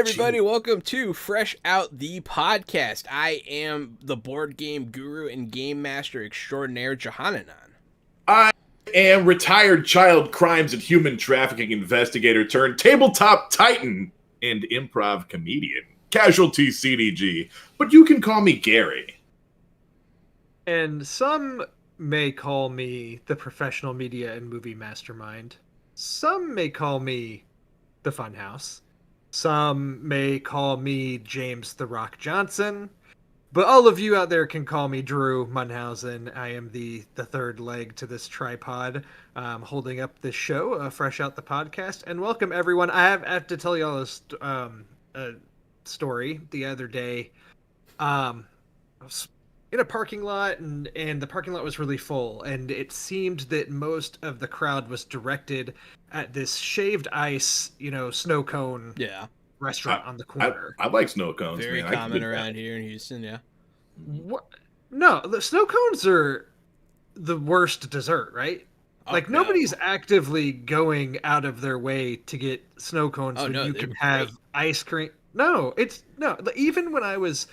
everybody, welcome to Fresh Out the Podcast. I am the board game guru and game master extraordinaire, Johananon. I am retired child crimes and human trafficking investigator turned tabletop titan and improv comedian, Casualty CDG, but you can call me Gary. And some may call me the professional media and movie mastermind. Some may call me the Funhouse. Some may call me James the Rock Johnson. But all of you out there can call me Drew Munhausen. I am the third leg to this tripod, holding up this show, Fresh Out the Podcast. And welcome, everyone. I have to tell y'all a story. The other day, I was in a parking lot, and the parking lot was really full. And it seemed that most of the crowd was directed at this shaved ice, snow cone restaurant on the corner. I like snow cones. Very common around here in Houston, yeah. What? No, the snow cones are the worst dessert, right? Nobody's actively going out of their way to get snow cones when you can have ice cream. No, even when I was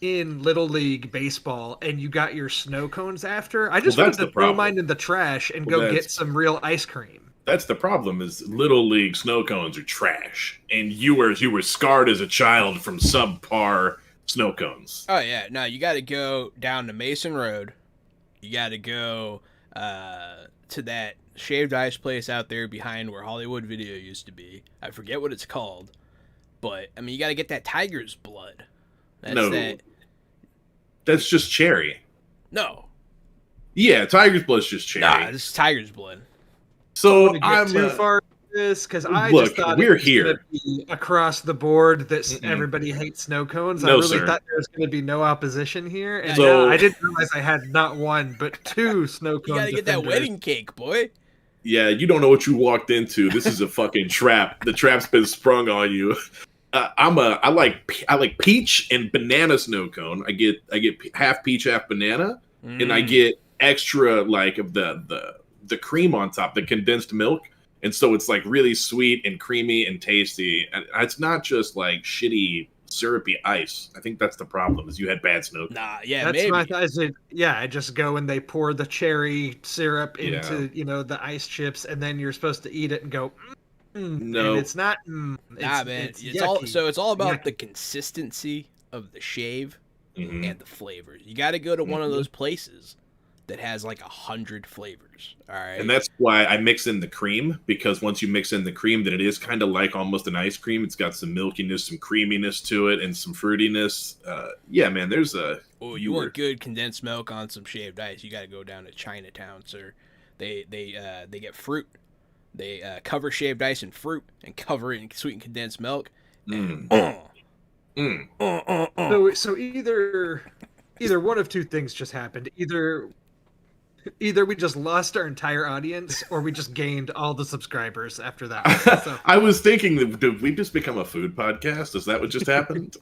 in Little League baseball and you got your snow cones after, I just wanted to throw mine in the trash and go get some real ice cream. That's the problem, is Little League snow cones are trash, and you were scarred as a child from subpar snow cones. Oh yeah, no, you got to go down to Mason Road. You got to go to that shaved ice place out there behind where Hollywood Video used to be. I forget what it's called, but I mean, you got to get that tiger's blood. That's just cherry. No. Yeah, tiger's blood's just cherry. Nah, this is tiger's blood. So I'm too far into this because I just thought we're here be across the board that everybody hates snow cones. No, I really sir. thought there was going to be no opposition here, and So, I didn't realize I had not one but two snow cone. You gotta get that wedding cake, boy. Yeah, you don't know what you walked into. This is a fucking trap. The trap's been sprung on you. I like peach and banana snow cone. I get half peach, half banana, and I get extra of the cream on top, the condensed milk, and so it's like really sweet and creamy and tasty. And it's not just like shitty syrupy ice. I think that's the problem, is you had bad snow. Nah, yeah, that's maybe. My I just go and they pour the cherry syrup into the ice chips, and then you're supposed to eat it and go. No, and it's not. Man. It's all about the consistency of the shave and the flavors. You got to go to one of those places that has like 100 flavors. All right, and that's why I mix in the cream, because once you mix in the cream, then it is kind of like almost an ice cream. It's got some milkiness, some creaminess to it, and some fruitiness. Yeah, man, there's a. Oh, you want good condensed milk on some shaved ice? You got to go down to Chinatown, sir. They get fruit. They cover shaved ice in fruit and cover it in sweetened condensed milk. So either one of two things just happened. Either we just lost our entire audience, or we just gained all the subscribers after that. So. I was thinking, did we just become a food podcast? Is that what just happened?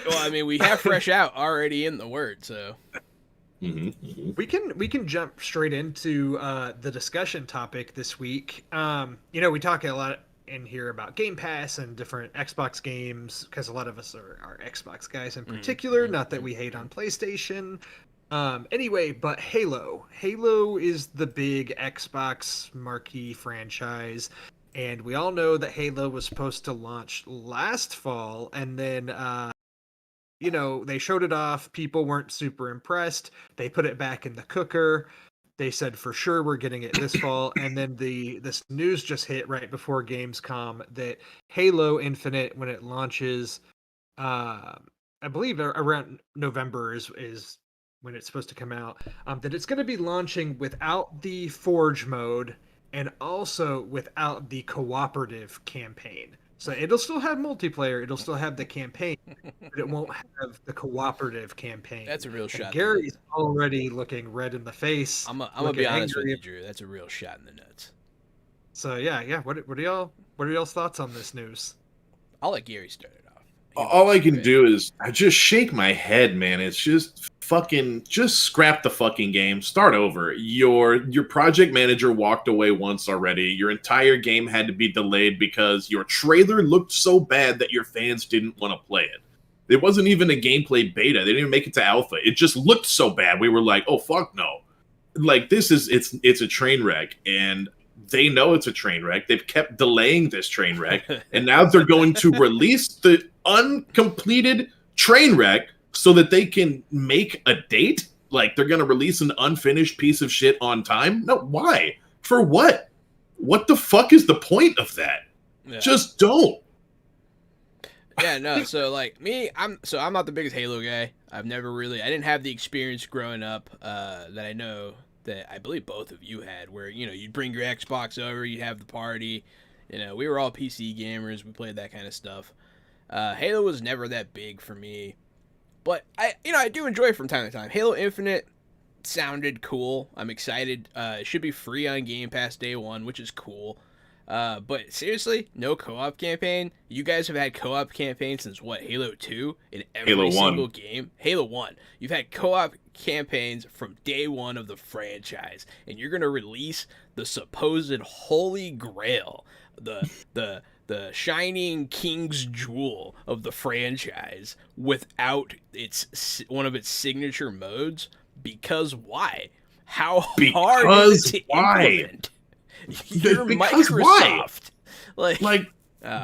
Well, I mean, we have Fresh Out already in the word, so. We can jump straight into the discussion topic this week. We talk a lot in here about Game Pass and different Xbox games, because a lot of us are Xbox guys in particular. Not that we hate on PlayStation. Anyway, but Halo is the big Xbox marquee franchise, and we all know that Halo was supposed to launch last fall, and then they showed it off. People weren't super impressed. They put it back in the cooker. They said for sure we're getting it this fall, and then this news just hit right before Gamescom that Halo Infinite, when it launches, I believe around November is when it's supposed to come out, that it's going to be launching without the Forge mode and also without the cooperative campaign. So it'll still have multiplayer, it'll still have the campaign, but it won't have the cooperative campaign. That's a real shot. Gary's already looking red in the face. I'm gonna be honest with you, Drew. That's a real shot in the nuts. So yeah. What are y'all's thoughts on this news? I'll let Gary start it off. All I can do is I just shake my head, man. It's just fucking just scrap the fucking game. Start over. Your project manager walked away once already. Your entire game had to be delayed because your trailer looked so bad that your fans didn't want to play it. It wasn't even a gameplay beta. They didn't even make it to alpha. It just looked so bad. We were like, oh fuck no. Like it's a train wreck, and they know it's a train wreck. They've kept delaying this train wreck, and now they're going to release the uncompleted train wreck so that they can make a date. Like they're going to release an unfinished piece of shit on time. No, why? For what? What the fuck is the point of that? Yeah. Just don't. Yeah, no. So like me, I'm not the biggest Halo guy. I didn't have the experience growing up that I know that I believe both of you had, where you'd bring your Xbox over, you have the party. We were all PC gamers. We played that kind of stuff. Halo was never that big for me, but I do enjoy it from time to time. Halo Infinite sounded cool. I'm excited. It should be free on Game Pass day one, which is cool. But seriously, no co-op campaign. You guys have had co-op campaigns since what? Halo 2 in every single game. Halo 1. You've had co-op campaigns from day one of the franchise, and you're gonna release the supposed holy grail, the shining king's jewel of the franchise without one of its signature modes. Because why? How hard is it to implement? You're Microsoft. Why? Like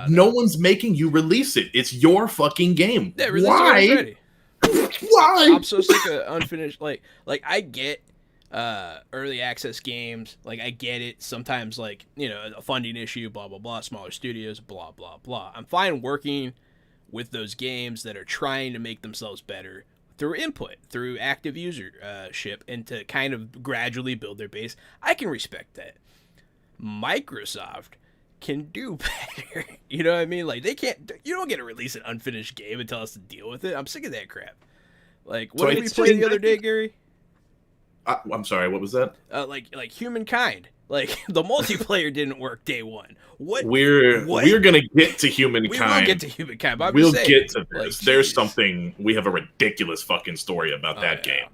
no one's making you release it. It's your fucking game. Yeah, why? Why? I'm so sick of unfinished. Like I get early access games. Like I get it. Sometimes a funding issue. Blah blah blah. Smaller studios. Blah blah blah. I'm fine working with those games that are trying to make themselves better through input, through active usership, and to kind of gradually build their base. I can respect that. Microsoft can do better. You know what I mean? Like they can't. You don't get to release an unfinished game and tell us to deal with it. I'm sick of that crap. Like what did we play the other day, Gary? I'm sorry. What was that? Like Humankind. Like the multiplayer didn't work day one. We're gonna get to Humankind. We will get to Humankind. But we'll get to this. There's something. We have a ridiculous fucking story about that game.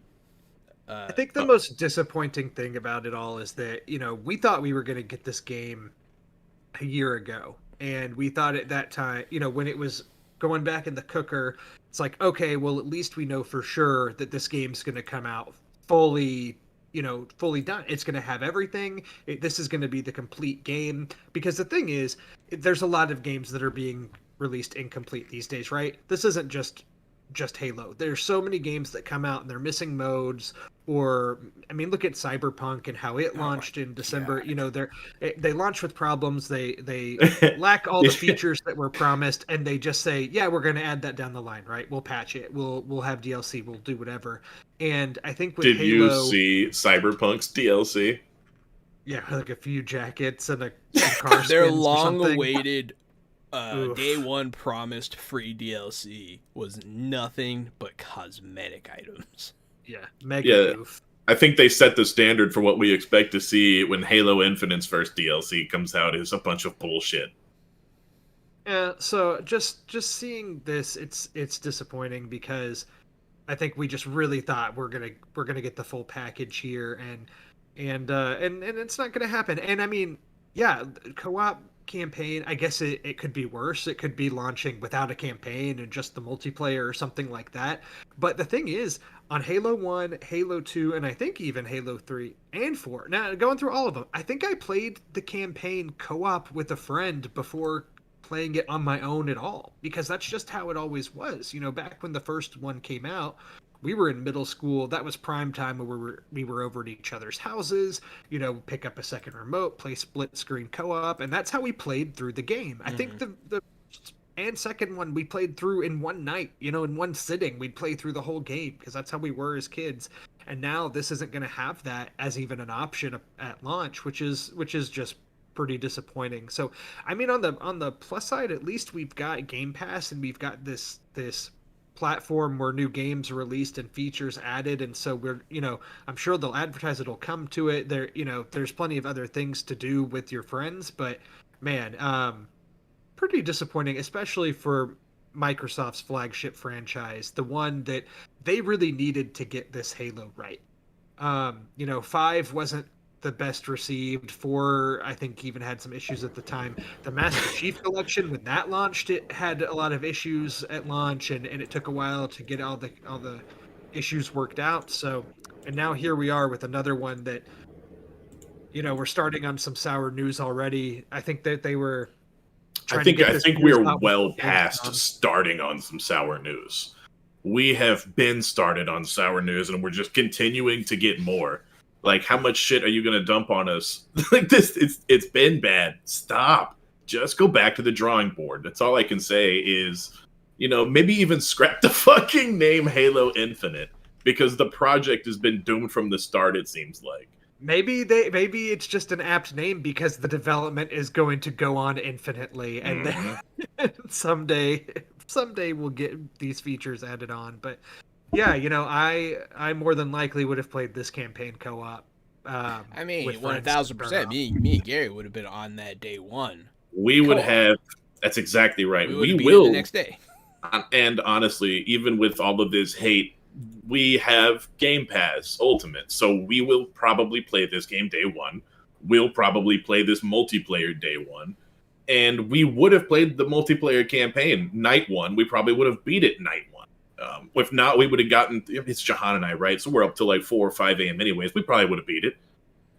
I think the most disappointing thing about it all is that, we thought we were going to get this game a year ago. And we thought at that time, when it was going back in the cooker, it's like, okay, well, at least we know for sure that this game's going to come out fully done. It's going to have everything. This is going to be the complete game. Because the thing is, there's a lot of games that are being released incomplete these days, right? This isn't just Halo. There's so many games that come out and they're missing modes, or look at Cyberpunk and how it launched in December. They launch with problems. They lack all the features that were promised, and they just say, yeah, we're going to add that down the line, right? We'll patch it. We'll have DLC. We'll do whatever. And I think with Halo, you see Cyberpunk's DLC? Yeah, like a few jackets and some car skins. They're long-awaited. Day one promised free DLC was nothing but cosmetic items. Yeah, mega goof. I think they set the standard for what we expect to see when Halo Infinite's first DLC comes out is a bunch of bullshit. Yeah, so just seeing this, it's disappointing because I think we just really thought we're gonna get the full package here, and it's not gonna happen. And co-op campaign, I guess it could be worse. It could be launching without a campaign and just the multiplayer or something like that. But the thing is, on Halo 1, Halo 2, and I think even Halo 3 and 4, now going through all of them, I think I played the campaign co-op with a friend before playing it on my own at all, because that's just how it always was. Back when the first one came out, we were in middle school. That was prime time where we were over at each other's houses, pick up a second remote, play split screen co-op, and that's how we played through the game. I think the and second one we played through in one night, in one sitting. We'd play through the whole game because that's how we were as kids. And now this isn't going to have that as even an option at launch, which is just pretty disappointing. So, on the plus side, at least we've got Game Pass and we've got this platform where new games are released and features added, and so we're I'm sure they'll advertise, it'll come to it. There's plenty of other things to do with your friends, but man, pretty disappointing, especially for Microsoft's flagship franchise, the one that they really needed to get this Halo right. 5 wasn't the best received. 4, I think, even had some issues at the time. The Master Chief Collection, when that launched, it had a lot of issues at launch, and it took a while to get all the issues worked out. So, and now here we are with another one that, we're starting on some sour news already. I think that they were I think we're well past starting on some sour news. We have been started on sour news, and we're just continuing to get more. Like, how much shit are you going to dump on us? Like this, it's been bad. Stop. Just go back to the drawing board. That's all I can say is, maybe even scrap the fucking name Halo Infinite, because the project has been doomed from the start, it seems like. Maybe it's just an apt name because the development is going to go on infinitely, and then someday we'll get these features added on. But yeah, I more than likely would have played this campaign co-op. 1,000%. Me and Gary would have been on that day one. We would have. That's exactly right. We will the next day. And honestly, even with all of this hate, we have Game Pass Ultimate, so we will probably play this game day one. We'll probably play this multiplayer day one. And we would have played the multiplayer campaign night one. We probably would have beat it night one. If not, we would have gotten... It's Jahan and I, right? So we're up to like 4 or 5 a.m. anyways. We probably would have beat it.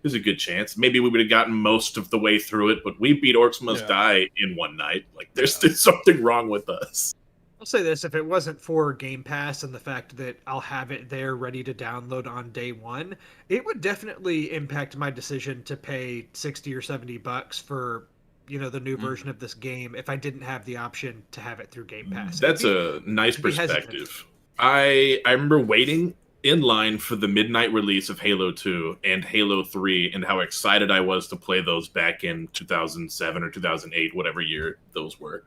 There's a good chance. Maybe we would have gotten most of the way through it, but we beat Orcs Must Die in one night. Like, there's something wrong with us. I'll say this, if it wasn't for Game Pass and the fact that I'll have it there ready to download on day one, it would definitely impact my decision to pay $60 or $70 for, the new version of this game if I didn't have the option to have it through Game Pass. That's a nice perspective. I remember waiting in line for the midnight release of Halo 2 and Halo 3 and how excited I was to play those back in 2007 or 2008, whatever year those were.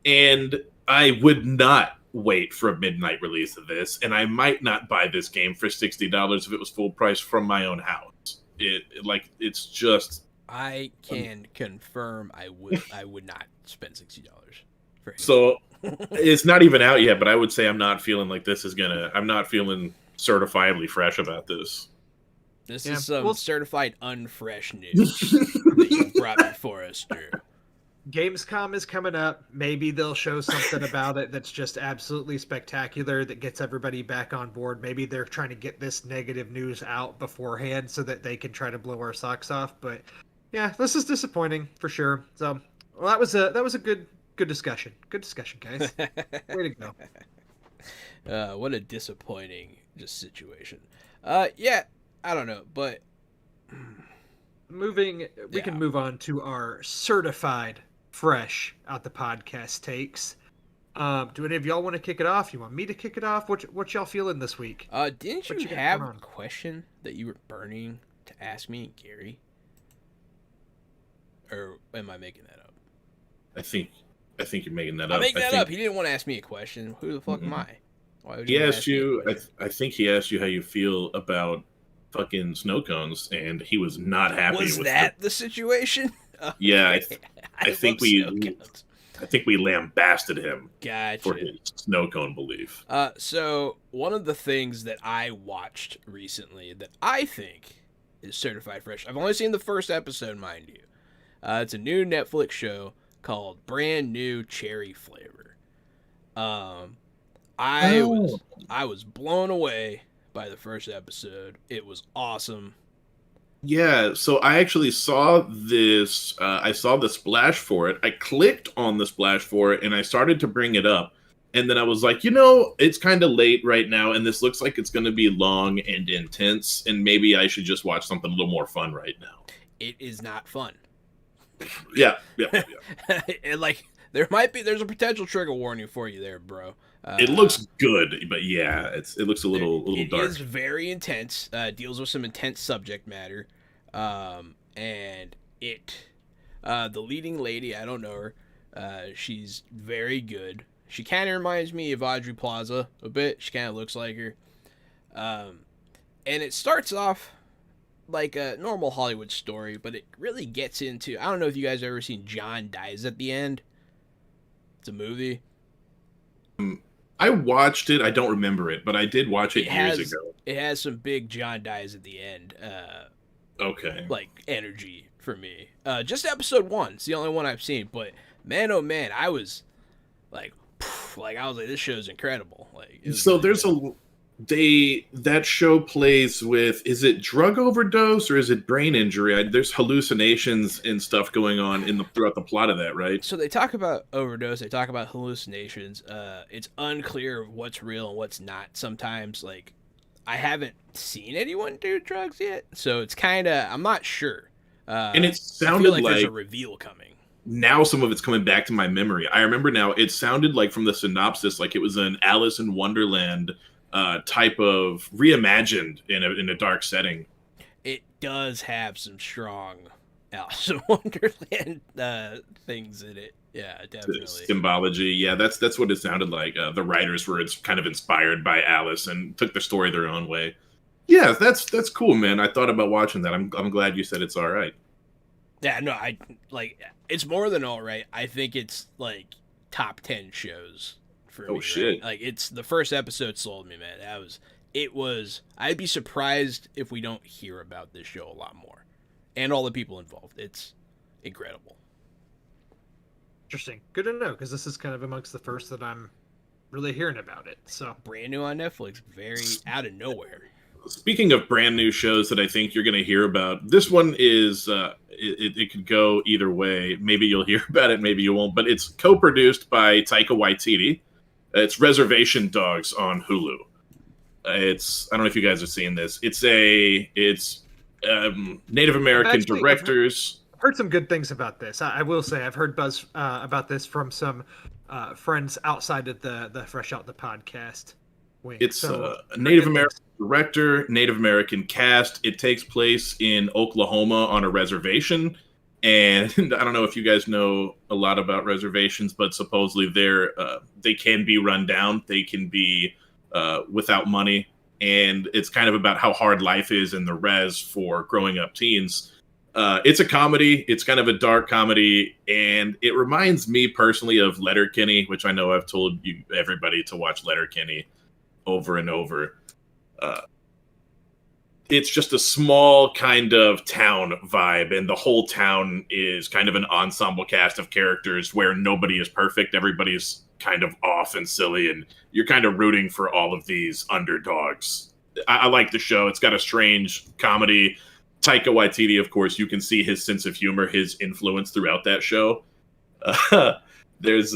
And I would not wait for a midnight release of this, and I might not buy this game for $60 if it was full price from my own house. It's just... I can confirm I would not spend $60 for it. So, it's not even out yet, but I would say I'm not feeling like this is gonna... I'm not feeling certifiably fresh about this. This is some certified unfresh news that you brought before us, Drew. Gamescom is coming up. Maybe they'll show something about it that's just absolutely spectacular that gets everybody back on board. Maybe they're trying to get this negative news out beforehand so that they can try to blow our socks off. But yeah, this is disappointing for sure. So, well, that was a good discussion. Good discussion, guys. Way to go. What a disappointing situation. Yeah, I don't know, but we can move on to our certified fresh out the podcast takes. Do any of y'all want to kick it off? You want me to kick it off? What y'all feeling this week? Didn't you have a question that you were burning to ask me, Gary? Or am I making that up? I think you're making that up. I'm making that up. He didn't want to ask me a question. Who the fuck am I? Why would he asked you? I think he asked you how you feel about fucking snow cones, and he was not happy. Was that the situation? Yeah, I think we lambasted him for his snow cone belief. So one of the things that I watched recently that I think is certified fresh. I've only seen the first episode, mind you. It's a new Netflix show called Brand New Cherry Flavor. I was blown away by the first episode. It was awesome. Yeah, so I actually saw this. I saw the splash for it. I clicked on the splash for it, and I started to bring it up. And then I was like, it's kind of late right now, and this looks like it's going to be long and intense, and maybe I should just watch something a little more fun right now. It is not fun. Yeah. And there's a potential trigger warning for you there, bro. It looks good, but yeah, it looks a little dark. It is very intense. Deals with some intense subject matter, and the leading lady, I don't know her. She's very good. She kind of reminds me of Audrey Plaza a bit. She kind of looks like her. And it starts off like a normal Hollywood story, but it really gets into... I don't know if you guys have ever seen John Dies at the End. It's a movie. I watched it. I don't remember it, but I did watch it years ago. It has some big John dies at the end. Okay. Like energy for me. Just episode 1. It's the only one I've seen, but man, oh man, I was like, I was like, this show's incredible. Like, so there's that show plays with, is it drug overdose or is it brain injury? There's hallucinations and stuff going on throughout the plot of that, right? So they talk about overdose, they talk about hallucinations. It's unclear what's real and what's not. Sometimes, like, I haven't seen anyone do drugs yet, so it's kind of, I'm not sure. And it sounded I feel like there's a reveal coming. Now some of it's coming back to my memory. I remember now. It sounded like from the synopsis, like it was an Alice in Wonderland type of reimagined in a dark setting. It does have some strong Alice in Wonderland things in it. Yeah, definitely. Symbology. Yeah, that's what it sounded like. The writers were kind of inspired by Alice and took the story their own way. Yeah, that's cool, man. I thought about watching that. I'm glad you said it's all right. Yeah, no, it's more than all right. I think it's like top 10 shows for me. Oh shit! Right? Like, it's the first episode sold me, man. It was. I'd be surprised if we don't hear about this show a lot more, and all the people involved. It's incredible. Interesting. Good to know, because this is kind of amongst the first that I'm really hearing about it. So brand new on Netflix, very out of nowhere. Speaking of brand new shows that I think you're going to hear about, this one is it could go either way. Maybe you'll hear about it, maybe you won't. But it's co-produced by Taika Waititi. It's Reservation Dogs on Hulu. I don't know if you guys have seen this. It's Native American directors. I've heard some good things about this. I will say I've heard buzz about this from some friends outside of the Fresh Out the Podcast wing. It's a Native American director, Native American cast. It takes place in Oklahoma on a reservation. And I don't know if you guys know a lot about reservations, but supposedly they can be run down. They can be without money. And it's kind of about how hard life is in the res for growing up teens. It's a comedy. It's kind of a dark comedy. And it reminds me personally of Letterkenny, which I know I've told everybody to watch Letterkenny over and over. It's just a small kind of town vibe, and the whole town is kind of an ensemble cast of characters where nobody is perfect. Everybody's kind of off and silly, and you're kind of rooting for all of these underdogs. I like the show. It's got a strange comedy. Taika Waititi, of course, you can see his sense of humor, his influence throughout that show. There's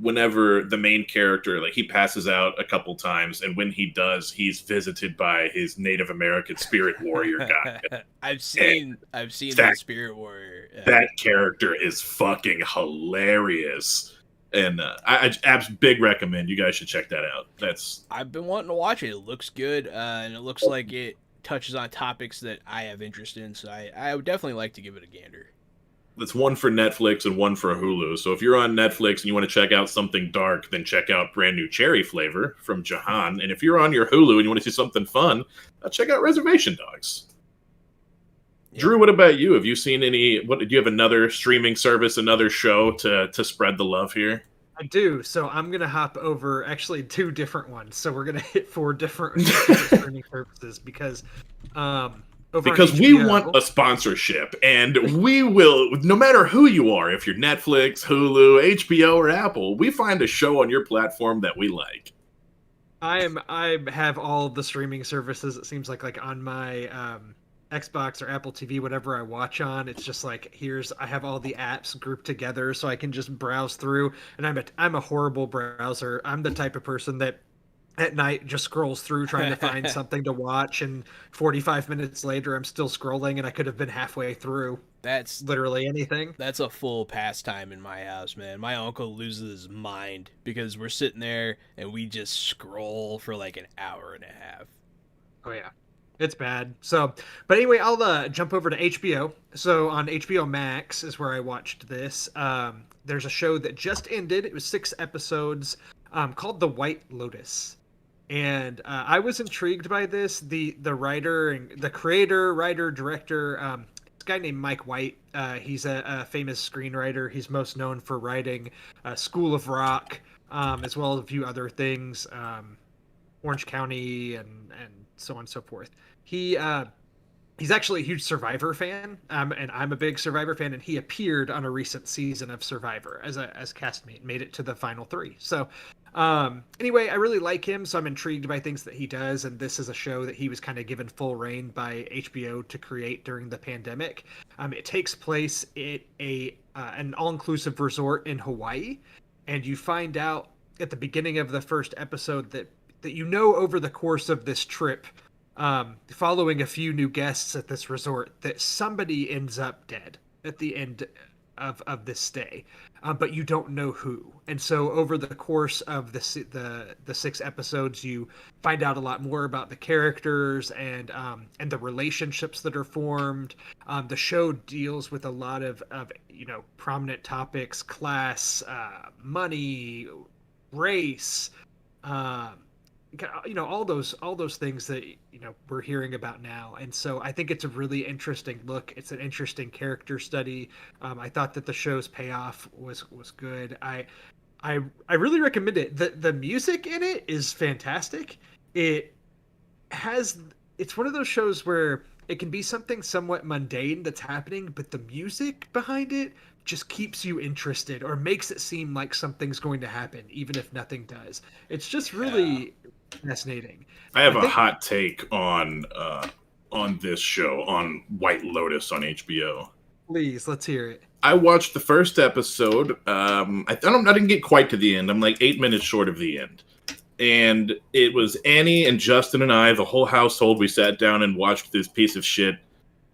whenever the main character, like, he passes out a couple times, and when he does, he's visited by his Native American spirit warrior guy. I've seen that Spirit Warrior. That character is fucking hilarious. And I big recommend. You guys should check that out. I've been wanting to watch it. It looks good, and it looks like it touches on topics that I have interest in, so I would definitely like to give it a gander. That's one for Netflix and one for Hulu. So if you're on Netflix and you want to check out something dark, then check out Brand New Cherry Flavor from Jahan. And if you're on your Hulu and you want to see something fun, check out Reservation Dogs. Yeah. Drew, what about you? Have you seen any? Do you have another streaming service, another show to spread the love here? I do. So I'm going to hop over actually 2 different ones. So we're going to hit 4 different streaming services because we want a sponsorship, and we will, no matter who you are, if you're Netflix, Hulu, HBO, or Apple, we find a show on your platform that we like. I have all the streaming services. It seems like on my Xbox or Apple TV, whatever I watch on, it's just like, I have all the apps grouped together so I can just browse through. And I'm a horrible browser. I'm the type of person that at night just scrolls through trying to find something to watch, and 45 minutes later I'm still scrolling and I could have been halfway through. That's literally anything. That's a full pastime in my house, man. My uncle loses his mind because we're sitting there and we just scroll for like an hour and a half. Oh yeah, it's bad. So, but anyway, I'll jump over to HBO. So on HBO Max is where I watched this. There's a show that just ended. It was 6 episodes, called The White Lotus. And I was intrigued by this. The writer and the creator, writer, director, this guy named Mike White. He's a famous screenwriter. He's most known for writing School of Rock, as well as a few other things, Orange County and so on and so forth. He's actually a huge Survivor fan, and I'm a big Survivor fan, and he appeared on a recent season of Survivor as castmate, made it to the final 3. So anyway, I really like him, so I'm intrigued by things that he does, and this is a show that he was kind of given full reign by HBO to create during the pandemic. It takes place at an all-inclusive resort in Hawaii, and you find out at the beginning of the first episode that over the course of this trip, following a few new guests at this resort, that somebody ends up dead at the end of this stay, but you don't know who. And so over the course of the 6 episodes, you find out a lot more about the characters and the relationships that are formed. The show deals with a lot of prominent topics: class, money, race, all those things that we're hearing about now. And so I think it's a really interesting look. It's an interesting character study. I thought that the show's payoff was good. I really recommend it. The music in it is fantastic. It's one of those shows where it can be something somewhat mundane that's happening, but the music behind it just keeps you interested or makes it seem like something's going to happen, even if nothing does. It's just really fascinating. I have a hot take on this show, on White Lotus on HBO. Please, let's hear it. I watched the first episode. I didn't get quite to the end. I'm like 8 minutes short of the end. And it was Annie and Justin and I, the whole household. We sat down and watched this piece of shit.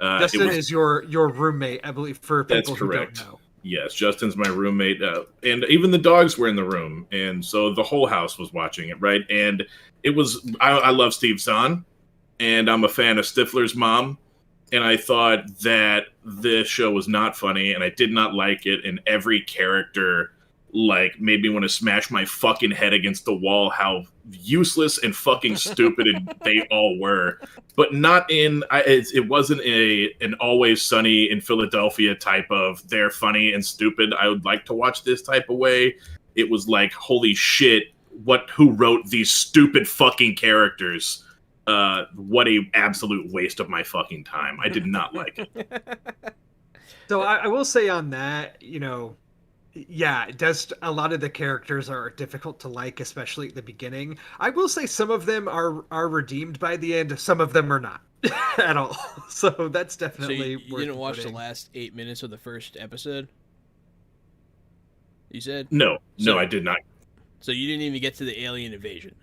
Justin is your roommate, I believe, for people who don't know. Yes, Justin's my roommate. And even the dogs were in the room. And so the whole house was watching it, right? And it was, I love Steve Zahn, and I'm a fan of Stifler's mom. And I thought that this show was not funny, and I did not like it. And every character made me want to smash my fucking head against the wall, how useless and fucking stupid they all were. But not in, it wasn't an Always Sunny in Philadelphia type of they're funny and stupid. I would like to watch this type of way. It was like, holy shit, who wrote these stupid fucking characters? What a absolute waste of my fucking time. I did not like it. So I will say on that, yeah, it does. A lot of the characters are difficult to like, especially at the beginning. I will say some of them are redeemed by the end. Some of them are not at all. So that's definitely. So you didn't watch the last 8 minutes of the first episode? You said? No, I did not. So you didn't even get to the alien invasion.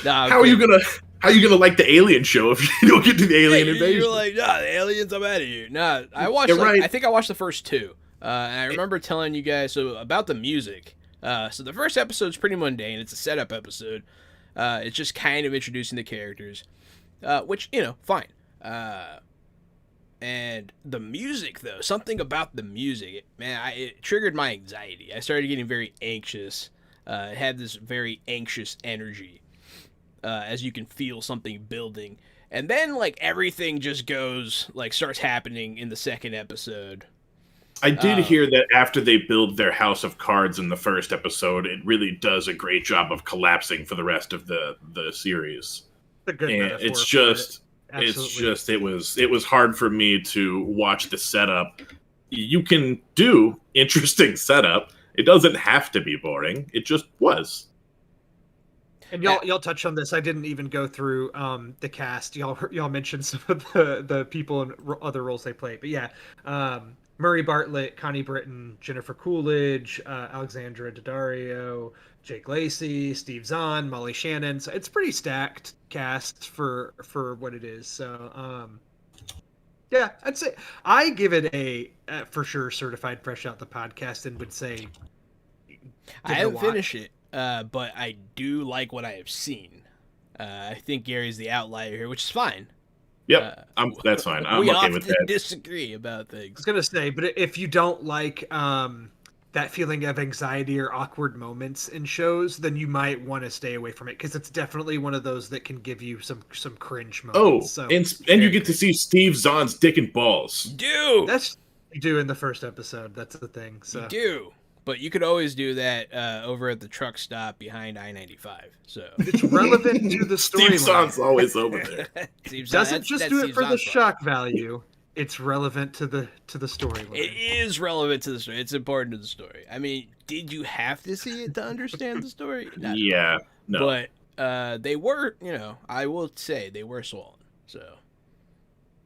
How are you gonna like the alien show if you don't get to the alien invasion? You're like, nah, the aliens, I'm out of here. Nah, I watched. I think I watched the first 2, and I remember telling you guys about the music. So the first episode's pretty mundane. It's a setup episode. It's just kind of introducing the characters, which fine. And the music, though, something about the music, it triggered my anxiety. I started getting very anxious. It had this very anxious energy, as you can feel something building. And then, everything just starts happening in the second episode. I did hear that after they build their house of cards in the first episode, it really does a great job of collapsing for the rest of the series. It's just, it was hard for me to watch the setup. You can do interesting setup. It doesn't have to be boring. It just was. And y'all touched on this. I didn't even go through the cast. Y'all mentioned some of the people and other roles they play. But yeah, Murray Bartlett, Connie Britton, Jennifer Coolidge, Alexandra Daddario, Jake Lacey, Steve Zahn, Molly Shannon. So it's pretty stacked cast for what it is. So yeah, I'd say I give it a for sure certified fresh out the podcast, and would say I haven't finished it, but I do like what I have seen. I think Gary's the outlier here, which is fine. Yep, that's fine. I'm okay with that. We disagree about things. I was gonna say, but if you don't like that feeling of anxiety or awkward moments in shows, then you might want to stay away from it, because it's definitely one of those that can give you some cringe moments. And you get to see Steve Zahn's dick and balls. Dude, You do in the first episode. That's the thing. So You do, but you could always do that over at the truck stop behind I-95. So it's relevant to the Steve Son's storyline. always over there. Doesn't just do it for the shock value. It's relevant to the storyline. It is relevant to the story. It's important to the story. I mean, did you have to see it to understand the story? Not Yeah, no. But they were, I will say they were swollen. So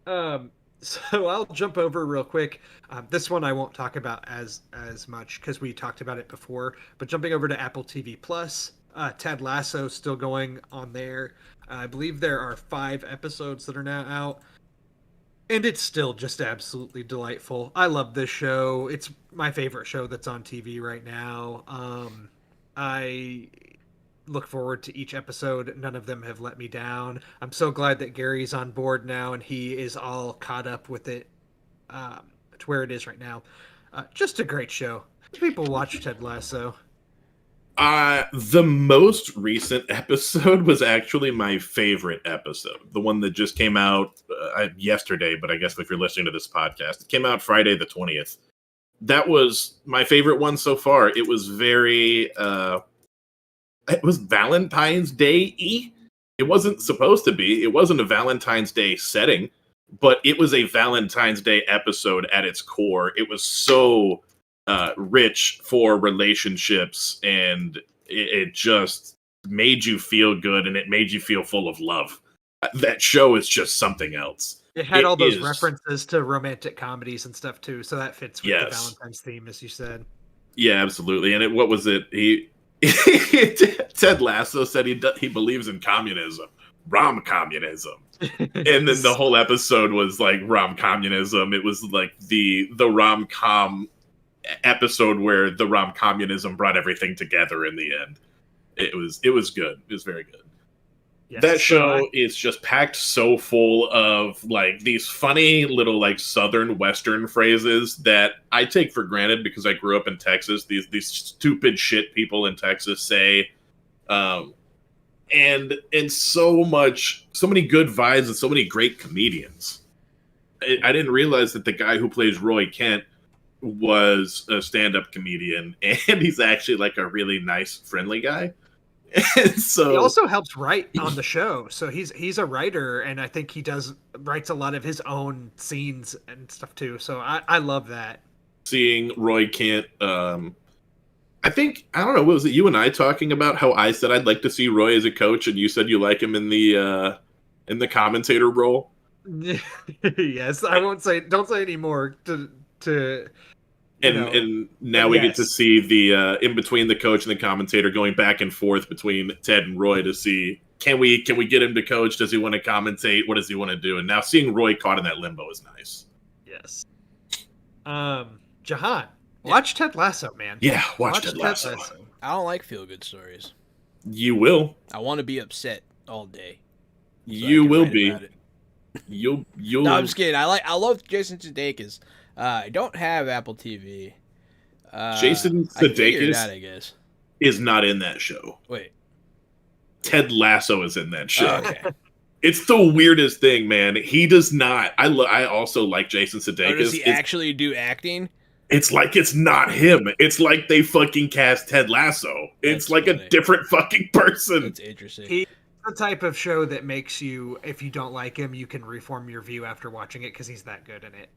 I'll jump over real quick. This one I won't talk about as much because we talked about it before. But jumping over to Apple TV Plus, Ted Lasso still going on there. I believe there are 5 episodes that are now out. And it's still just absolutely delightful. I love this show. It's my favorite show that's on TV right now. I look forward to each episode. None of them have let me down. I'm so glad that Gary's on board now and he is all caught up with it to where it is right now. Just a great show. People watch Ted Lasso. The most recent episode was actually my favorite episode. The one that just came out yesterday, but I guess if you're listening to this podcast, it came out Friday the 20th. That was my favorite one so far. It was very, it was Valentine's Day-y. It wasn't supposed to be. It wasn't a Valentine's Day setting, but it was a Valentine's Day episode at its core. It was so rich for relationships, and it just made you feel good, and it made you feel full of love. That show is just something else. It had all those references to romantic comedies and stuff too, so that fits with the Valentine's theme, as you said. Yeah, absolutely. And what was it? Ted Lasso said he believes in communism, rom-communism. And then the whole episode was like rom-communism. It was like the rom-com episode where the rom-communism brought everything together in the end. It was good. It was very good. Yes, that show is just packed so full of like these funny little like Southern Western phrases that I take for granted because I grew up in Texas. These stupid shit people in Texas say, and so many good vibes and so many great comedians. I didn't realize that the guy who plays Roy Kent was a stand-up comedian, and he's actually like a really nice, friendly guy. And so he also helps write on the show, so he's a writer, and I think he writes a lot of his own scenes and stuff too. So I love that. Seeing Roy Kent, I don't know, what was it you and I talking about how I said I'd like to see Roy as a coach, and you said you like him in the commentator role? Yes, I won't say. Don't say any more to. And now we get to see the in between the coach and the commentator going back and forth between Ted and Roy to see can we get him to coach? Does he want to commentate? What does he want to do? And now seeing Roy caught in that limbo is nice. Yes. Jahan, watch Ted Lasso, man. Yeah, watch Ted Lasso. I don't like feel good stories. You will. I want to be upset all day. So you will be. You'll. No, I'm just kidding. I love Jason Sudeikis. I don't have Apple TV. Jason Sudeikis I guess. is not in that show. Wait. Ted Lasso is in that show. Okay. It's the weirdest thing, man. He does not. I also like Jason Sudeikis. Does he actually do acting? It's like it's not him. It's like they fucking cast Ted Lasso. It's like funny. A different fucking person. It's interesting. He's the type of show that makes you, if you don't like him, you can reform your view after watching it because he's that good in it.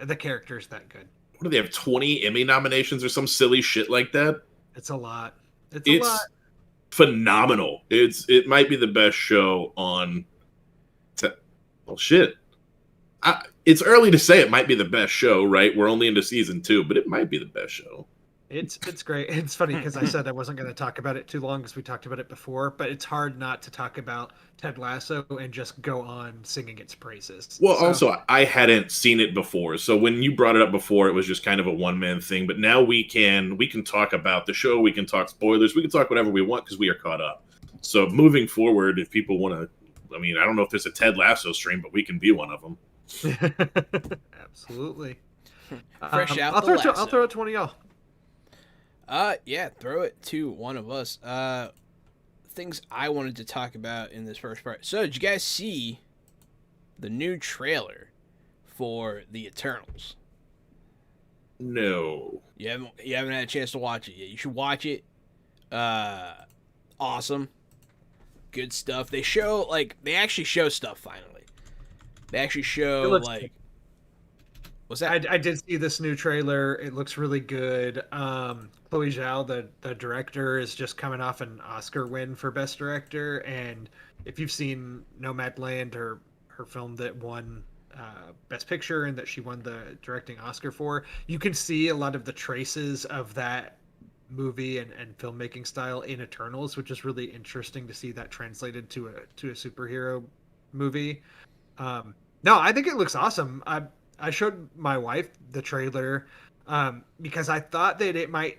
The character's that good. What do they have, 20 Emmy nominations or some silly shit like that? It's a lot. It's a lot. Phenomenal. It might be the best show on... Well, shit. It's early to say it might be the best show, right? We're only into season 2, but it might be the best show. It's great. It's funny because I said I wasn't going to talk about it too long because we talked about it before, but it's hard not to talk about Ted Lasso and just go on singing its praises. Well, also, I hadn't seen it before, so when you brought it up before, it was just kind of a one-man thing, but now we can talk about the show, we can talk spoilers, we can talk whatever we want because we are caught up. So moving forward, if people want to, I mean, I don't know if there's a Ted Lasso stream, but we can be one of them. Absolutely. Fresh out I'll throw it to one of y'all. Yeah, throw it to one of us. Things I wanted to talk about in this first part. So, did you guys see the new trailer for The Eternals? No. You haven't had a chance to watch it yet. You should watch it. Awesome. Good stuff. They actually show stuff finally. They actually show like what's that? I did see this new trailer. It looks really good. Chloe Zhao, the director, is just coming off an Oscar win for Best Director, and if you've seen Nomadland, her film that won Best Picture and that she won the directing Oscar for, you can see a lot of the traces of that movie and filmmaking style in Eternals, which is really interesting to see that translated to a superhero movie. No, I think it looks awesome. I showed my wife the trailer because I thought that it might.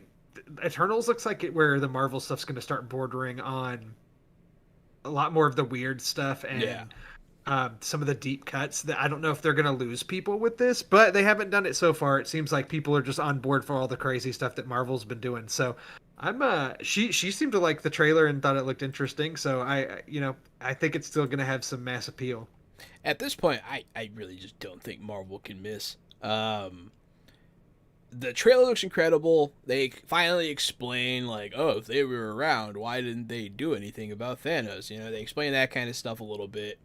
Eternals looks like where the Marvel stuff's going to start bordering on a lot more of the weird stuff and some of the deep cuts. That I don't know if they're going to lose people with this, but they haven't done it so far. It seems like people are just on board for all the crazy stuff that Marvel's been doing. So I'm she seemed to like the trailer and thought it looked interesting. So I think it's still going to have some mass appeal. At this point, I really just don't think Marvel can miss. The trailer looks incredible. They finally explain, like, oh, if they were around, why didn't they do anything about Thanos? They explain that kind of stuff a little bit.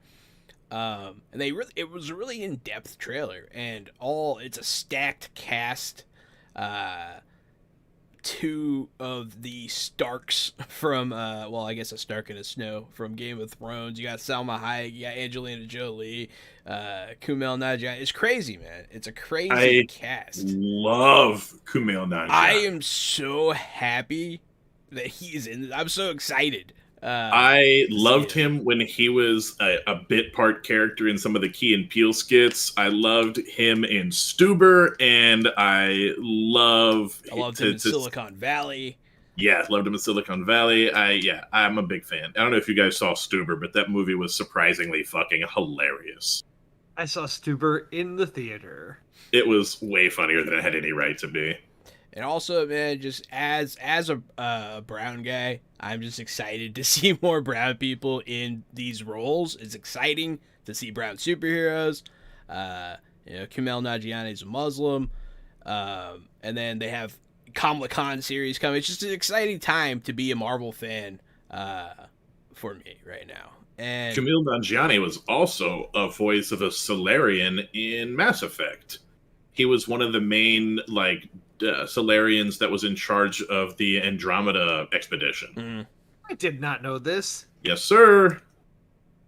And it was a really in-depth trailer, and it's a stacked cast. Two of the Starks from, I guess a Stark and a Snow from Game of Thrones. You got Salma Hayek, you got Angelina Jolie, Kumail Nanjiani. It's crazy, man. It's a crazy cast. Love Kumail Nanjiani. I am so happy that he's in this. I'm so excited. I loved him when he was a bit part character in some of the Key and Peele skits. I loved him in Stuber, and I loved him in Silicon Valley. Yeah, loved him in Silicon Valley. I'm a big fan. I don't know if you guys saw Stuber, but that movie was surprisingly fucking hilarious. I saw Stuber in the theater. It was way funnier than it had any right to be. And also, man, just as a brown guy, I'm just excited to see more brown people in these roles. It's exciting to see brown superheroes. Kumail Nanjiani is a Muslim. And then they have Kamala Khan series coming. It's just an exciting time to be a Marvel fan for me right now. And Kumail Nanjiani was also a voice of a Solarian in Mass Effect. He was one of the main, Solarians that was in charge of the Andromeda expedition. Mm. I did not know this. Yes, sir.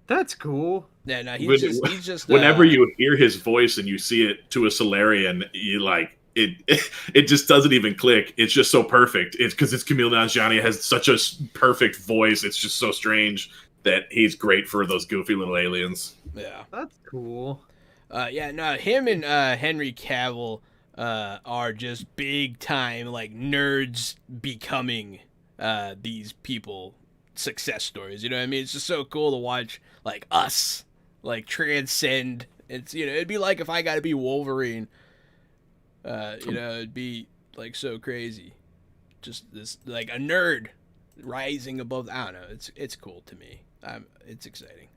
That's cool. Yeah, no, he's just. Whenever you hear his voice and you see it to a Solarian, you it just doesn't even click. It's just so perfect. It's because it's Kumail Nanjiani has such a perfect voice. It's just so strange that he's great for those goofy little aliens. Yeah, that's cool. Him and Henry Cavill are just big time nerds becoming these people success stories. You know what I mean? It's just so cool to watch us transcend. It's it'd be like if I got to be Wolverine. It'd be so crazy. Just this a nerd rising above. I don't know. It's cool to me. It's exciting.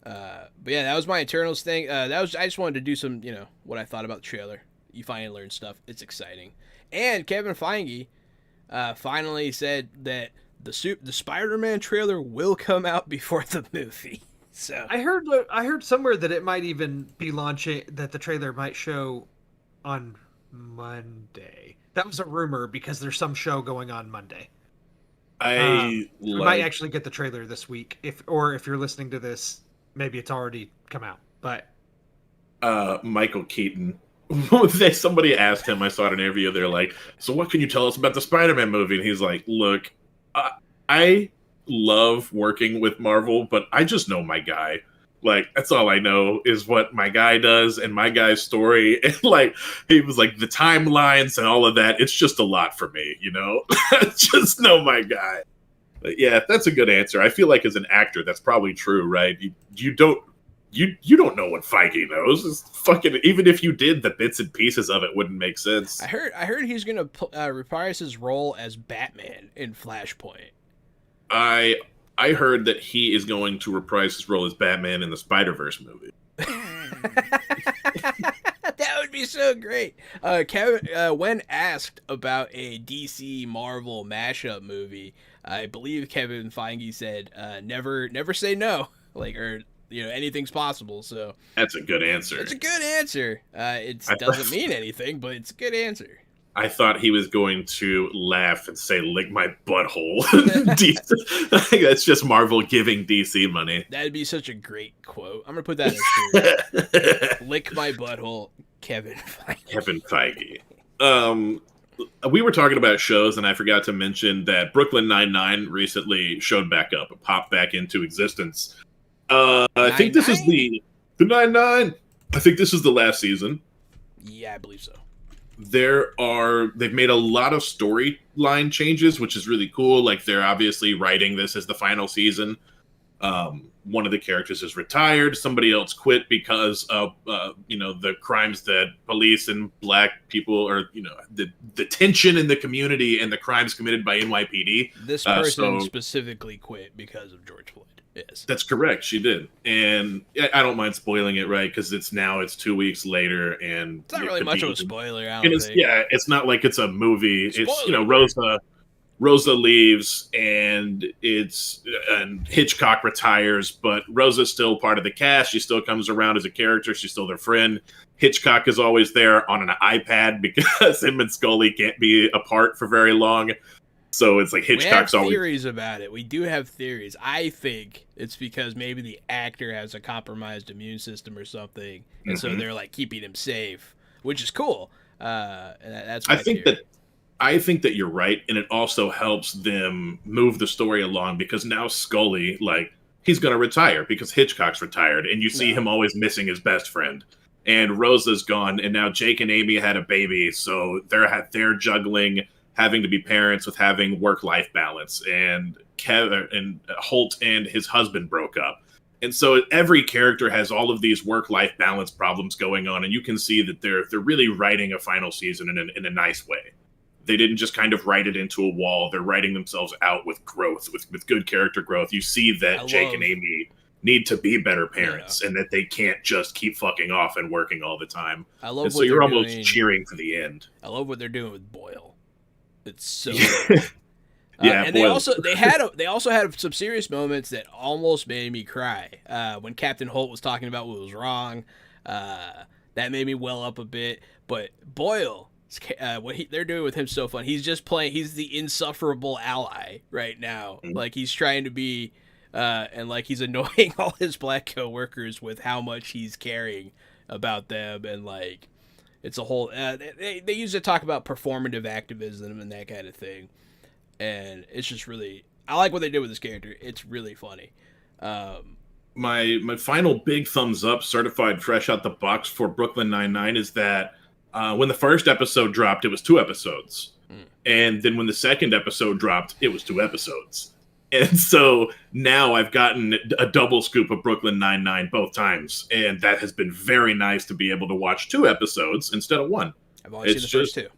But yeah, that was my Eternals thing. I just wanted to do some, what I thought about the trailer. You finally learn stuff. It's exciting. And Kevin Feige finally said that the Spider-Man trailer will come out before the movie. So I heard somewhere that it might even be launching, that the trailer might show on Monday. That was a rumor because there's some show going on Monday. We might actually get the trailer this week, if you're listening to this, maybe it's already come out. But Michael Keaton, somebody asked him, I saw an interview, they're like, so what can you tell us about the Spider-Man movie? And he's like, look, I love working with Marvel, but I just know my guy. That's all I know is what my guy does and my guy's story. And he was like, the timelines and all of that, it's just a lot for me, just know my guy. But yeah, that's a good answer. I feel like as an actor, that's probably true, right? You don't know what Feige knows. It's fucking, even if you did, the bits and pieces of it wouldn't make sense. I heard he's gonna reprise his role as Batman in Flashpoint. I heard that he is going to reprise his role as Batman in the Spider-Verse movie. That would be so great. Kevin, when asked about a DC Marvel mashup movie, I believe Kevin Feige said, "Never say no." Like, or anything's possible. So That's a good answer. it's a good answer. It doesn't mean anything, but it's a good answer. I thought he was going to laugh and say, "Lick my butthole." That's just Marvel giving DC money. That'd be such a great quote. I'm gonna put that in a shirt. Lick my butthole, Kevin Feige. Kevin Feige. We were talking about shows, and I forgot to mention that Brooklyn Nine-Nine recently showed back up, popped back into existence. I think this is the Nine-Nine. I think this is the last season. Yeah, I believe so. They've made a lot of storyline changes, which is really cool. Like, they're obviously writing this as the final season. One of the characters is retired. Somebody else quit because of the crimes that police and black people, or the tension in the community and the crimes committed by NYPD. This person specifically quit because of George Floyd. Yes, that's correct. She did, and I don't mind spoiling it, right? Because it's 2 weeks later, and it's not really much of a spoiler. It's not like it's a movie. Spoiler. It's Rosa leaves, and Hitchcock retires, but Rosa's still part of the cast. She still comes around as a character. She's still their friend. Hitchcock is always there on an iPad because him and Scully can't be apart for very long. So it's like Hitchcock's always... We have theories about it. We do have theories. I think it's because maybe the actor has a compromised immune system or something, and so they're like keeping him safe, which is cool. And that's my theory. I think that you're right, and it also helps them move the story along because now Scully, like, he's going to retire because Hitchcock's retired, and you see him always missing his best friend. And Rosa's gone, and now Jake and Amy had a baby, so they're juggling having to be parents with having work-life balance. And Holt and his husband broke up. And so every character has all of these work-life balance problems going on, and you can see that they're really writing a final season in a nice way. They didn't just kind of write it into a wall. They're writing themselves out with growth, with good character growth. You see that Jake and Amy need to be better parents and that they can't just keep fucking off and working all the time. I love so you're almost cheering for the end. I love what they're doing with Boyle. It's so good. And they also had some serious moments that almost made me cry. When Captain Holt was talking about what was wrong, that made me well up a bit. But Boyle, what they're doing with him is so fun. He's just playing. He's the insufferable ally right now. Mm-hmm. Like, he's trying to be, and like he's annoying all his black coworkers with how much he's caring about them, and like it's a whole. They used to talk about performative activism and that kind of thing, and it's just really. I like what they did with this character. It's really funny. My final big thumbs up, certified fresh out the box for Brooklyn Nine-Nine is that. When the first episode dropped, it was 2 episodes. And then when the second episode dropped, it was 2 episodes. And so now I've gotten a double scoop of Brooklyn Nine-Nine both times. And that has been very nice to be able to watch 2 episodes instead of 1. I've only seen the first 2.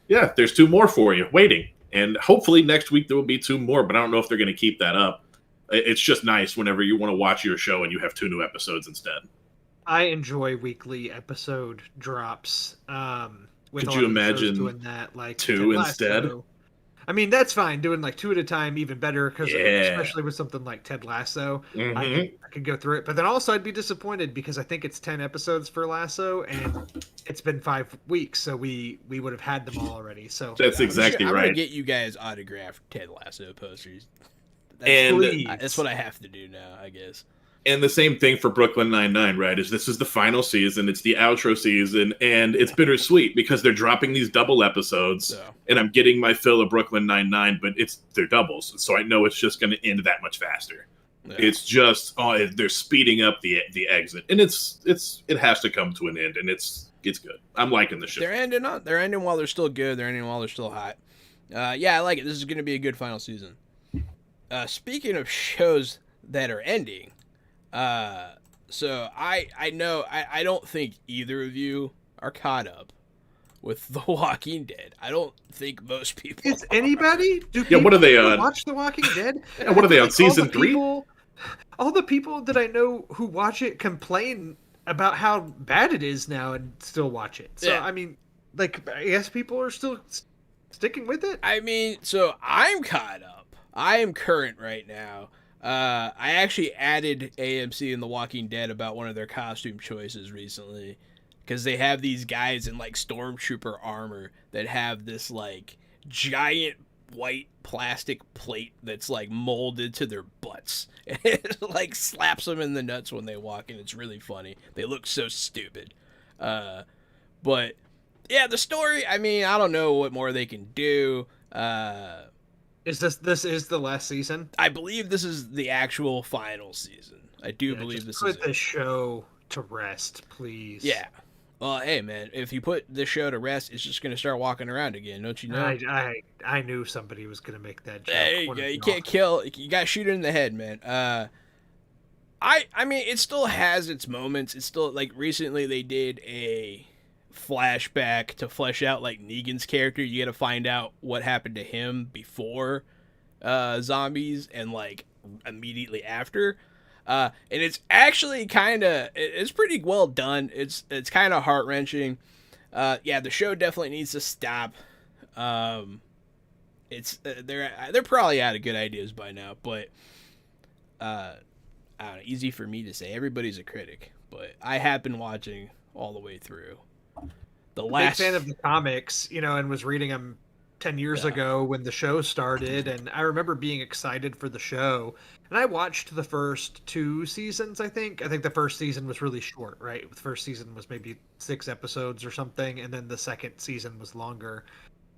Yeah, there's 2 more for you waiting. And hopefully next week there will be 2 more, but I don't know if they're going to keep that up. It's just nice whenever you want to watch your show and you have 2 new episodes instead. I enjoy weekly episode drops. Could you imagine doing that, like 2 instead? I mean, that's fine. Doing like 2 at a time, even better, because especially with something like Ted Lasso, I could go through it. But then also, I'd be disappointed because I think it's 10 episodes for Lasso, and it's been 5 weeks, so we would have had them all already. So that's exactly right. I'm gonna get you guys autographed Ted Lasso posters. That's what I have to do now, I guess. And the same thing for Brooklyn Nine-Nine, right? This is the final season. It's the outro season, and it's bittersweet because they're dropping these double episodes, and I'm getting my fill of Brooklyn Nine-Nine, but they're doubles, so I know it's just going to end that much faster. Yeah. It's just they're speeding up the exit, and it has to come to an end, and it's good. I'm liking the show. They're ending while they're still good. They're ending while they're still hot. Yeah, I like it. This is going to be a good final season. Speaking of shows that are ending. So I know I don't think either of you are caught up with The Walking Dead. I don't think most people Is anybody? Do people what are they on? Watch The Walking Dead? What are they on, season 3? All the people that I know who watch it complain about how bad it is now and still watch it. So Yeah. I mean, like, I guess people are still sticking with it. I mean, so I'm caught up. I am current right now. I actually added AMC and The Walking Dead about one of their costume choices recently, because they have these guys in like stormtrooper armor that have this like giant white plastic plate that's like molded to their butts. It like slaps them in the nuts when they walk, and it's really funny. They look so stupid. But yeah, the story, I mean, I don't know what more they can do. Is this is the last season? I believe this is the actual final season. I do believe this is put the show to rest, please. Yeah. Well, hey man, if you put this show to rest, it's just gonna start walking around again, don't you know? I knew somebody was gonna make that joke. There you go. You can't kill. You got to shoot it in the head, man. I mean, it still has its moments. It's still like recently they did a flashback to flesh out like Negan's character. You got to find out what happened to him before zombies and like immediately after. And it's actually it's pretty well done. It's kind of heart wrenching. Yeah, the show definitely needs to stop. It's they're probably out of good ideas by now, but I don't know, easy for me to say. Everybody's a critic, but I have been watching all the way through. Big fan of the comics, and was reading them 10 years ago when the show started, and I remember being excited for the show. And I watched the first 2 seasons, I think. I think the first season was really short, right? The first season was maybe 6 episodes or something, and then the second season was longer.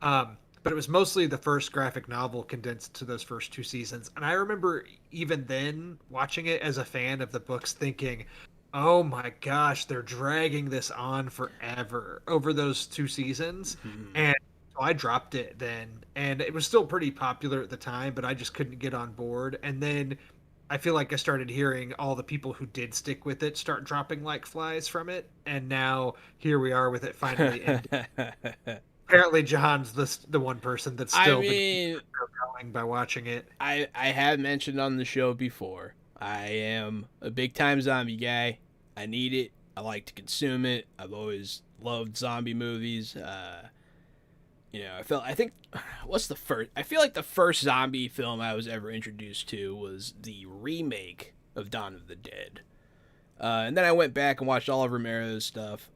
But it was mostly the first graphic novel condensed to those first 2 seasons. And I remember even then watching it as a fan of the books thinking, oh my gosh, they're dragging this on forever over those 2 seasons. Mm-hmm. And so I dropped it then. And it was still pretty popular at the time, but I just couldn't get on board. And then I feel like I started hearing all the people who did stick with it start dropping like flies from it. And now here we are with it finally ending. Apparently, Jahan's the one person that's still been going by watching it. I have mentioned on the show before, I am a big time zombie guy. I need it. I like to consume it. I've always loved zombie movies. I feel like the first zombie film I was ever introduced to was the remake of Dawn of the Dead. And then I went back and watched all of Romero's stuff.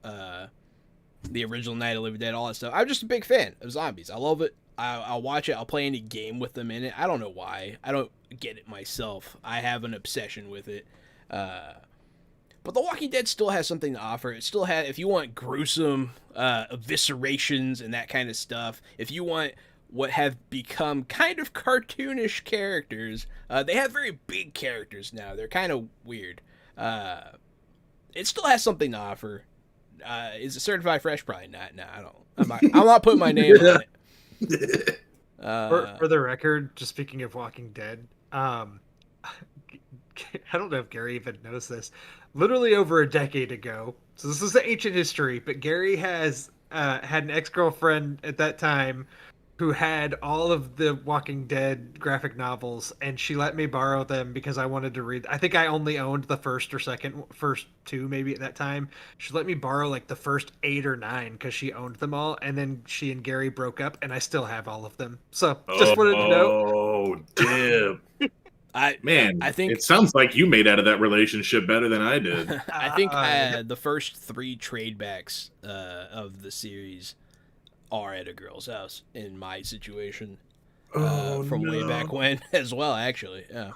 The original Night of the Living Dead, all that stuff. I'm just a big fan of zombies. I love it. I'll watch it. I'll play any game with them in it. I don't know why. I don't get it myself. I have an obsession with it. But The Walking Dead still has something to offer. It still has, if you want gruesome eviscerations and that kind of stuff, if you want what have become kind of cartoonish characters, they have very big characters now. They're kind of weird. It still has something to offer. Is it certified fresh? Probably not. No, I don't. I'm not putting my name on it. For the record, just speaking of Walking Dead, I don't know if Gary even knows this. Literally over a decade ago, so this is ancient history, but Gary has had an ex-girlfriend at that time who had all of the Walking Dead graphic novels, and she let me borrow them because I wanted to read. I think I only owned the first 2 maybe at that time. She let me borrow like the first 8 or 9 because she owned them all, and then she and Gary broke up, and I still have all of them. So just wanted to know. Oh, damn. I think it it sounds like you made out of that relationship better than I did. I think the first 3 trade backs of the series are at a girl's house in my situation. From way back when as well, actually. Yeah.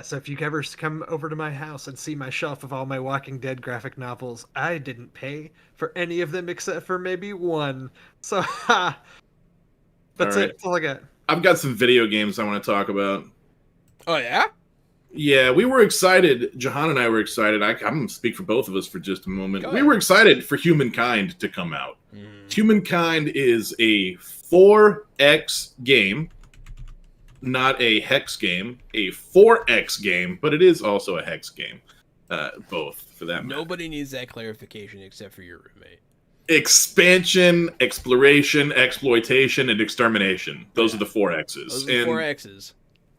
So if you ever come over to my house and see my shelf of all my Walking Dead graphic novels, I didn't pay for any of them except for maybe 1. So that's All right. it. That's all I got. I've got some video games I want to talk about. Oh yeah. Yeah, we were excited. Jahan and I were excited. I'm going to speak for both of us for just a moment. Go We ahead. were excited for Humankind to come out. Humankind is a 4X game, not a hex game, a 4X game, but it is also a hex game. Both, for that matter. Nobody needs that clarification except for your roommate. Expansion, exploration, exploitation, and extermination. Those are the 4 X's. Those are the 4 X's.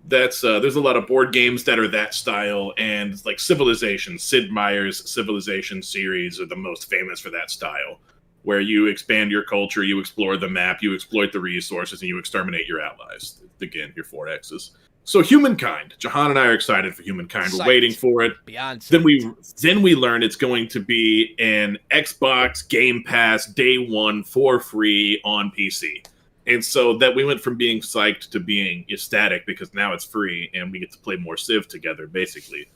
That's there's a lot of board games that are that style, and like Civilization, Sid Meier's Civilization series are the most famous for that style, where you expand your culture, you explore the map, you exploit the resources, and you exterminate your allies. Again, your 4Xs. So Humankind, Jahan and I are excited for Humankind. We're waiting for it. Beyond then we learn it's going to be an Xbox Game Pass day one for free on PC. And so that we went from being psyched to being ecstatic because now it's free and we get to play more Civ together, basically.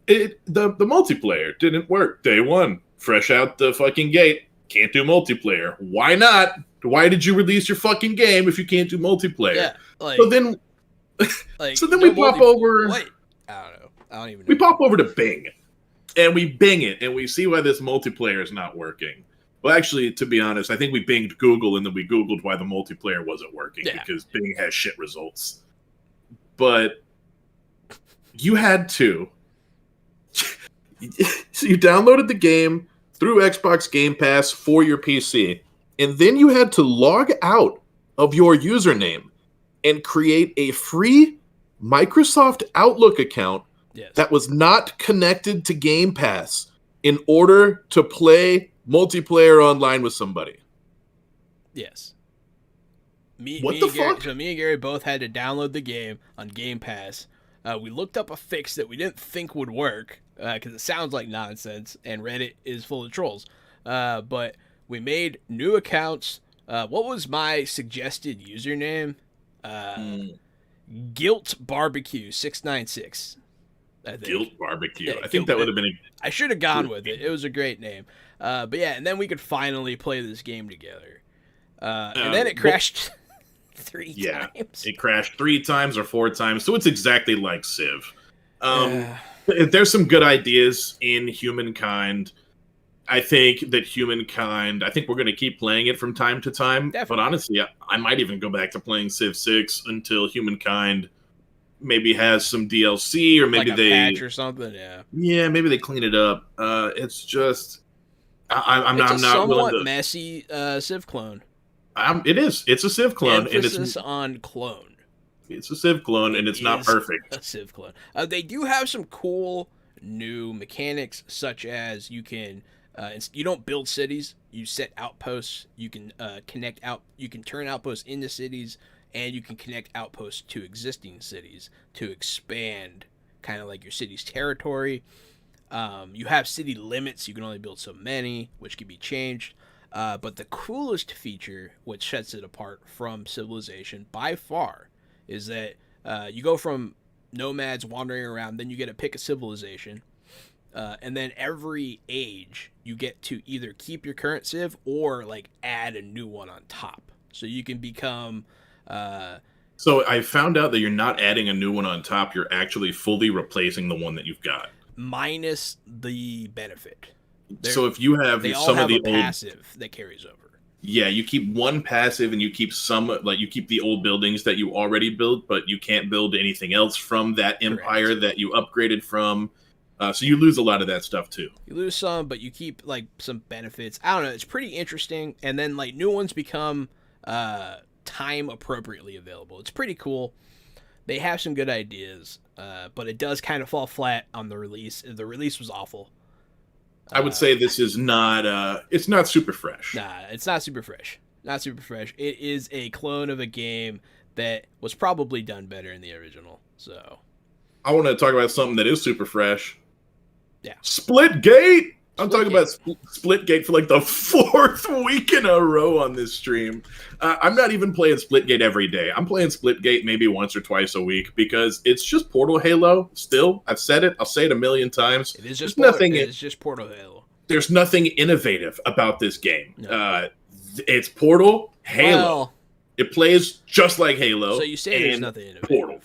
The multiplayer didn't work day one. Fresh out the fucking gate. Can't do multiplayer. Why not? Why did you release your fucking game if you can't do multiplayer? Yeah, so then we pop over. Wait, I don't know. I don't even know. We pop over to Bing, and we Bing it, and we see why this multiplayer is not working. Well, actually, to be honest, I think we binged Google, and then we Googled why the multiplayer wasn't working because Bing has shit results. But you had to. So you downloaded the game through Xbox Game Pass for your PC, and then you had to log out of your username and create a free Microsoft Outlook account that was not connected to Game Pass in order to play multiplayer online with somebody. Yes. What the fuck? So me and Gary both had to download the game on Game Pass. We looked up a fix that we didn't think would work because it sounds like nonsense, and Reddit is full of trolls. But we made new accounts. What was my suggested username? Guilt Barbecue 696. Guilt Barbecue. I think that would have been I should have gone with it. It was a great name. But yeah, and then we could finally play this game together. And then it crashed three times. It crashed 3 times or 4 times, so it's exactly like Civ. There's some good ideas in Humankind. I think we're going to keep playing it from time to time. Definitely. But honestly, I might even go back to playing Civ 6 until Humankind maybe has some DLC, or maybe like a patch or something. Yeah, maybe they clean it up. It's just I'm not somewhat messy Civ clone. It is. It's a Civ clone. Emphasis and it's on clone. It's a Civ clone, and it's not perfect. A Civ clone. They do have some cool new mechanics, such as you can. You don't build cities. You set outposts. You can connect out. You can turn outposts into cities, and you can connect outposts to existing cities to expand, kind of like your city's territory. You have city limits. You can only build so many, which can be changed. But the coolest feature, which sets it apart from Civilization by far, is that you go from nomads wandering around, then you get to pick a civilization. And then every age, you get to either keep your current civ or like add a new one on top. So you can become. So I found out that you're not adding a new one on top. You're actually fully replacing the one that you've got, minus the benefit. So if you have some of the old passive that carries over. Yeah, you keep one passive and you keep you keep the old buildings that you already built, but you can't build anything else from that empire that you upgraded from. So you lose a lot of that stuff too. You lose some, but you keep like some benefits. I don't know. It's pretty interesting. And then like new ones become time appropriately available. It's pretty cool. They have some good ideas, but it does kind of fall flat on the release. The release was awful. I would say this is not. It's not super fresh. Nah, it's not super fresh. Not super fresh. It is a clone of a game that was probably done better in the original. So I want to talk about something that is super fresh. Yeah. Splitgate! I'm talking about Splitgate for like the 4th week in a row on this stream. I'm not even playing Splitgate every day. I'm playing Splitgate maybe once or twice a week because it's just Portal Halo still. I've said it. I'll say it a million times. It is just It's just Portal Halo. There's nothing innovative about this game. No. It's Portal Halo. Well, it plays just like Halo. So you say there's nothing innovative. Portal.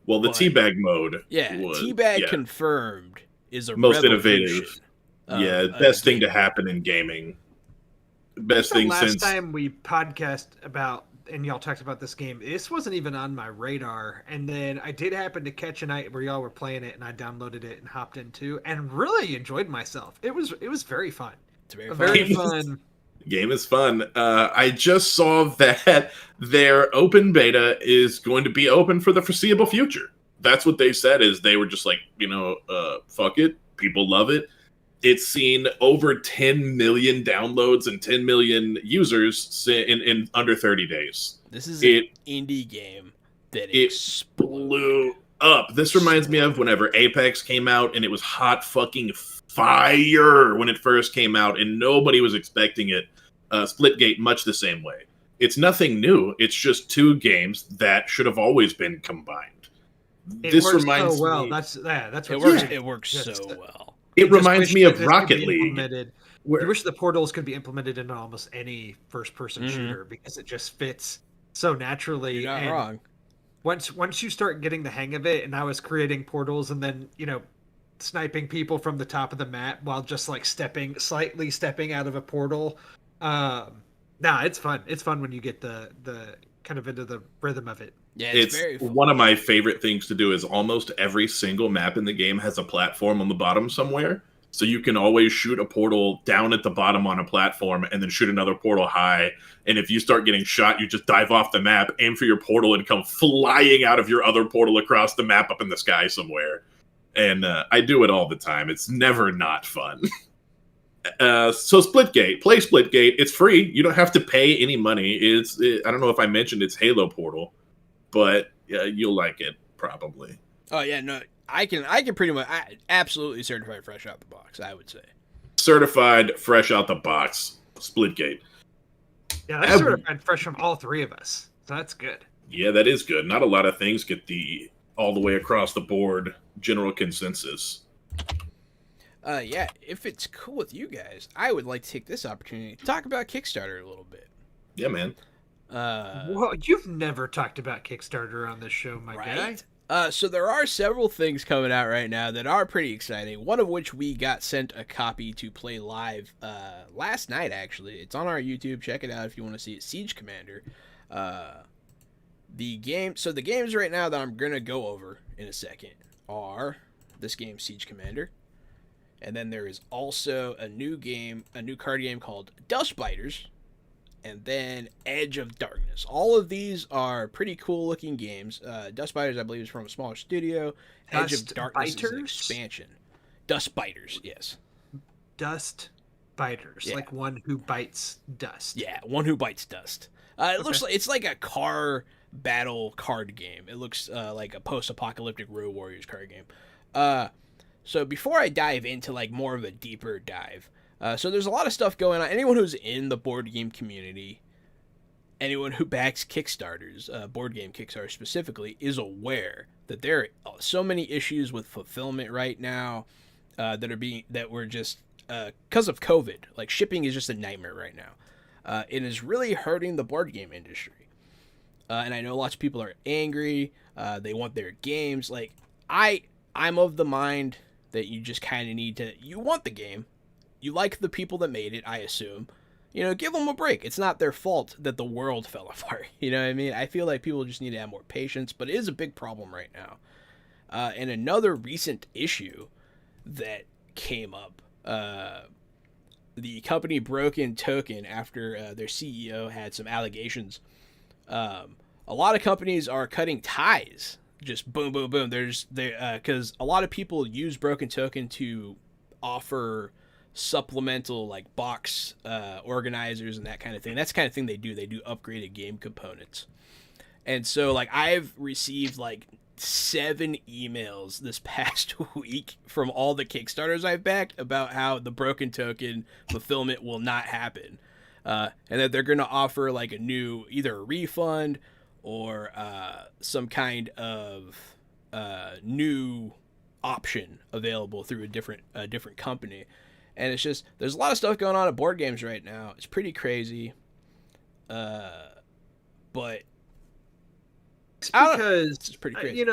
Well, the teabag mode. Yeah, teabag confirmed is a most innovative. Best thing to happen in gaming. Best thing since last time we podcast about and y'all talked about this game. This wasn't even on my radar, and then I did happen to catch a night where y'all were playing it, and I downloaded it and hopped into, and really enjoyed myself. It was very fun. It's very fun. Game is fun. I just saw that their open beta is going to be open for the foreseeable future. That's what they said. Is they were just like, fuck it, people love it. It's seen over 10 million downloads and 10 million users in under 30 days. This is an indie game that it blew up. This reminds me of whenever Apex came out, and it was hot fucking fire when it first came out, and nobody was expecting it. Splitgate, much the same way. It's nothing new. It's just two games that should have always been combined. This reminds me. Well, that's what it works so well. It reminds me of Rocket League. I wish the portals could be implemented into almost any first-person shooter because it just fits so naturally. You're not wrong. Once you start getting the hang of it, and I was creating portals and then sniping people from the top of the map while just like slightly stepping out of a portal. It's fun. It's fun when you get the kind of into the rhythm of it. Yeah, it's very fun. One of my favorite things to do is almost every single map in the game has a platform on the bottom somewhere. So you can always shoot a portal down at the bottom on a platform and then shoot another portal high. And if you start getting shot, you just dive off the map, aim for your portal, and come flying out of your other portal across the map up in the sky somewhere. And I do it all the time. It's never not fun. So Splitgate, play Splitgate. It's free. You don't have to pay any money. I don't know if I mentioned it's Halo Portal, but you'll like it probably. Oh yeah, no, I can pretty much absolutely certified fresh out the box. I would say certified fresh out the box. Splitgate. Yeah, that's certified fresh from all three of us. So that's good. Yeah, that is good. Not a lot of things get the all the way across the board general consensus. Yeah, if it's cool with you guys, I would like to take this opportunity to talk about Kickstarter a little bit. Yeah, man. Well, you've never talked about Kickstarter on this show, my guy. So there are several things coming out right now that are pretty exciting. One of which we got sent a copy to play live last night, actually. It's on our YouTube. Check it out if you want to see it. Siege Commander. The games right now that I'm going to go over in a second are this game, Siege Commander. And then there is also a new card game called Dustbiters, and then Edge of Darkness. All of these are pretty cool looking games. Dustbiters, I believe, is from a smaller studio. Edge of Darkness is an expansion. Dustbiters, yes. Dustbiters, yeah. Like one who bites dust. Yeah, one who bites dust. It looks like it's like a car battle card game. It looks like a post-apocalyptic Road Warriors card game. So before I dive into like more of a deeper dive, so there's a lot of stuff going on. Anyone who's in the board game community, anyone who backs Kickstarters, board game Kickstarter specifically, is aware that there are so many issues with fulfillment right now that were just because of COVID. Like shipping is just a nightmare right now. It is really hurting the board game industry, and I know lots of people are angry. They want their games. Like I'm of the mind that you just kind of need to, you want the game, you like the people that made it, I assume, give them a break. It's not their fault that the world fell apart. You know what I mean? I feel like people just need to have more patience, but it is a big problem right now. And another recent issue that came up, the company Broken Token, after their CEO had some allegations. A lot of companies are cutting ties. Just boom, boom, boom. Because a lot of people use Broken Token to offer supplemental like box organizers and that kind of thing. That's the kind of thing they do. They do upgraded game components. And so like I've received like 7 emails this past week from all the Kickstarters I've backed about how the Broken Token fulfillment will not happen, and that they're going to offer like either a refund or some kind of new option available through a different company. And it's just, there's a lot of stuff going on at board games right now. It's pretty crazy. But it's because it's pretty crazy.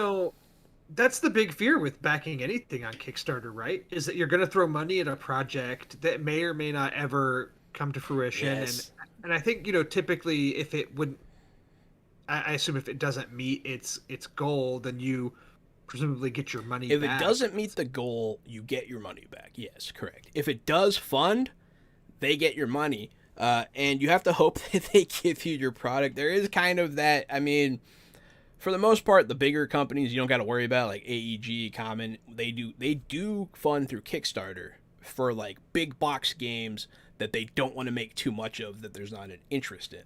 That's the big fear with backing anything on Kickstarter, right? Is that you're going to throw money at a project that may or may not ever come to fruition. Yes. And I think, typically if it wouldn't, I assume if it doesn't meet its goal, then you presumably get your money back. If it doesn't meet the goal, you get your money back. Yes, correct. If it does fund, they get your money. And you have to hope that they give you your product. There is kind of that. I mean, for the most part, the bigger companies you don't got to worry about, like AEG, Common. They do fund through Kickstarter for like big box games that they don't want to make too much of, that there's not an interest in.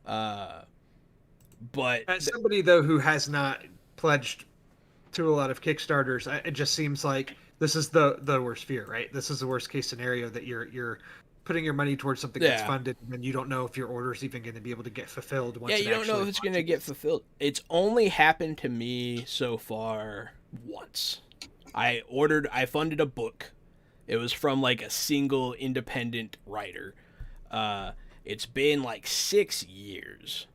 But as somebody though who has not pledged to a lot of Kickstarters, it just seems like this is the worst fear, right? This is the worst case scenario, that you're putting your money towards something that's funded, and you don't know if your order is even going to be able to get fulfilled. Once you don't know if it's going to get fulfilled. It's only happened to me so far once. I funded a book. It was from like a single independent writer. It's been like 6 years.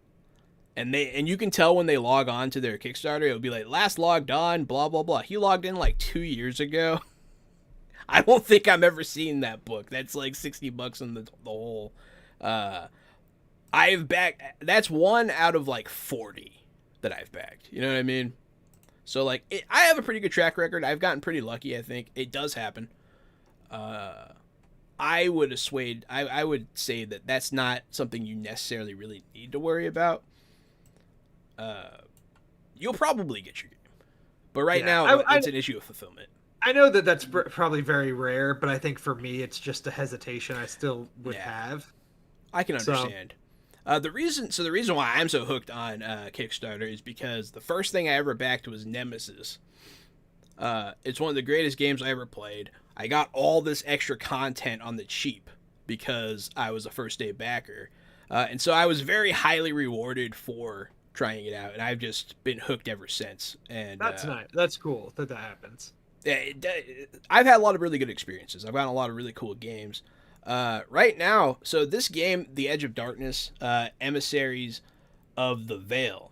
And you can tell when they log on to their Kickstarter, it'll be like, last logged on, blah, blah, blah. He logged in like 2 years ago. I don't think I've ever seen that book. That's like $60 in the whole. I've backed. That's one out of like 40 that I've backed. You know what I mean? So like, I have a pretty good track record. I've gotten pretty lucky. I think it does happen. I would say that that's not something you necessarily really need to worry about. You'll probably get your game, but right now it's an issue of fulfillment. I know that that's probably very rare, but I think for me it's just a hesitation I still would have. I can understand. The reason why I'm so hooked on Kickstarter is because the first thing I ever backed was Nemesis. It's one of the greatest games I ever played. I got all this extra content on the cheap because I was a first day backer, and so I was very highly rewarded for trying it out, and I've just been hooked ever since. And that's nice. That's cool that happens. Yeah, I've had a lot of really good experiences. I've gotten a lot of really cool games. Right now, so this game, The Edge of Darkness, Emissaries of the Veil.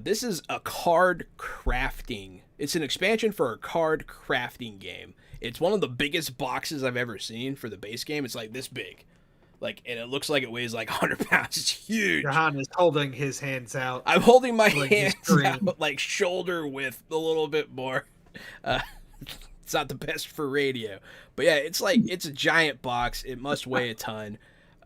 This is a card crafting. It's an expansion for a card crafting game. It's one of the biggest boxes I've ever seen for the base game. It's like this big. And it looks like it weighs like 100 pounds. It's huge. Johan is holding his hands out. I'm holding my hands out, like shoulder width, a little bit more. It's not the best for radio, but yeah, it's a giant box. It must weigh a ton,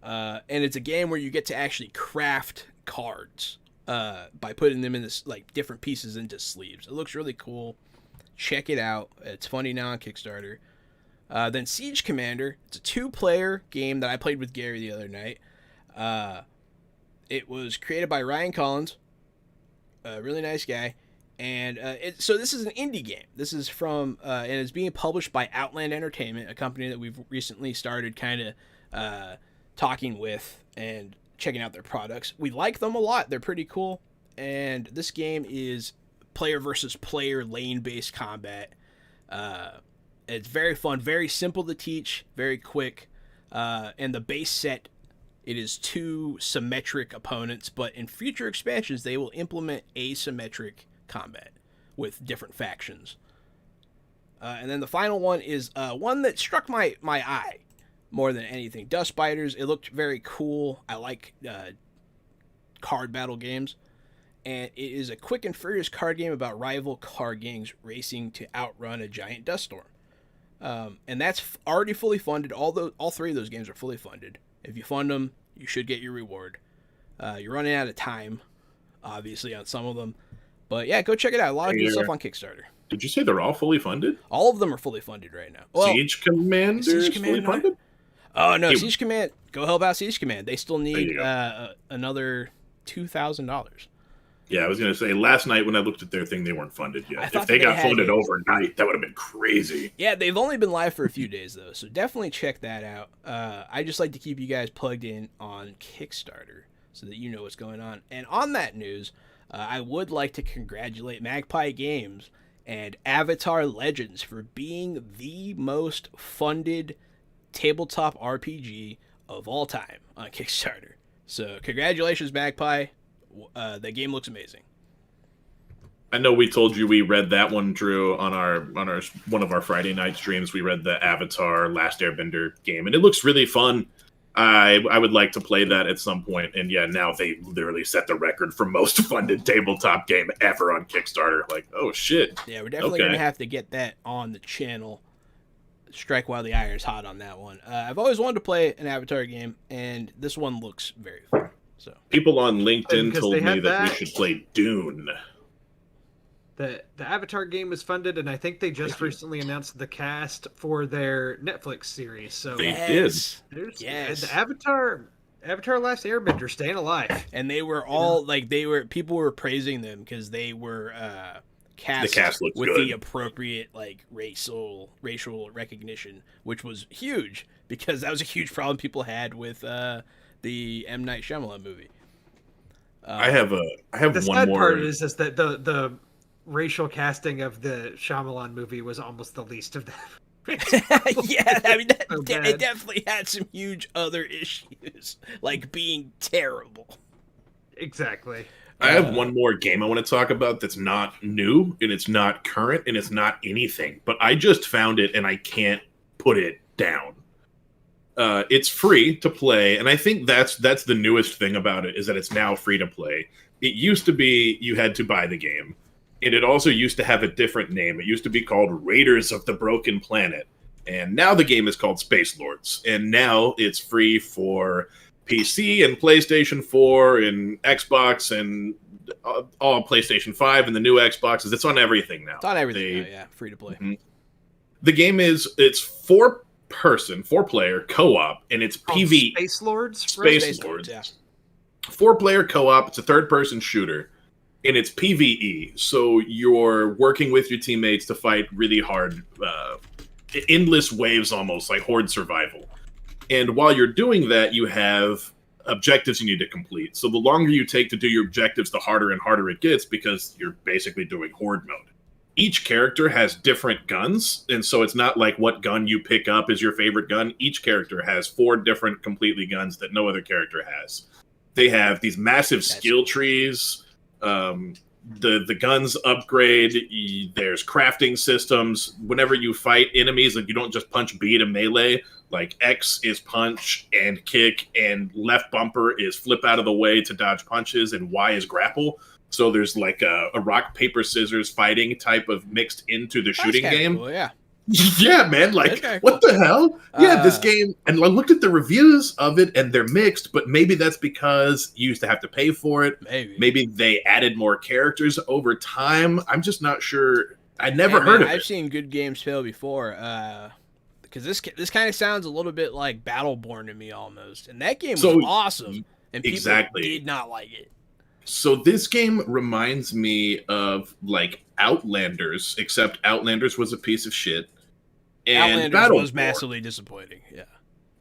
and it's a game where you get to actually craft cards by putting them in this like different pieces into sleeves. It looks really cool. Check it out. It's funny now on Kickstarter. Then Siege Commander. It's a 2-player game that I played with Gary the other night. It was created by Ryan Collins, a really nice guy. And so this is an indie game. This is from, and it's being published by Outland Entertainment, a company that we've recently started kind of talking with and checking out their products. We like them a lot. They're pretty cool. And this game is player versus player lane-based combat. It's very fun, very simple to teach, very quick. And the base set, it is 2 symmetric opponents, but in future expansions, they will implement asymmetric combat with different factions. And then the final one is one that struck my eye more than anything. Dust Biters. It looked very cool. I like card battle games. And it is a quick and furious card game about rival card gangs racing to outrun a giant dust storm. And that's already fully funded. All 3 of those games are fully funded. If you fund them, you should get your reward. You're running out of time, obviously, on some of them. But yeah, go check it out. A lot of good stuff on Kickstarter. Did you say they're all fully funded? All of them are fully funded right now. Well, Siege Commander is fully funded? Oh, no. Siege Command. Go help out Siege Command. They still need another $2,000. Yeah, I was going to say, last night when I looked at their thing, they weren't funded yet. If they got funded overnight, that would have been crazy. Yeah, they've only been live for a few days, though, so definitely check that out. I just like to keep you guys plugged in on Kickstarter so that you know what's going on. And on that news, I would like to congratulate Magpie Games and Avatar Legends for being the most funded tabletop RPG of all time on Kickstarter. So congratulations, Magpie. The game looks amazing. I know we told you we read that one, Drew, on our one of our Friday night streams. We read the Avatar Last Airbender game, and it looks really fun. I would like to play that at some point. And yeah, now they literally set the record for most funded tabletop game ever on Kickstarter. Like, oh shit. Yeah, we're definitely gonna have to get that on the channel strike while the iron's hot on that one. I've always wanted to play an Avatar game, and this one looks very fun. So people on LinkedIn Because told they me had that we that. should play Dune. The Avatar game was funded, and I think they just recently announced the cast for their Netflix series. So They yes. there's Yes. the Avatar Last Airbender staying alive. And they were all people were praising them because they were cast, The cast looks with good. the appropriate like racial recognition, which was huge because that was a huge problem people had with the M. Night Shyamalan movie. I have The one sad more. part is that the racial casting of the Shyamalan movie was almost the least of them. Yeah, I mean, So it bad. definitely had some huge other issues, like being terrible. Exactly. I have one more game I want to talk about that's not new and it's not current and it's not anything, but I just found it and I can't put it down. It's free to play, and I think that's the newest thing about it is that it's now free to play. It used to be you had to buy the game, and it also used to have a different name. It used to be called Raiders of the Broken Planet, and now the game is called Space Lords, and now it's free for PC and PlayStation 4 and Xbox and all PlayStation 5 and the new Xboxes. It's on everything now. It's on everything now, yeah, free to play. Mhm. The game it's four player co-op, and it's Called PvE. Space Lords. Space Lords. 4-player co-op. It's a third-person shooter, and it's PvE. So you're working with your teammates to fight really hard, endless waves, almost like horde survival. And while you're doing that, you have objectives you need to complete. So the longer you take to do your objectives, the harder and harder it gets because you're basically doing horde mode. Each character has different guns, and so it's not like what gun you pick up is your favorite gun. Each character has 4 different completely guns that no other character has. They have these massive skill trees. The guns upgrade. There's crafting systems. Whenever you fight enemies, like you don't just punch B to melee. Like X is punch and kick, and left bumper is flip out of the way to dodge punches, and Y is grapple. So there's like a rock, paper, scissors fighting type of mixed into the shooting game. Cool, yeah. Yeah, man. Like, Okay, what the hell? Yeah, this Uh, game. And I looked at the reviews of it, and they're mixed, but maybe that's because you used to have to pay for it. Maybe they added more characters over time. I'm just not sure. I never heard of it. I've seen good games fail before. Because this kind of sounds a little bit like Battleborn to me almost. And that game was awesome. And people did not like it. So this game reminds me of like Outlanders, except Outlanders was a piece of shit. And Outlanders was massively disappointing. Yeah.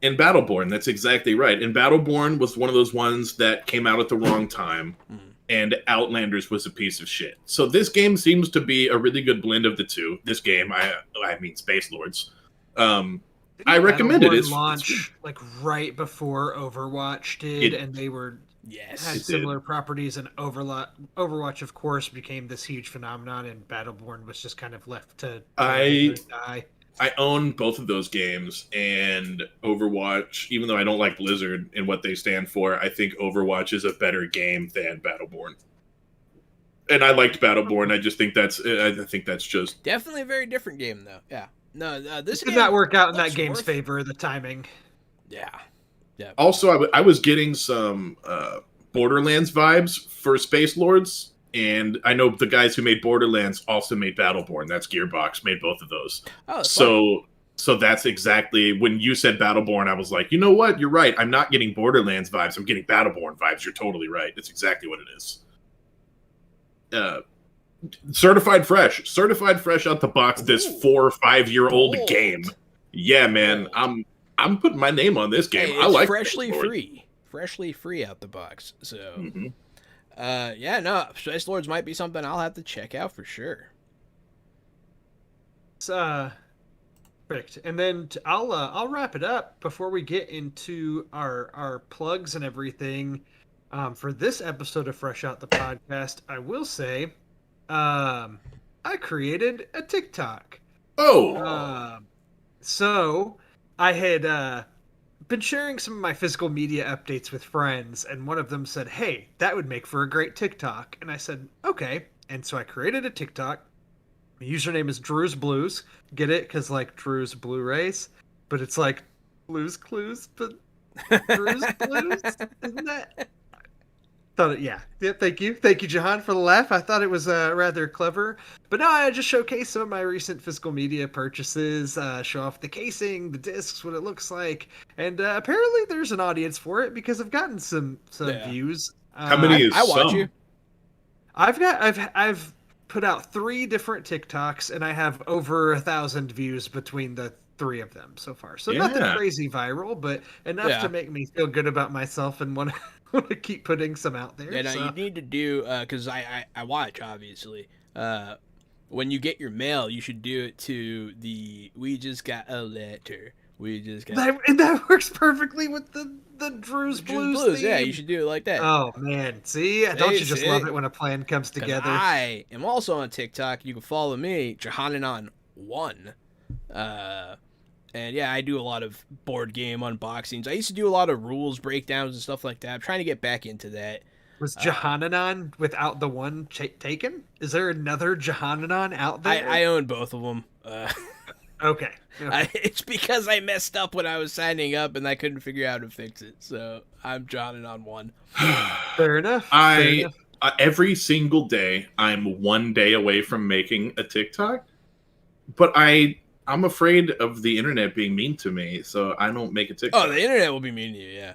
And Battleborn, that's exactly right. And Battleborn was one of those ones that came out at the wrong time. And Outlanders was a piece of shit. So this game seems to be a really good blend of the two. This game, I mean Space Lords. I recommend it. It's launch like right before Overwatch did, and they were had similar properties. And Overwatch, of course, became this huge phenomenon, and Battleborn was just kind of left to die. I own both of those games, and Overwatch, even though I don't like Blizzard and what they stand for, I think Overwatch is a better game than Battleborn. And I liked Battleborn. I just think that's just definitely a very different game, though. Yeah. No, this did not work out in that game's favor. The timing. Yeah. Yeah. Also, I was getting some Borderlands vibes for Space Lords, and I know the guys who made Borderlands also made Battleborn. That's Gearbox, made both of those. Oh, so that's exactly when you said Battleborn, I was like, you know what? You're right. I'm not getting Borderlands vibes. I'm getting Battleborn vibes. You're totally right. That's exactly what it is. Certified fresh out the box. This 4 or 5 year old game. Yeah, man. I'm putting my name on this game. Hey, I like freshly free out the box. So, yeah, no, Space Lords might be something I'll have to check out for sure. It's perfect. And then I'll wrap it up before we get into our plugs and everything. For this episode of Fresh Out the Podcast, I will say, I created a TikTok. So I had been sharing some of my physical media updates with friends, and one of them said, "Hey, that would make for a great TikTok." And I said, "Okay." And so I created a TikTok. My username is Drew's Blues. Get it? Because like Drew's Blu-rays, but it's like Blues Clues, but Drew's Blues. Isn't that? Thought it, yeah. Thank you, Jahan, for the laugh. I thought it was rather clever. But no, I just showcase some of my recent physical media purchases, show off the casing, the discs, what it looks like, and apparently there's an audience for it because I've gotten some views. How many is I watch some? you. I've put out 3 different TikToks, and I have over 1,000 views between the 3 of them so far. So nothing crazy viral, but enough to make me feel good about myself and want to keep putting some out there. Yeah, no, you need to do because I watch obviously. When you get your mail, you should do it to the "We just got a letter." We just got that works perfectly with the Drew's Blues theme. Yeah, you should do it like that. Oh man, see, don't you just love it when a plan comes together? I am also on TikTok. You can follow me, Johannanon1. And yeah, I do a lot of board game unboxings. I used to do a lot of rules breakdowns and stuff like that. I'm trying to get back into that. Was Johannanon without the one taken? Is there another Johannanon out there? I own both of them. Okay. It's because I messed up when I was signing up and I couldn't figure out how to fix it. So I'm Johannanon1. Fair enough. Every single day, I'm 1 day away from making a TikTok, but I'm afraid of the internet being mean to me, so I don't make a TikTok. Oh, the internet will be mean to you, yeah.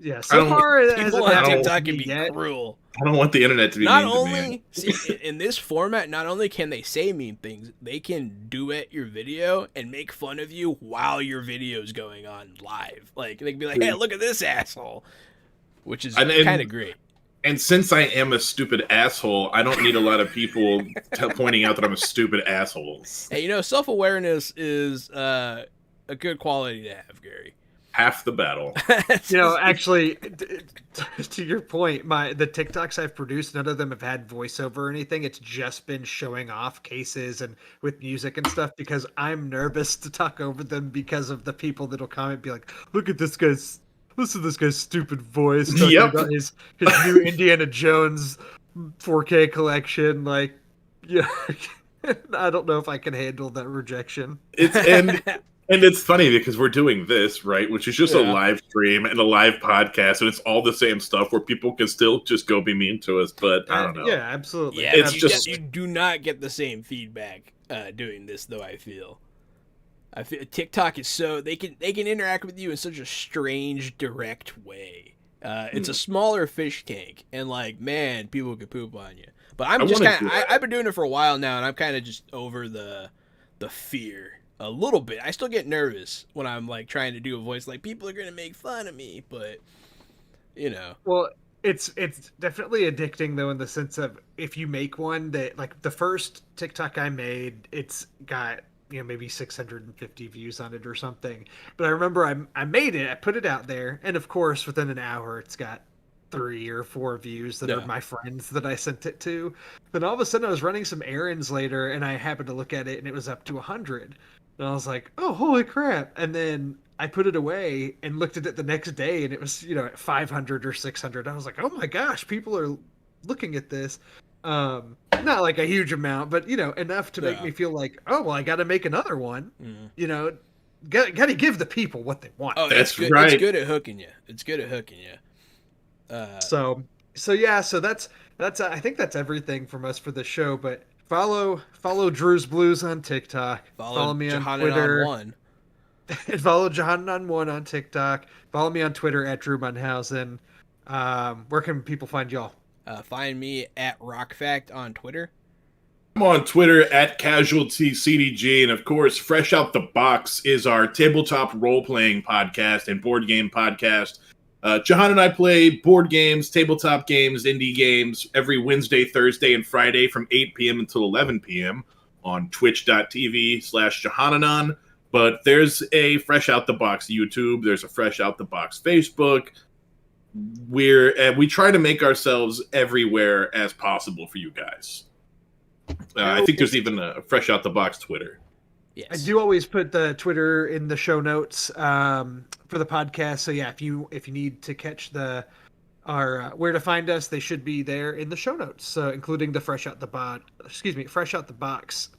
Yeah, so far people on TikTok can be cruel. I don't want the internet to be mean to me. See, in this format, not only can they say mean things, they can duet your video and make fun of you while your video is going on live. Like, they can be like, hey, look at this asshole, which is kind of great. And since I am a stupid asshole, I don't need a lot of people pointing out that I'm a stupid asshole. Hey, self-awareness is a good quality to have, Gary. Half the battle. Actually, to your point, the TikToks I've produced, none of them have had voiceover or anything. It's just been showing off cases and with music and stuff because I'm nervous to talk over them because of the people that'll comment, be like, "Look at this guy's." Listen to this guy's stupid voice talking about his new Indiana Jones 4K collection. Like, yeah, I don't know if I can handle that rejection. And it's funny because we're doing this, right, which is just a live stream and a live podcast, and it's all the same stuff where people can still just go be mean to us, but I don't know. Yeah, absolutely. Yeah, you do not get the same feedback doing this, though, I feel. I feel TikTok is so they can interact with you in such a strange, direct way. It's a smaller fish tank, and like, man, people could poop on you. But I've been doing it for a while now, and I'm kind of just over the fear a little bit. I still get nervous when I'm like trying to do a voice, like people are gonna make fun of me, but Well, it's definitely addicting though, in the sense of if you make one that, like the first TikTok I made, it's got maybe 650 views on it or something. But I remember I made it, I put it out there, and of course within an hour it's got 3 or 4 views that are my friends that I sent it to. Then all of a sudden I was running some errands later and I happened to look at it and it was up to 100. And I was like, oh, holy crap. And then I put it away and looked at it the next day and it was, at 500 or 600. I was like, oh my gosh, people are looking at this. Not like a huge amount, but enough to make me feel like, oh well, I got to make another one. Got to give the people what they want. Oh, that's good. Right. It's good at hooking you. So that's I think that's everything from us for the show. But follow Drew's Blues on TikTok. Follow me on Twitter. Follow Johannanon1 on TikTok. Follow me on Twitter at Drew Munhausen. Where can people find y'all? Find me at RockFact on Twitter. I'm on Twitter at CasualtyCDG, and of course, Fresh Out the Box is our tabletop role-playing podcast and board game podcast. Jahan and I play board games, tabletop games, indie games every Wednesday, Thursday, and Friday from 8 p.m. until 11 p.m. on twitch.tv/Johannanon. But there's a Fresh Out the Box YouTube. There's a Fresh Out the Box Facebook. We try to make ourselves everywhere as possible for you guys. I think there's even a Fresh Out the Box Twitter. Yes. I do always put the Twitter in the show notes for the podcast. So yeah, if you need to catch the are where to find us. They should be there in the show notes, including the Fresh Out the Box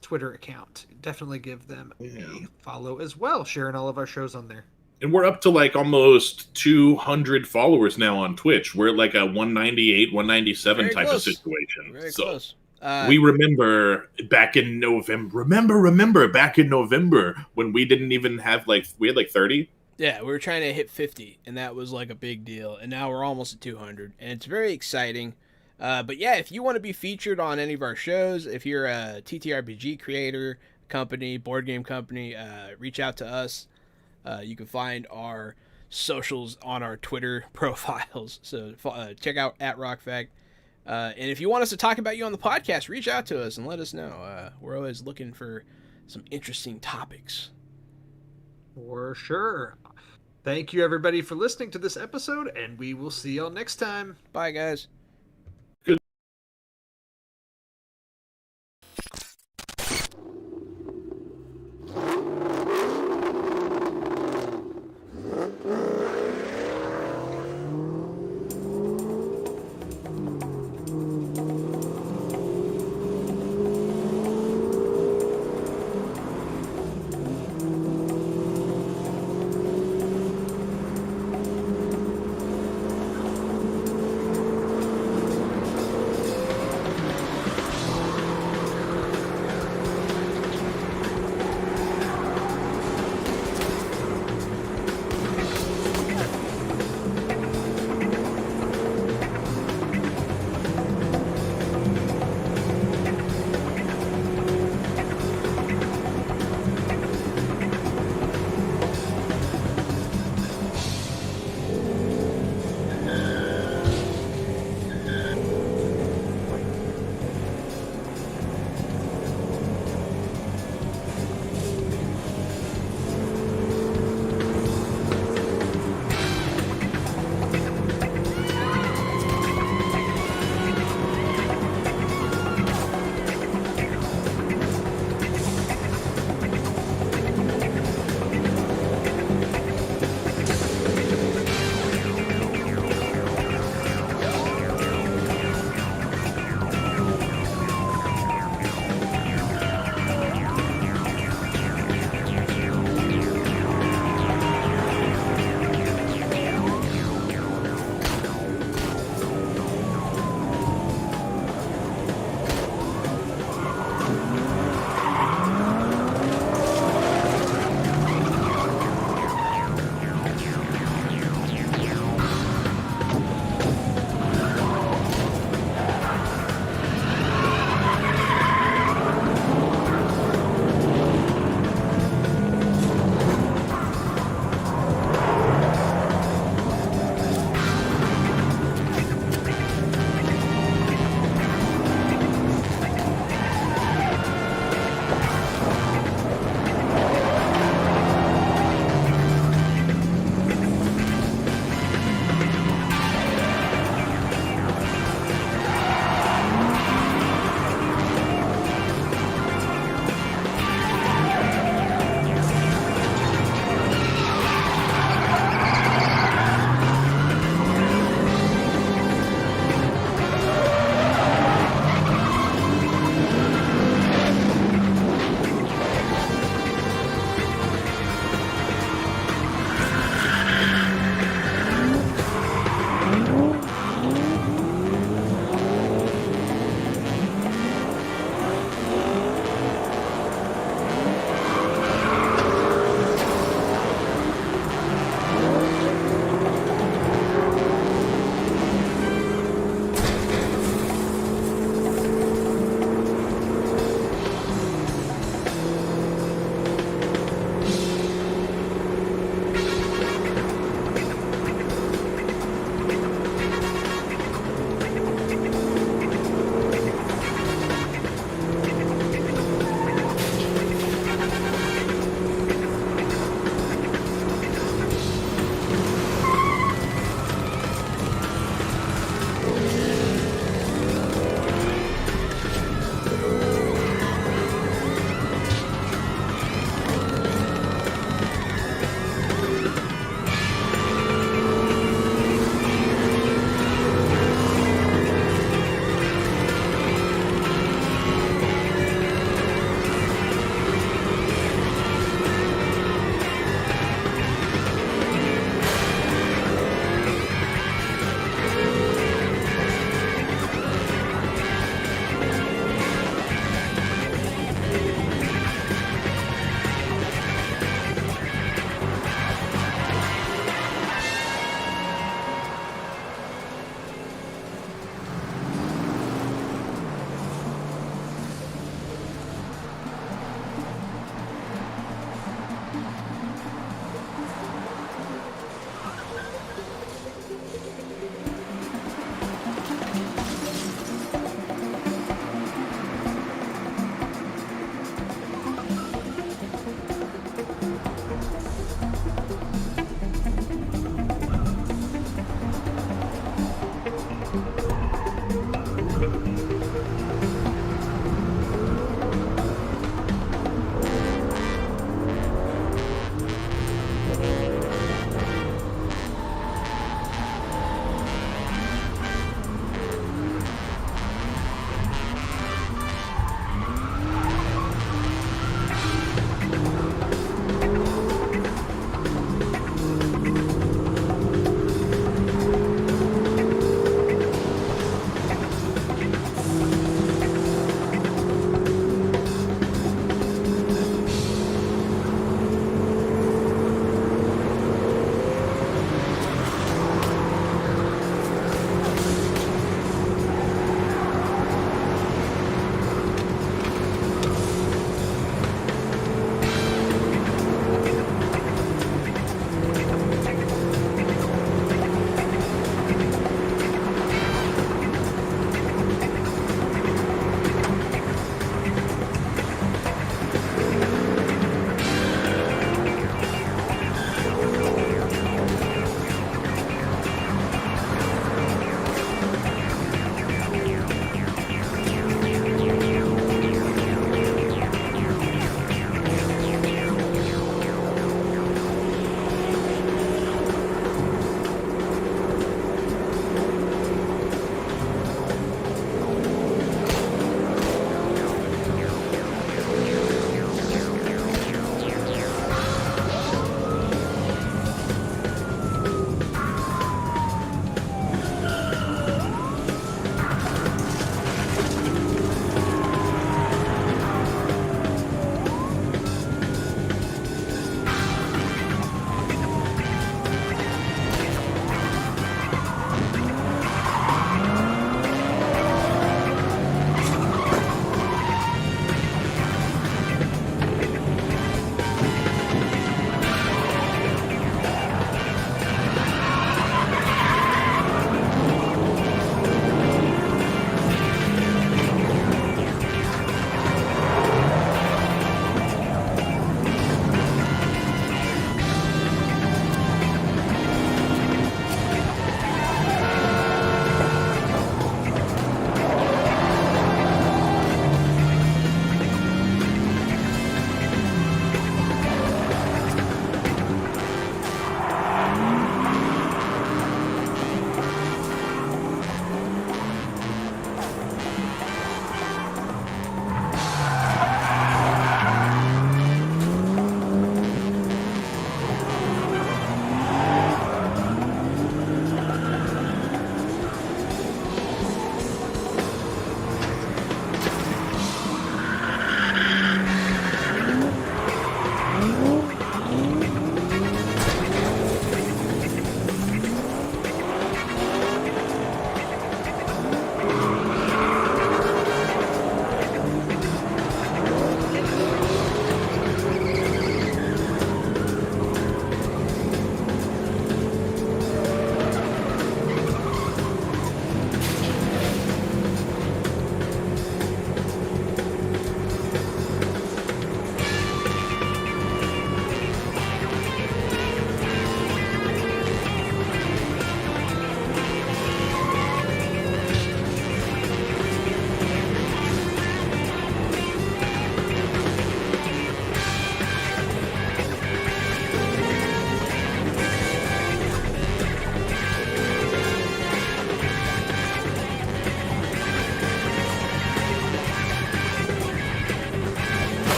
Twitter account. Definitely give them a follow as well, sharing all of our shows on there. And we're up to like almost 200 followers now on Twitch. We're at like a 198, 197 Very type close. of situation. Very so close. We remember back in November. Remember back in November when we didn't even have we had like 30. Yeah, we were trying to hit 50, and that was like a big deal. And now we're almost at 200, and it's very exciting. But yeah, if you want to be featured on any of our shows, if you're a TTRPG creator, company, board game company, reach out to us. You can find our socials on our Twitter profiles. So check out @RockFact. And if you want us to talk about you on the podcast, reach out to us and let us know. We're always looking for some interesting topics. For sure. Thank you, everybody, for listening to this episode, and we will see y'all next time. Bye, guys.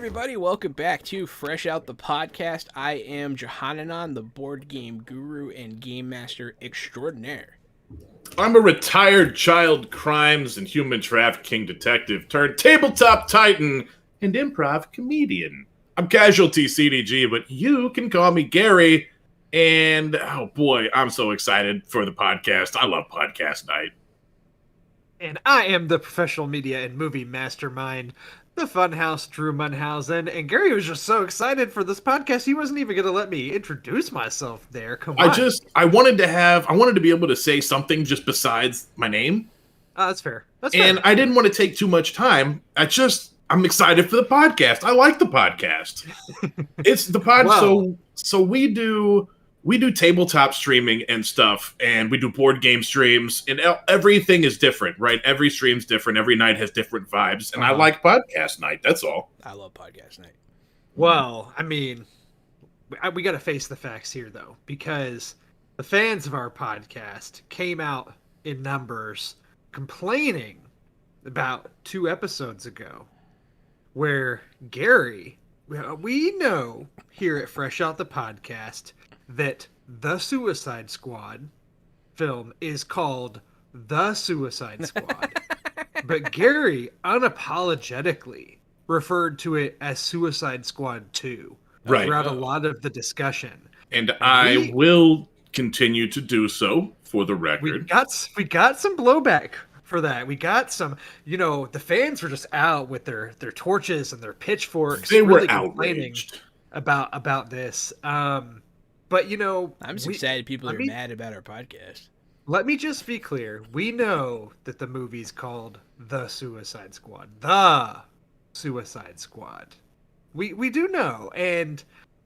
everybody, welcome back to Fresh Out the Podcast. I am Johananon, the board game guru and game master extraordinaire. I'm a retired child crimes and human trafficking detective turned tabletop titan and improv comedian. I'm Casualty CDG, but you can call me Gary. And oh boy, I'm so excited for the podcast. I love podcast night. And I am the professional media and movie mastermind, the Funhouse Drew Munhausen. And Gary was just so excited for this podcast, he wasn't even going to let me introduce myself there. Come on. I wanted to be able to say something just besides my name. That's fair. And I didn't want to take too much time. I'm excited for the podcast. I like the podcast. It's the pod. Wow. So we do tabletop streaming and stuff, and we do board game streams, and everything is different, right? Every stream's different. Every night has different vibes, and I like podcast night. That's all. I love podcast night. Well, I mean, we got to face the facts here, though, because the fans of our podcast came out in numbers complaining about 2 episodes ago, where Gary, we know here at Fresh Out the Podcast that the Suicide Squad film is called The Suicide Squad. But Gary unapologetically referred to it as Suicide Squad 2 throughout a lot of the discussion. And I will continue to do so for the record. We got some blowback for that. We got some, the fans were just out with their torches and their pitchforks. They really were complaining outraged about this. But I'm just excited people are mad about our podcast. Let me just be clear. We know that the movie's called The Suicide Squad. The Suicide Squad. We do know. And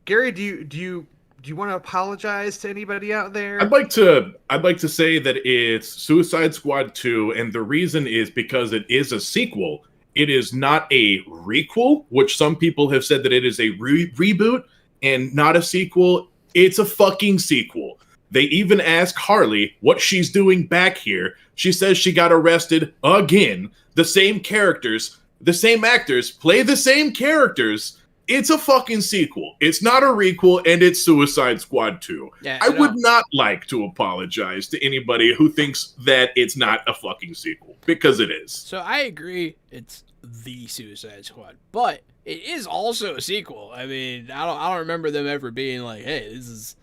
Gary, do you want to apologize to anybody out there? I'd like to say that it's Suicide Squad 2, and the reason is because it is a sequel. It is not a requel, which some people have said that it is a reboot and not a sequel. It's a fucking sequel. They even ask Harley what she's doing back here. She says she got arrested again. The same characters, the same actors play the same characters. It's a fucking sequel. It's not a requel, and it's Suicide Squad 2. Yeah, I would not like to apologize to anybody who thinks that it's not a fucking sequel, because it is. So I agree it's the Suicide Squad, but it is also a sequel. I mean, I don't remember them ever being like, hey, this is,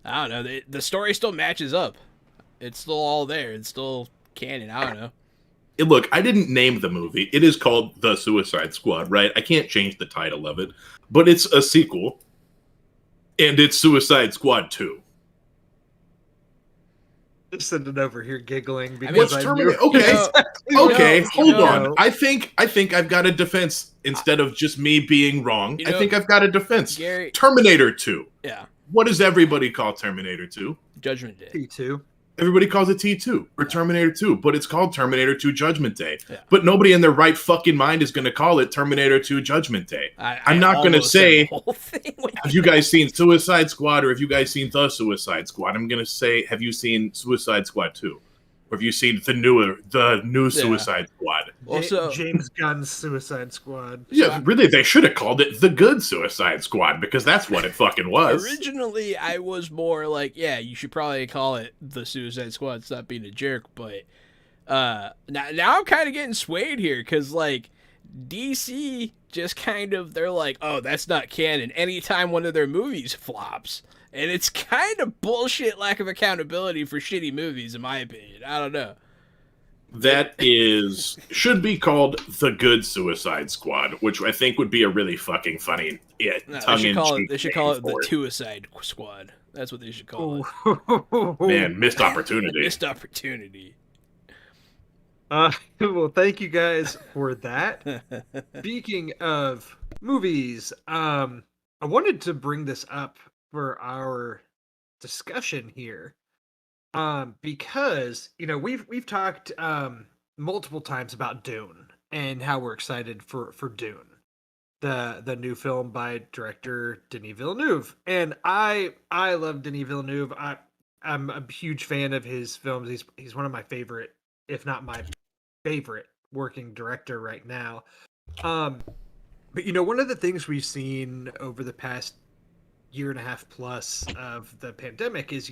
I don't know, the story still matches up. It's still all there. It's still canon. I don't know. Look, I didn't name the movie. It is called The Suicide Squad, right? I can't change the title of it, but it's a sequel, and it's Suicide Squad 2. Just sitting over here giggling because Okay, hold on. I think I've got a defense instead of just me being wrong. I think I've got a defense. Gary, Terminator 2. Yeah. What does everybody call Terminator 2? Judgment Day. T2. Everybody calls it T2 or Terminator 2, but it's called Terminator 2 Judgment Day. Yeah. But nobody in their right fucking mind is going to call it Terminator 2 Judgment Day. I'm not going to say, have you guys seen Suicide Squad or have you guys seen The Suicide Squad? I'm going to say, have you seen Suicide Squad 2? Or have you seen the new Suicide Squad? Also, James Gunn's Suicide Squad. Yeah, really, they should have called it The Good Suicide Squad because that's what it fucking was. Originally, I was more like, yeah, you should probably call it The Suicide Squad. Stop being a jerk. But now I'm kind of getting swayed here because, like, DC just kind of, they're like, oh, that's not canon anytime one of their movies flops. And it's kind of bullshit lack of accountability for shitty movies, in my opinion. I don't know. That should be called The Good Suicide Squad, which I think would be a really fucking funny tongue-in-cheek. They should call it The Suicide Squad. That's what they should call it. Man, missed opportunity. Missed opportunity. Well, thank you guys for that. Speaking of movies, I wanted to bring this up for our discussion here, because we've talked multiple times about Dune and how we're excited for Dune, the new film by director Denis Villeneuve, and I love Denis Villeneuve. I'm a huge fan of his films. He's one of my favorite, if not my favorite, working director right now. But one of the things we've seen over the past year and a half plus of the pandemic is,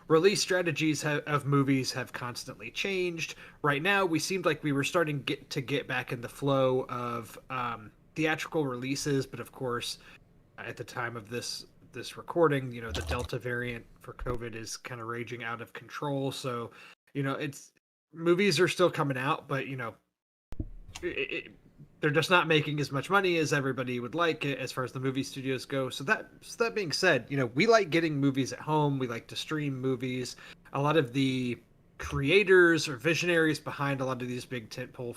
release strategies of movies have constantly changed. Right now, we seemed like we were starting to get back in the flow of theatrical releases, but of course, at the time of this recording, the Delta variant for COVID is kind of raging out of control. So, it's movies are still coming out, but they're just not making as much money as everybody would like as far as the movie studios go. So that being said, we like getting movies at home. We like to stream movies. A lot of the creators or visionaries behind a lot of these big tentpole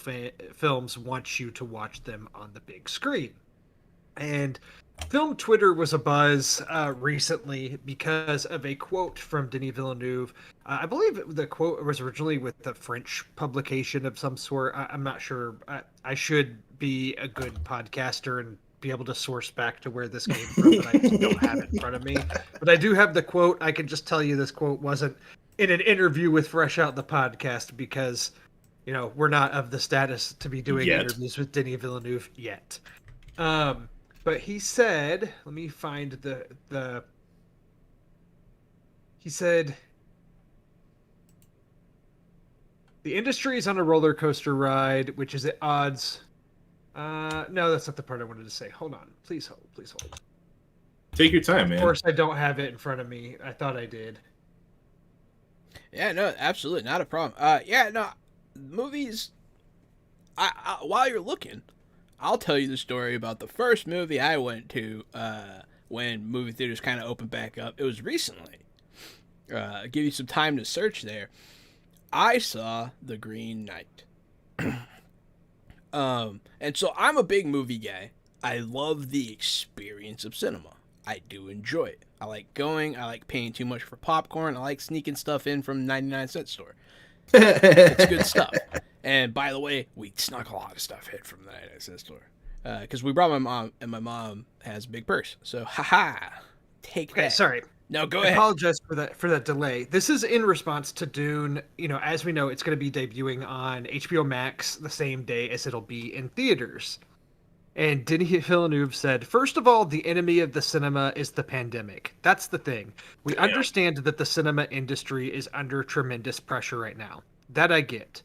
films want you to watch them on the big screen. And film Twitter was abuzz recently because of a quote from Denis Villeneuve. I believe the quote was originally with a French publication of some sort. I'm not sure. I should be a good podcaster and be able to source back to where this came from, but I just don't have it in front of me. But I do have the quote. I can just tell you this quote wasn't in an interview with Fresh Out the Podcast because, we're not of the status to be doing interviews with Denis Villeneuve yet. But he said, let me find he said, the industry is on a roller coaster ride, which is at odds. No, that's not the part I wanted to say. Hold on. Please hold. Take your time, man. Of course, I don't have it in front of me. I thought I did. Yeah, no, absolutely. Not a problem. Movies, while you're looking, I'll tell you the story about the first movie I went to when movie theaters kind of opened back up. It was recently. Give you some time to search there. I saw The Green Knight. And so I'm a big movie guy. I love the experience of cinema. I do enjoy it. I like going. I like paying too much for popcorn. I like sneaking stuff in from 99-cent store. It's good stuff. And by the way, we snuck a lot of stuff in from the 99-cent store because we brought my mom, and my mom has a big purse. So, take that. Sorry. No, go I ahead. apologize for that delay. This is in response to Dune. As we know, it's going to be debuting on HBO Max the same day as it'll be in theaters. And Denis Villeneuve said, first of all, the enemy of the cinema is the pandemic. That's the thing. We understand that the cinema industry is under tremendous pressure right now. That I get.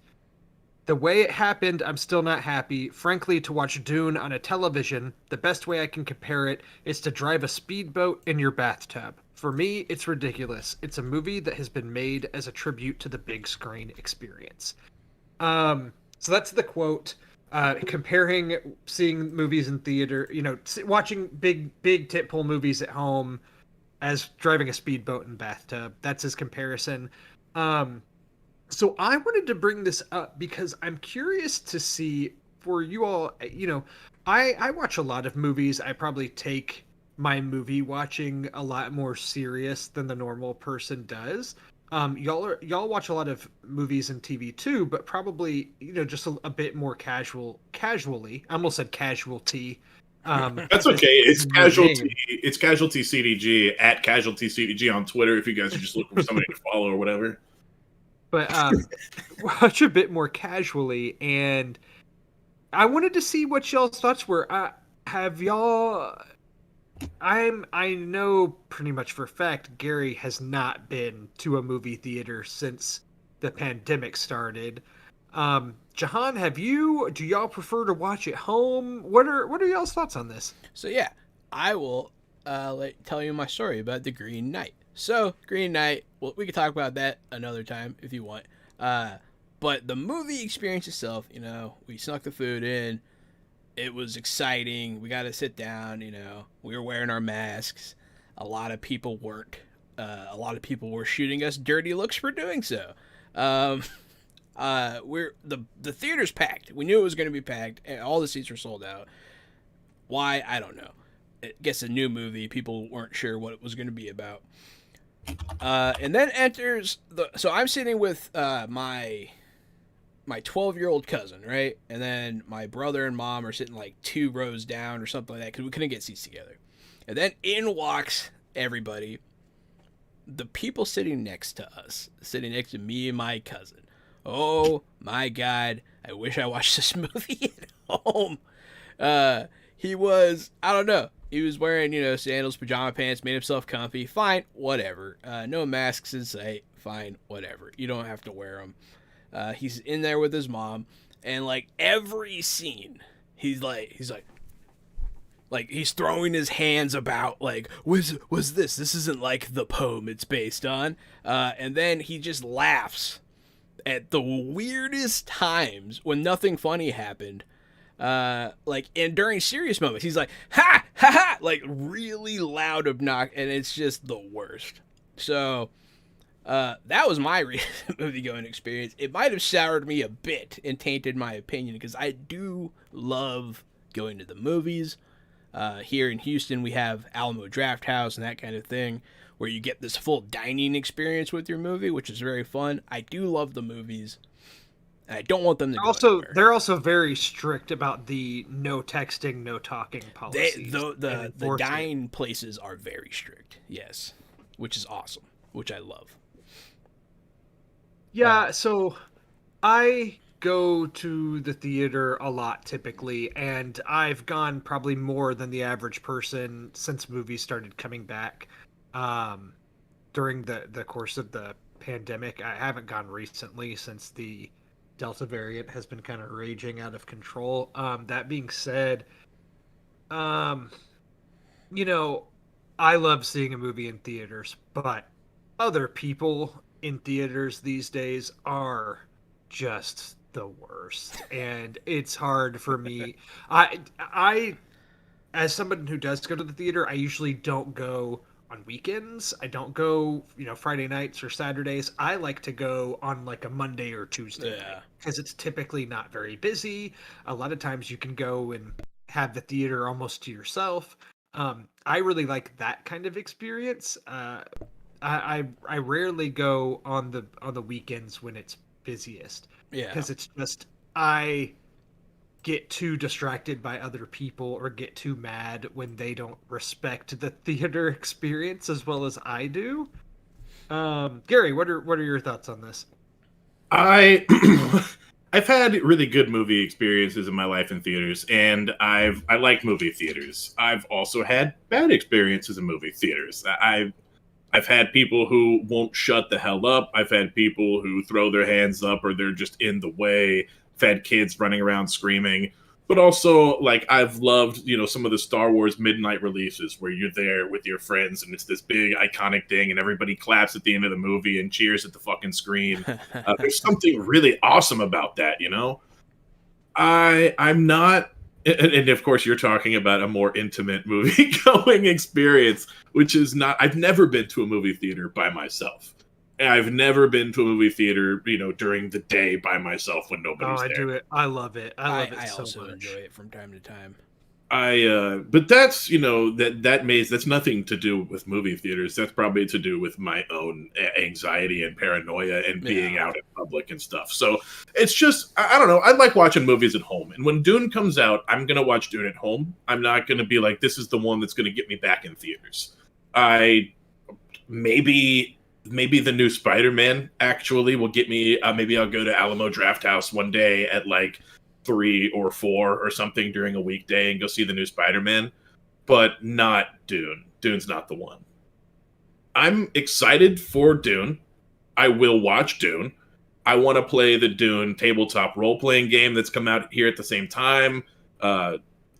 The way it happened, I'm still not happy. Frankly, to watch Dune on a television, the best way I can compare it is to drive a speedboat in your bathtub. For me, it's ridiculous. It's a movie that has been made as a tribute to the big screen experience. So that's the quote. Comparing seeing movies in theater, watching big tentpole movies at home as driving a speedboat in bathtub. That's his comparison. So I wanted to bring this up because I'm curious to see for you all, I watch a lot of movies. I probably take my movie watching a lot more serious than the normal person does. Y'all watch a lot of movies and TV too, but probably, just a bit more casually. I almost said casualty. That's okay. It's casualty. It's casualty CDG at casualty CDG on Twitter if you guys are just looking for somebody to follow or whatever. But watch a bit more casually, and I wanted to see what y'all's thoughts were. Have y'all? I know pretty much for a fact Gary has not been to a movie theater since the pandemic started. Jahan, have you? Do y'all prefer to watch at home? What are y'all's thoughts on this? So yeah, I will tell you my story about The Green Knight. So, Green Knight, well, we could talk about that another time if you want. But the movie experience itself, we snuck the food in. It was exciting. We got to sit down, We were wearing our masks. A lot of people weren't. A lot of people were shooting us dirty looks for doing so. The theater's packed. We knew it was going to be packed. And all the seats were sold out. Why? I don't know. I guess a new movie. People weren't sure what it was going to be about. And then enters so I'm sitting with my 12-year-old cousin, right? And then my brother and mom are sitting like 2 rows down or something like that because we couldn't get seats together. And then in walks everybody. The people sitting next to us, sitting next to me and my cousin. Oh my God, I wish I watched this movie at home. he was, I don't know. He was wearing, sandals, pajama pants, made himself comfy. Fine, whatever. No masks in sight. Fine, whatever. You don't have to wear them. He's in there with his mom, and like every scene, he's throwing his hands about, like, was this? This isn't like the poem it's based on. And then he just laughs at the weirdest times when nothing funny happened. And during serious moments, he's like, ha, ha, ha, like really loud obnoxious, and it's just the worst. So, that was my recent movie-going experience. It might have soured me a bit and tainted my opinion, because I do love going to the movies. Here in Houston, we have Alamo Draft House and that kind of thing, where you get this full dining experience with your movie, which is very fun. I do love the movies. I don't want them to go anywhere. They're also very strict about the no texting, no talking policies. The dine places are very strict, yes, which is awesome, which I love. Yeah, so I go to the theater a lot typically, and I've gone probably more than the average person since movies started coming back during the course of the pandemic. I haven't gone recently since the Delta variant has been kind of raging out of control. That being said, I love seeing a movie in theaters, but other people in theaters these days are just the worst, and it's hard for me. I as someone who does go to the theater, I usually don't go on weekends. I don't go, Friday nights or Saturdays. I like to go on like a Monday or Tuesday night, because it's typically not very busy. A lot of times you can go and have the theater almost to yourself. I really like that kind of experience. I rarely go on the weekends when it's busiest. Yeah. Because it's just, I get too distracted by other people or get too mad when they don't respect the theater experience as well as I do. Gary, what are your thoughts on this? I've had really good movie experiences in my life in theaters, and I like movie theaters. I've also had bad experiences in movie theaters. I've had people who won't shut the hell up. I've had people who throw their hands up or they're just in the way. I've had kids running around screaming. But also, like, I've loved, some of the Star Wars midnight releases where you're there with your friends and it's this big iconic thing and everybody claps at the end of the movie and cheers at the fucking screen. There's something really awesome about that, I'm not... And of course, you're talking about a more intimate movie-going experience, which is not... I've never been to a movie theater by myself. I've never been to a movie theater, during the day by myself when nobody's there. I do it. I love it. I love it so much. I also enjoy it from time to time. But that's, that's nothing to do with movie theaters. That's probably to do with my own anxiety and paranoia and being out in public and stuff. So it's just, I don't know. I like watching movies at home. And when Dune comes out, I'm going to watch Dune at home. I'm not going to be like, this is the one that's going to get me back in theaters. Maybe the new Spider-Man actually will get me. Maybe I'll go to Alamo Draft House one day at like 3 or 4 or something during a weekday and go see the new Spider-Man, but not Dune. Dune's not the one. I'm excited for Dune. I will watch Dune. I want to play the Dune tabletop role-playing game that's come out here at the same time.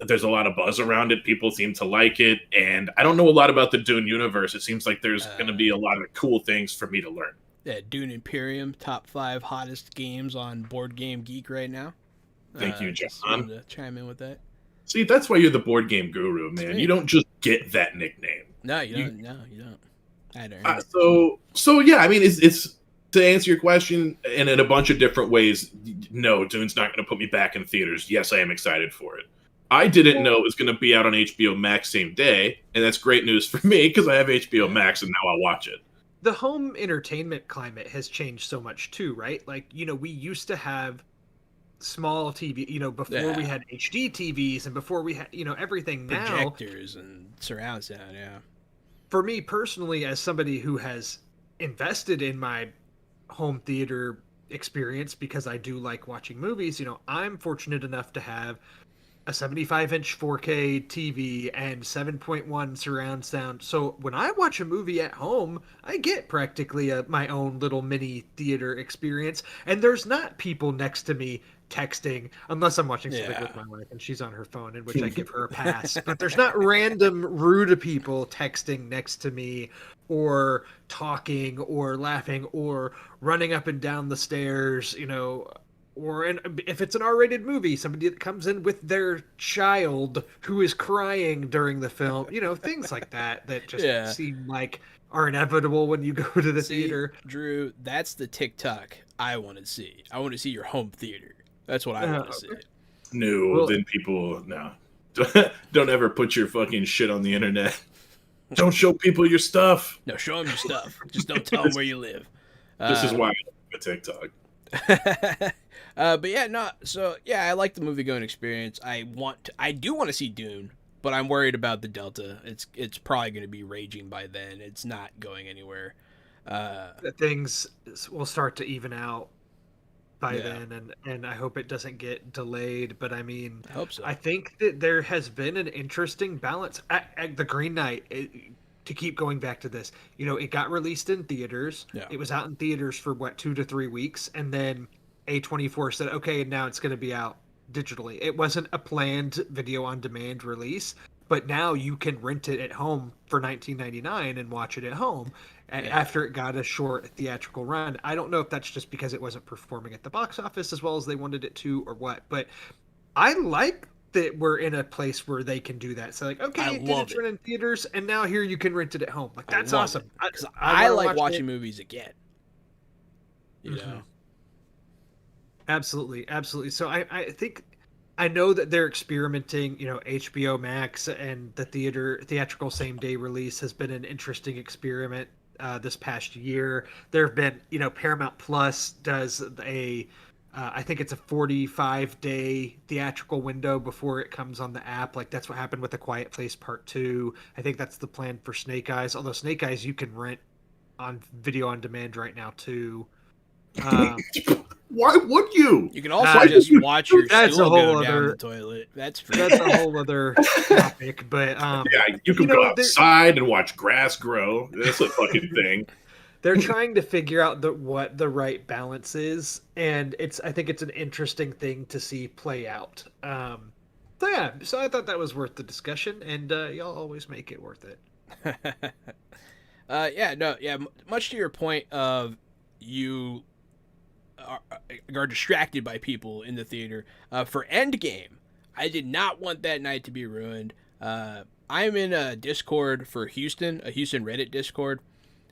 There's a lot of buzz around it. People seem to like it, and I don't know a lot about the Dune universe. It seems like there's going to be a lot of cool things for me to learn. Yeah, Dune Imperium, top 5 hottest games on Board Game Geek right now. Thank you, John. Just wanted to chime in with that. See, that's why you're the board game guru, man. You don't just get that nickname. No, you don't. No, you don't. I don't. So yeah. I mean, it's to answer your question, and in a bunch of different ways. No, Dune's not going to put me back in theaters. Yes, I am excited for it. I didn't know it was going to be out on HBO Max same day, and that's great news for me because I have HBO Max and now I'll watch it. The home entertainment climate has changed so much too, right? Like, we used to have small TV, before we had HD TVs and before we had, everything now. Projectors and surround sound, yeah. For me personally, as somebody who has invested in my home theater experience because I do like watching movies, I'm fortunate enough to have a 75-inch 4K TV and 7.1 surround sound. So when I watch a movie at home, I get practically my own little mini theater experience. And there's not people next to me texting, unless I'm watching something with my wife and she's on her phone, in which I give her a pass. But there's not random rude people texting next to me or talking or laughing or running up and down the stairs, or if it's an R-rated movie, somebody that comes in with their child who is crying during the film, things like that just seem like are inevitable when you go to the theater. Drew, that's the TikTok I want to see. I want to see your home theater. That's what I want to see. No, then people, no. Don't ever put your fucking shit on the internet. Don't show people your stuff. No, show them your stuff. Just don't tell them where you live. This is why I love TikTok. But yeah, no. So yeah, I like the movie going experience. I do want to see Dune, but I'm worried about the Delta. It's probably going to be raging by then. It's not going anywhere. Things will start to even out by then, and I hope it doesn't get delayed. But I mean, I hope so. I think that there has been an interesting balance. The Green Knight. To keep going back to this, it got released in theaters. Yeah. It was out in theaters for 2 to 3 weeks, and then A24 said, okay, now it's going to be out digitally. It wasn't a planned video on demand release, but now you can rent it at home for $19.99 and watch it at home after it got a short theatrical run. I don't know if that's just because it wasn't performing at the box office as well as they wanted it to or what, but I like that we're in a place where they can do that. So like, okay, it's run in theaters, and now here you can rent it at home. Like, that's awesome. Because I like watching movies again. You know? Absolutely. So I think I know that they're experimenting, HBO Max and the theatrical same day release has been an interesting experiment this past year. There have been, Paramount Plus does I think it's a 45-day theatrical window before it comes on the app. Like, that's what happened with A Quiet Place Part 2. I think that's the plan for Snake Eyes. Although Snake Eyes you can rent on video on demand right now too. Why would you? You can also just watch your stool go down the toilet. That's a whole other topic. But you can go outside and watch grass grow. That's a fucking thing. They're trying to figure out what the right balance is, and I think it's an interesting thing to see play out. So I thought that was worth the discussion, and y'all always make it worth it. Much to your point of you are distracted by people in the theater. For Endgame, I did not want that night to be ruined. I'm in a Discord for Houston, a Houston Reddit Discord.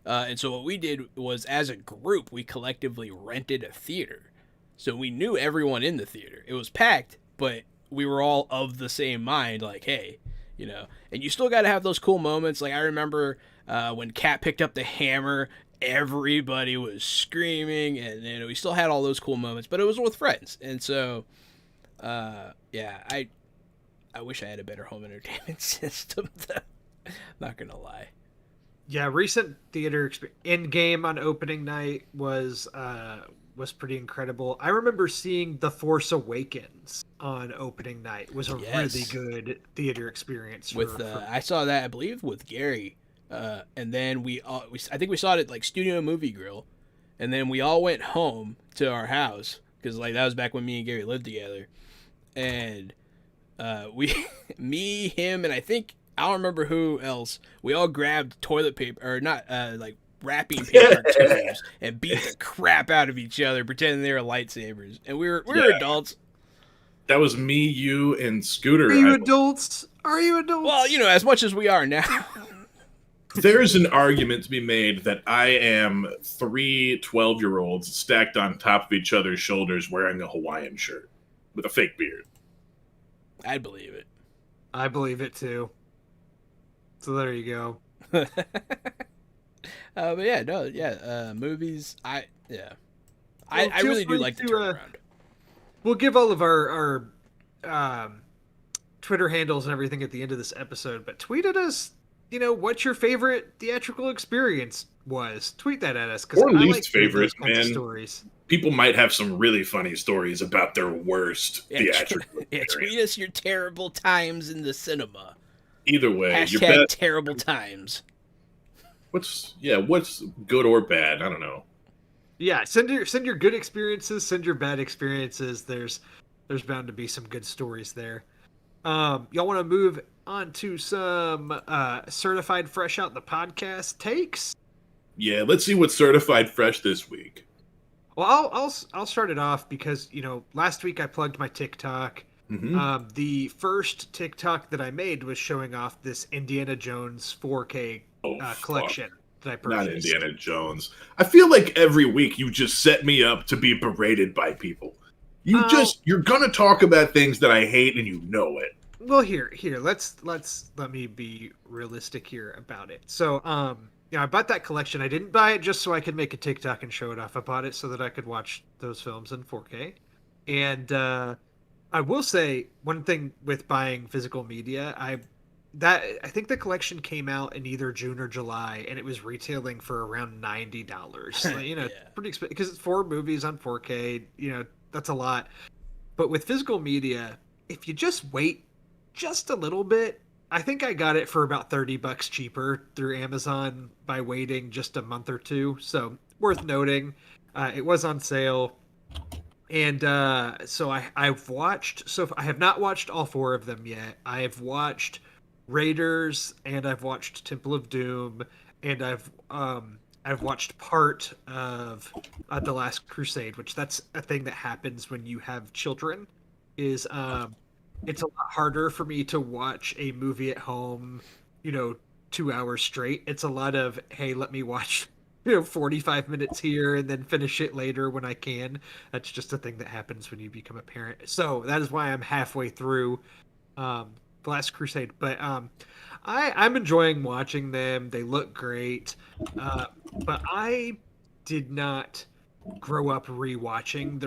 And so what we did was, as a group, we collectively rented a theater. So we knew everyone in the theater. It was packed, but we were all of the same mind, like, hey, and you still got to have those cool moments. Like, I remember when Kat picked up the hammer, everybody was screaming, and we still had all those cool moments, but it was with friends. And so, I wish I had a better home entertainment system, though. Not going to lie. Yeah, recent theater experience. Endgame on opening night was pretty incredible. I remember seeing The Force Awakens on opening night. It was a really good theater experience. I saw that, I believe, with Gary, and then I think we saw it at like Studio Movie Grill, and then we all went home to our house because like that was back when me and Gary lived together, and me, him, and I don't remember who else. We all grabbed toilet paper, or not, like wrapping paper tubes, and beat the crap out of each other, pretending they were lightsabers. And we were adults. That was me, you, and Scooter. Are you adults? Well, as much as we are now. There's an argument to be made that I am 3 12-year-olds stacked on top of each other's shoulders wearing a Hawaiian shirt with a fake beard. I believe it. I believe it too. So there you go. Movies. I really do like to turn around. We'll give all of our Twitter handles and everything at the end of this episode, but tweet at us what your favorite theatrical experience was. Tweet that at us because Or I least like hearing favorite, those kinds of man. stories. People might have some really funny stories about their worst Yeah, theatrical yeah, experience. tweet us your terrible times in the cinema. Either way, your Hashtag best. terrible times. What's good or bad? I don't know. Yeah, send your good experiences, send your bad experiences. There's bound to be some good stories there. Y'all want to move on to some certified fresh out the podcast takes? Yeah, let's see what's certified fresh this week. Well, I'll start it off because last week I plugged my TikTok. Mm-hmm. The first TikTok that I made was showing off this Indiana Jones 4K collection that I purchased. Not Indiana Jones. I feel like every week you just set me up to be berated by people. You're gonna talk about things that I hate and you know it. Well, here, let me be realistic here about it. So, I bought that collection. I didn't buy it just so I could make a TikTok and show it off. I bought it so that I could watch those films in 4K. And I will say one thing with buying physical media, I think the collection came out in either June or July, and it was retailing for around $90. Yeah. Pretty expensive because it's 4 movies on 4K. That's a lot. But with physical media, if you just wait just a little bit, I think I got it for about $30 cheaper through Amazon by waiting just a month or two. So worth noting, it was on sale. And so I've watched. So I have not watched all 4 of them yet. I have watched Raiders, and I've watched Temple of Doom, and I've watched part of The Last Crusade, which that's a thing that happens when you have children. It's a lot harder for me to watch a movie at home, 2 hours straight. It's a lot of, hey, let me watch 45 minutes here and then finish it later when I can. That's just a thing that happens when you become a parent. So that is why I'm halfway through The Last Crusade. But I'm enjoying watching them. They look great. But I did not grow up rewatching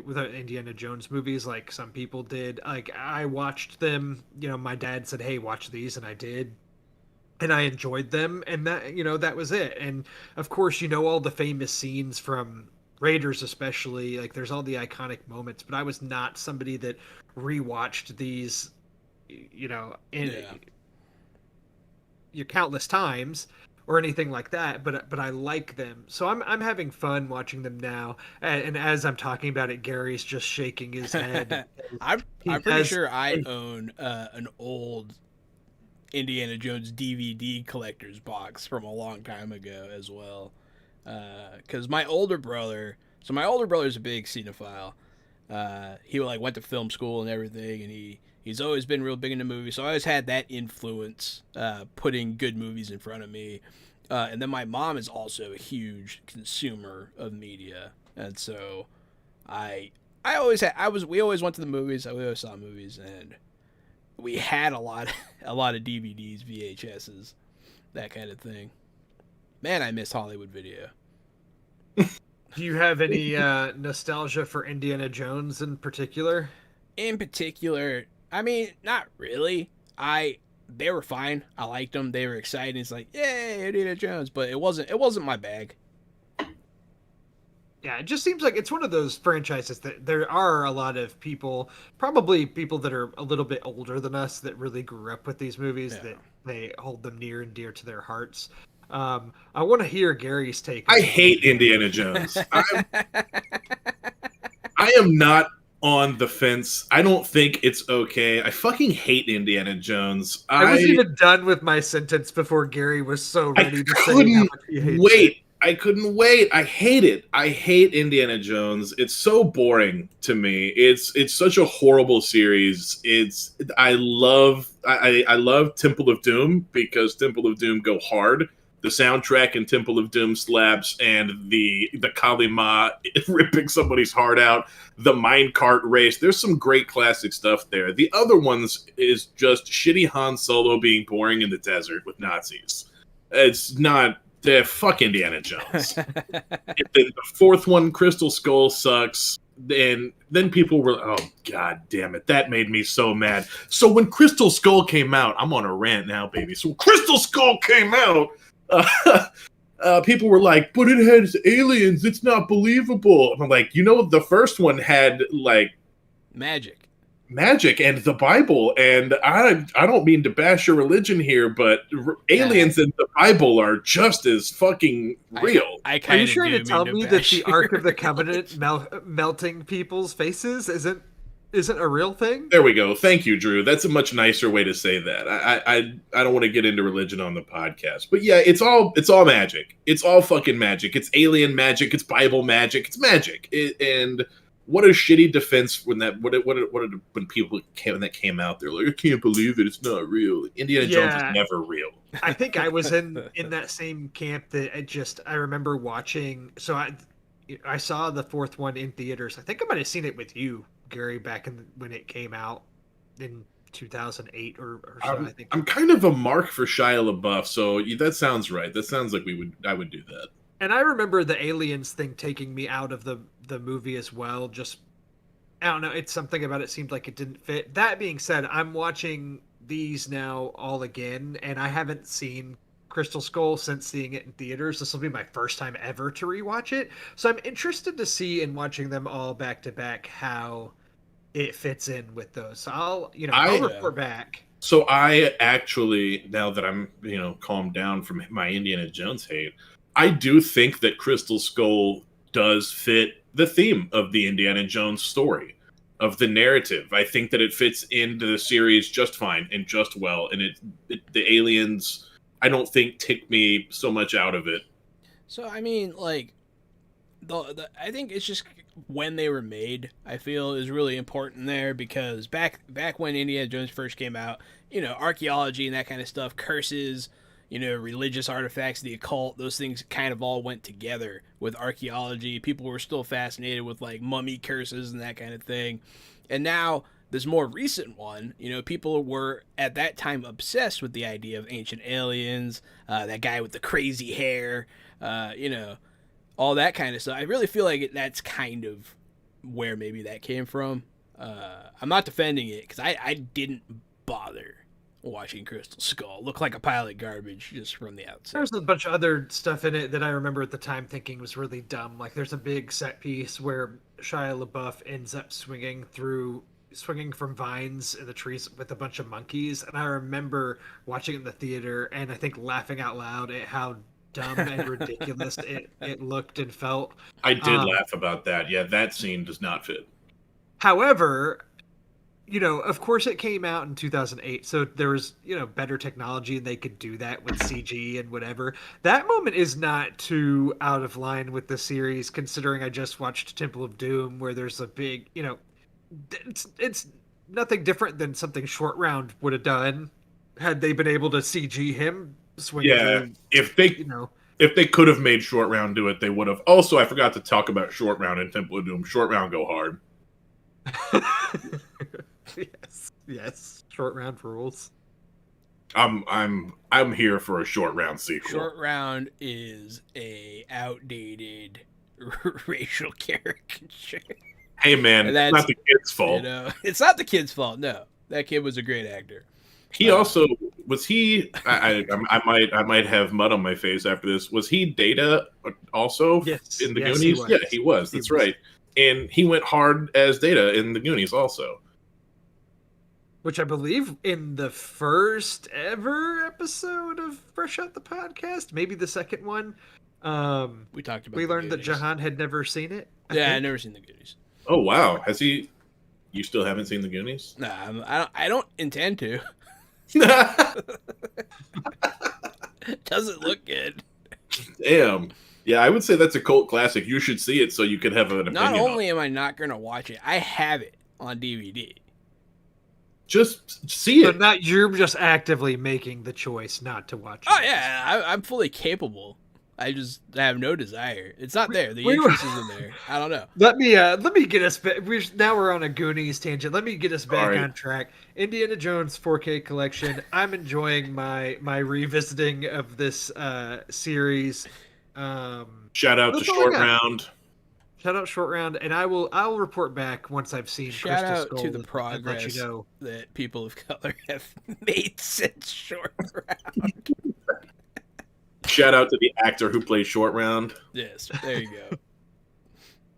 with the Indiana Jones movies like some people did. Like I watched them, my dad said, "Hey, watch these," and I did. And I enjoyed them, and that was it. And of course, all the famous scenes from Raiders, especially. Like, there's all the iconic moments. But I was not somebody that rewatched these, countless times or anything like that. But I like them, so I'm having fun watching them now. And as I'm talking about it, Gary's just shaking his head. I'm pretty sure I own an old Indiana Jones DVD collector's box from a long time ago as well. Because my older brother's a big cinephile. He went to film school and everything, and he's always been real big into movies. So I always had that influence, putting good movies in front of me. And then my mom is also a huge consumer of media, and so we always went to the movies. We always saw movies, and we had a lot of DVDs, VHSs, that kind of thing. Man, I miss Hollywood Video. Do you have any nostalgia for Indiana Jones in particular? In particular, I mean, not really. They were fine. I liked them. They were exciting. It's like, yay, Indiana Jones, but it wasn't my bag. Yeah, it just seems like it's one of those franchises that there are a lot of people, probably people that are a little bit older than us, that really grew up with these movies, that they hold them near and dear to their hearts. I want to hear Gary's take. I hate Indiana Jones. I am not on the fence. I don't think it's okay. I fucking hate Indiana Jones. I wasn't even done with my sentence before Gary was so ready to say how much he hates it. I couldn't wait. I hate it. I hate Indiana Jones. It's so boring to me. It's such a horrible series. I love Temple of Doom because Temple of Doom go hard. The soundtrack in Temple of Doom slaps, and the Kali Ma ripping somebody's heart out, the minecart race. There's some great classic stuff there. The other ones is just shitty Han Solo being boring in the desert with Nazis. It's not. Fuck Indiana Jones. The 4th one, Crystal Skull, sucks. and then people were, oh god damn it, that made me so mad. So when Crystal Skull came out, I'm on a rant now, baby. So when Crystal Skull came out, people were like, but it has aliens, it's not believable. And I'm like, the first one had like magic and the Bible, and I don't mean to bash your religion here, but aliens and the Bible are just as fucking real. Are you trying to tell me that the Ark of the Covenant melting people's faces isn't a real thing? There we go. Thank you, Drew. That's a much nicer way to say that. I don't want to get into religion on the podcast, but yeah, it's all magic. It's all fucking magic. It's alien magic. It's Bible magic. It's magic. And what a shitty defense when people came out, they're like, I can't believe it. It's not real. Indiana Jones is never real. I think I was in that same camp that I remember watching. So I saw the fourth one in theaters. I think I might have seen it with you, Gary, back when it came out in 2008 or so. I think I'm kind of a mark for Shia LaBeouf, so that sounds right. That sounds like I would do that. And I remember the aliens thing taking me out of the movie as well. Just, I don't know. It's something about it seemed like it didn't fit. That being said, I'm watching these now all again, and I haven't seen Crystal Skull since seeing it in theaters. This will be my first time ever to rewatch it. So I'm interested to see in watching them all back to back how it fits in with those. So I'll report back. So I actually, now that I'm, calmed down from my Indiana Jones hate, I do think that Crystal Skull does fit the theme of the Indiana Jones story, of the narrative. I think that it fits into the series just fine and just well. And the aliens, I don't think, take me so much out of it. So, I mean, like, I think it's just when they were made, I feel, is really important there, because back when Indiana Jones first came out, archaeology and that kind of stuff, curses, religious artifacts, the occult, those things kind of all went together with archaeology. People were still fascinated with like mummy curses and that kind of thing. And now this more recent one, people were at that time obsessed with the idea of ancient aliens, that guy with the crazy hair, all that kind of stuff. I really feel like that's kind of where maybe that came from. I'm not defending it because I didn't bother watching Crystal Skull. Looked like a pile of garbage just from the outside. There's a bunch of other stuff in it that I remember at the time thinking was really dumb. Like there's a big set piece where Shia LaBeouf ends up swinging from vines in the trees with a bunch of monkeys, and I remember watching it in the theater and I think laughing out loud at how dumb and ridiculous it looked and felt. I did laugh about that. Yeah, that scene does not fit. However, of course it came out in 2008, so there was, better technology and they could do that with CG and whatever. That moment is not too out of line with the series, considering I just watched Temple of Doom, where there's a big, it's nothing different than something Short Round would have done had they been able to CG him swing. Yeah, if they could have made Short Round do it, they would have. Also, I forgot to talk about Short Round in Temple of Doom. Short Round go hard. Yes. Short Round rules. I'm here for a Short Round sequel. Short Round is a outdated racial caricature. Hey man, it's not the kid's fault. It's not the kid's fault. No, that kid was a great actor. He also was he. I might have mud on my face after this. Was he Data also in the Goonies? He was. That's right. And he went hard as Data in the Goonies also. Which I believe in the first ever episode of Fresh Out the Podcast, maybe the second one. We talked about. We learned that Jahan had never seen it. I'd never seen the Goonies. Oh wow, has he? You still haven't seen the Goonies? No, I don't intend to. Doesn't look good. Damn. Yeah, I would say that's a cult classic. You should see it so you could have an opinion. Not only am I not going to watch it, I have it on DVD. Just see it. So you're just actively making the choice not to watch it. Oh, yeah. I'm fully capable. I just have no desire. It's not there. The interest isn't there. I don't know. Let me get us back. Now we're on a Goonies tangent. Let me get us back on track. Indiana Jones 4K collection. I'm enjoying my revisiting of this series. Shout out to Short Round. Shout out Short Round, and I'll report back once I've seen Shout Crystal out Skull to the and progress let you know. that people of color have made since Short Round. Shout out to the actor who plays Short Round. Yes, there you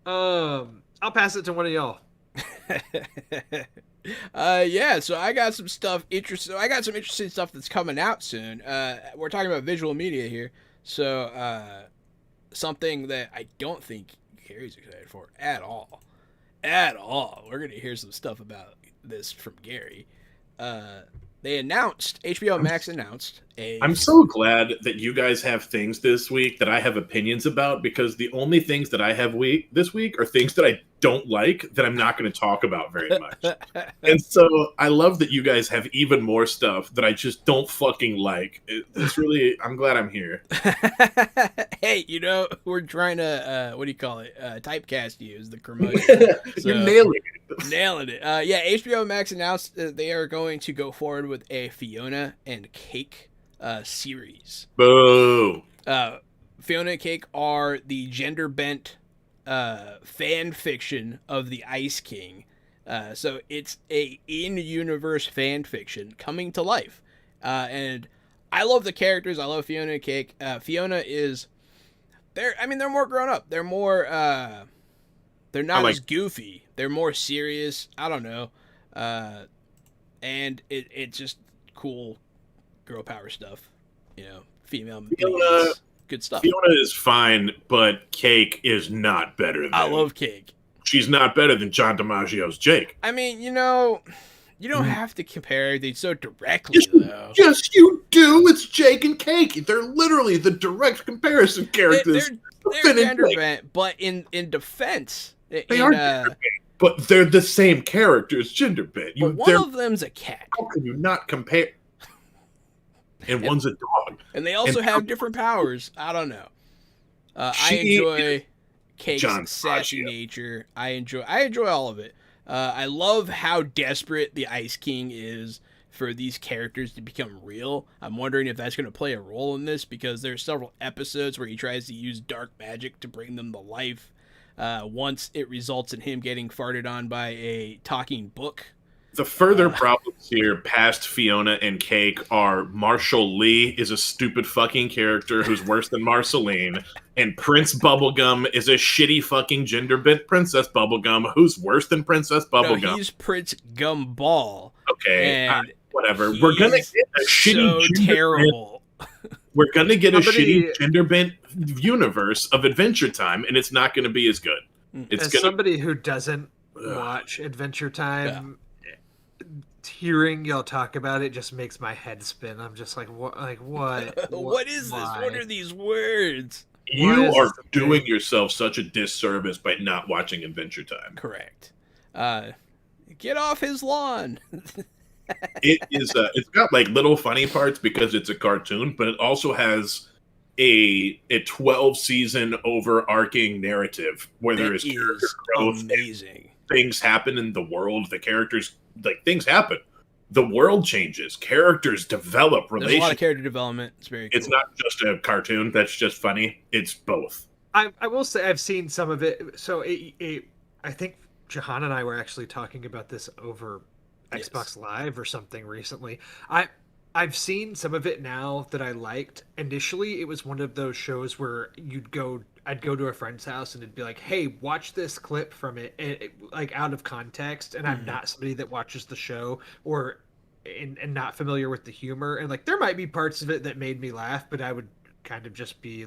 go. I'll pass it to one of y'all. Yeah, so I got some stuff interesting. I got some interesting stuff that's coming out soon. We're talking about visual media here, so something that I don't think Gary's excited for at all. At all. We're gonna hear some stuff about this from Gary. They announced, HBO Max announced a... I'm so glad that you guys have things this week that I have opinions about, because the only things that I have this week are things that I don't like that I'm not going to talk about very much. And so I love that you guys have even more stuff that I just don't fucking like. It's really, I'm glad I'm here. Hey, you know, we're trying to, what do you call it? Typecast you as the curmudgeon. So, you're nailing it. Nailing it. Yeah, HBO Max announced that they are going to go forward with a Fiona and Cake series. Boo. Fiona and Cake are the gender-bent fan fiction of the Ice King. So it's a in-universe fan fiction coming to life. And I love the characters. I love Fiona and Cake. Fiona is... they're more grown up. They're more... they're not as goofy. They're more serious. I don't know. And it's just cool girl power stuff. You know, female leads, good stuff. Fiona is fine, but Cake is not better than... I love Cake. She's not better than John DiMaggio's Jake. I mean, you know, you don't have to compare these so directly, though. Yes, you do. It's Jake and Cake. They're literally the direct comparison characters. They're gender bent, but in defense... They are gender bent, but they're the same characters, gender bent. But one of them's a cat. How can you not compare? And one's a dog. And they also have different powers. I don't know. I enjoy Cake's sassy nature. I enjoy all of it. I love how desperate the Ice King is for these characters to become real. I'm wondering if that's going to play a role in this, because there's several episodes where he tries to use dark magic to bring them to life. Once it results in him getting farted on by a talking book. The further problems here past Fiona and Cake are Marshall Lee is a stupid fucking character who's worse than Marceline, and Prince Bubblegum is a shitty fucking gender-bent Princess Bubblegum who's worse than Princess Bubblegum. No, he's Prince Gumball. Okay, whatever. We're gonna get a shitty terrible. We're gonna get a shitty gender-bent universe of Adventure Time, and it's not gonna be as good. Somebody who doesn't watch Adventure Time, hearing y'all talk about it just makes my head spin. I'm just like, what? Like what? What is this? What are these words? You are doing yourself such a disservice by not watching Adventure Time. Correct. Get off his lawn. It's got like little funny parts because it's a cartoon, but it also has a 12 season overarching narrative where there is character growth. Amazing. Things happen in the world. The characters, like, things happen. The world changes. Characters develop. There's a lot of character development. It's very cool. It's not just a cartoon that's just funny. It's both. I will say I've seen some of it. So I think Jahan and I were actually talking about this over Xbox Live or something recently. I've seen some of it now that I liked. Initially, it was one of those shows where I'd go to a friend's house and it'd be like, hey, watch this clip from it like out of context. And I'm not somebody that watches the show and not familiar with the humor. And like, there might be parts of it that made me laugh, but I would kind of just be,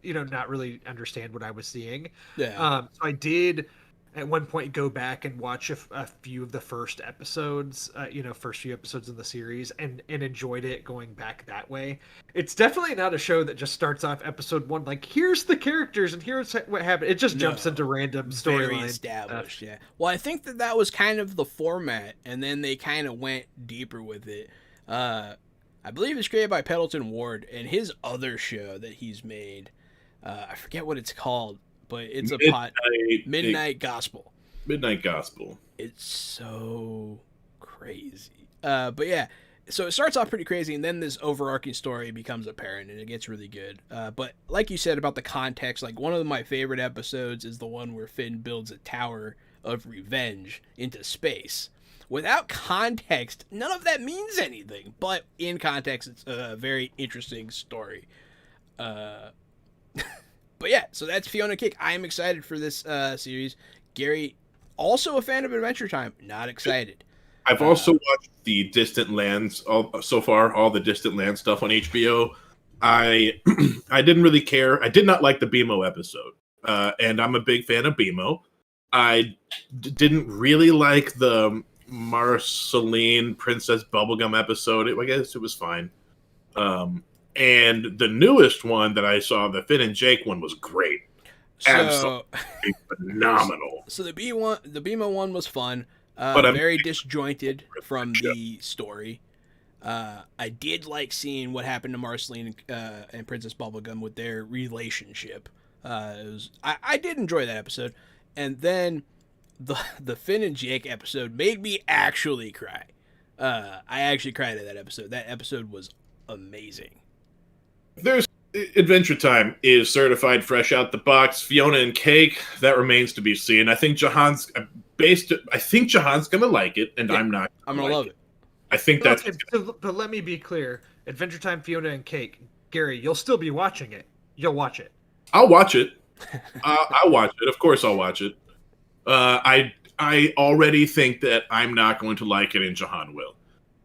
not really understand what I was seeing. Yeah. So I did at one point go back and watch a few of the first episodes, first few episodes of the series, and enjoyed it going back that way. It's definitely not a show that just starts off episode 1 like, here's the characters and here's what happened. It just jumps into random storylines. Established, yeah. Well, I think that was kind of the format, and then they kind of went deeper with it. I believe it's created by Pendleton Ward, and his other show that he's made, I forget what it's called, but it's Midnight Gospel. Midnight Gospel. It's so crazy. But yeah, so it starts off pretty crazy, and then this overarching story becomes apparent, and it gets really good. But like you said about the context, like one of my favorite episodes is the one where Finn builds a tower of revenge into space. Without context, none of that means anything. But in context, it's a very interesting story. But yeah, so that's Fiona Cake. I am excited for this series. Gary, also a fan of Adventure Time, not excited. I've also watched the Distant Lands all the Distant Lands stuff on HBO. I I didn't really care. I did not like the BMO episode, and I'm a big fan of BMO. I didn't really like the Marceline Princess Bubblegum episode. I guess it was fine. And the newest one that I saw, the Finn and Jake one, was great. Absolutely phenomenal. So the BMO one was fun. But very disjointed from the story. I did like seeing what happened to Marceline and Princess Bubblegum with their relationship. I did enjoy that episode. And then the Finn and Jake episode made me actually cry. I actually cried at that episode. That episode was amazing. There's Adventure Time is certified fresh out the box. Fiona and Cake, that remains to be seen. I think Jahan's gonna like it, and yeah, I'm not. I'm gonna love it. I think that's. But let me be clear: Adventure Time, Fiona and Cake, Gary, you'll still be watching it. You'll watch it. I'll watch it. I'll watch it. Of course, I'll watch it. I already think that I'm not going to like it, and Jahan will.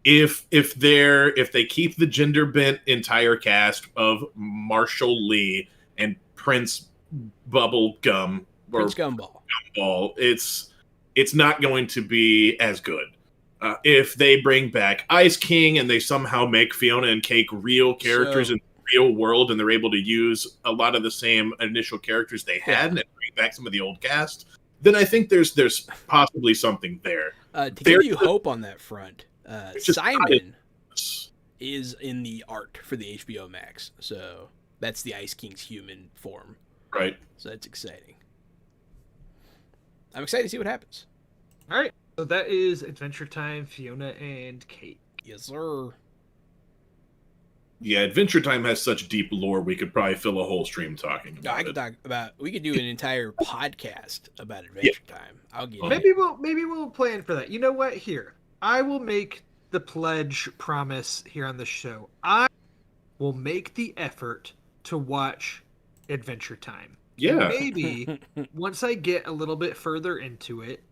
If they keep the gender bent entire cast of Marshall Lee and Prince Bubblegum or Prince Gumball, it's not going to be as good. If they bring back Ice King and they somehow make Fiona and Cake real characters in the real world, and they're able to use a lot of the same initial characters they had and bring back some of the old cast, then I think there's possibly something there. To give you hope on that front, Simon is in the art for the HBO Max, so that's the Ice King's human form. Right. So that's exciting. I'm excited to see what happens. All right. So that is Adventure Time, Fiona and Cake. Yes, sir. Yeah, Adventure Time has such deep lore, we could probably fill a whole stream talking about we could do an entire podcast about Adventure Time. I'll get maybe we'll plan for that. You know what? Here, I will make the pledge promise here on the show. I will make the effort to watch Adventure Time. Yeah. Maybe once I get a little bit further into it,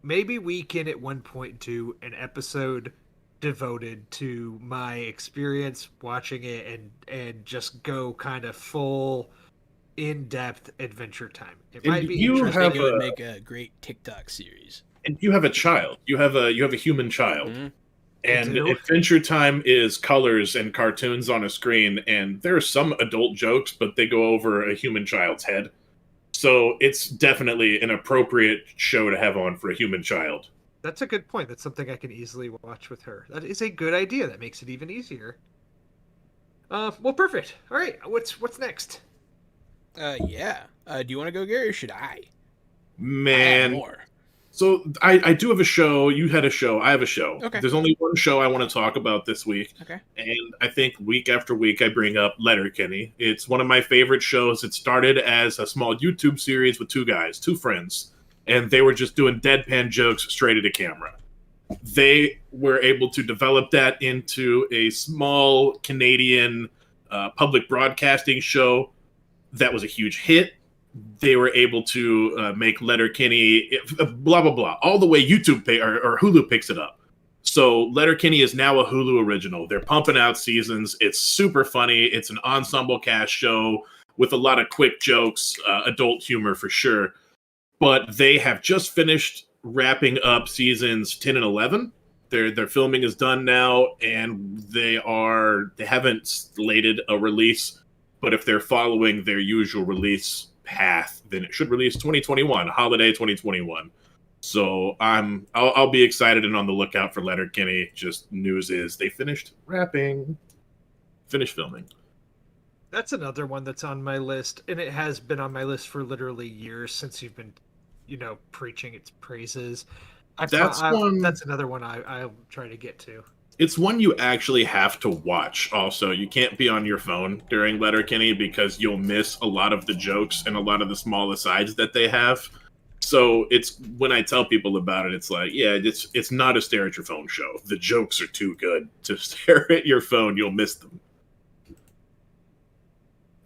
maybe we can at one point do an episode devoted to my experience watching it and just go kind of full in-depth Adventure Time. It might be interesting. It would make a great TikTok series. And you have a child. You have a human child. Mm-hmm. And Adventure Time is colors and cartoons on a screen, and there are some adult jokes, but they go over a human child's head. So it's definitely an appropriate show to have on for a human child. That's a good point. That's something I can easily watch with her. That is a good idea. That makes it even easier. Well, perfect. All right, what's next? Yeah. Do you want to go, Gary, or should I? Man. I have more. So I do have a show. You had a show. I have a show. Okay. There's only one show I want to talk about this week. Okay. And I think week after week I bring up Letterkenny. It's one of my favorite shows. It started as a small YouTube series with two friends, and they were just doing deadpan jokes straight at a camera. They were able to develop that into a small Canadian public broadcasting show that was a huge hit. They were able to make Letterkenny, blah, blah, blah, all the way YouTube or Hulu picks it up. So Letterkenny is now a Hulu original. They're pumping out seasons. It's super funny. It's an ensemble cast show with a lot of quick jokes, adult humor for sure. But they have just finished wrapping up seasons 10 and 11. Their filming is done now, and they haven't slated a release. But if they're following their usual release path, then it should release 2021, holiday 2021. So I'll be excited and on the lookout for Letterkenny. Just news is they finished filming. That's another one that's on my list, and it has been on my list for literally years since you've been, preaching its praises. That's another one I'll try to get to. It's one you actually have to watch. Also, you can't be on your phone during Letterkenny because you'll miss a lot of the jokes and a lot of the small asides that they have. So it's when I tell people about it, it's like, yeah, it's not a stare at your phone show. The jokes are too good to stare at your phone. You'll miss them.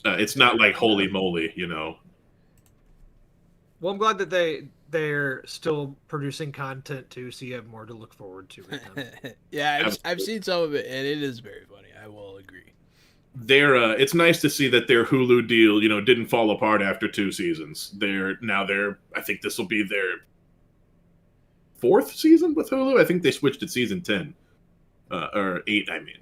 It's not like Holy Moly, you know. Well, I'm glad that they're still producing content too, so you have more to look forward to with them. Yeah, I've seen some of it, and it is very funny. I will agree. It's nice to see that their Hulu deal, you know, didn't fall apart after 2 seasons. I think this will be their 4th season with Hulu. I think they switched to season 10 or 8. I mean.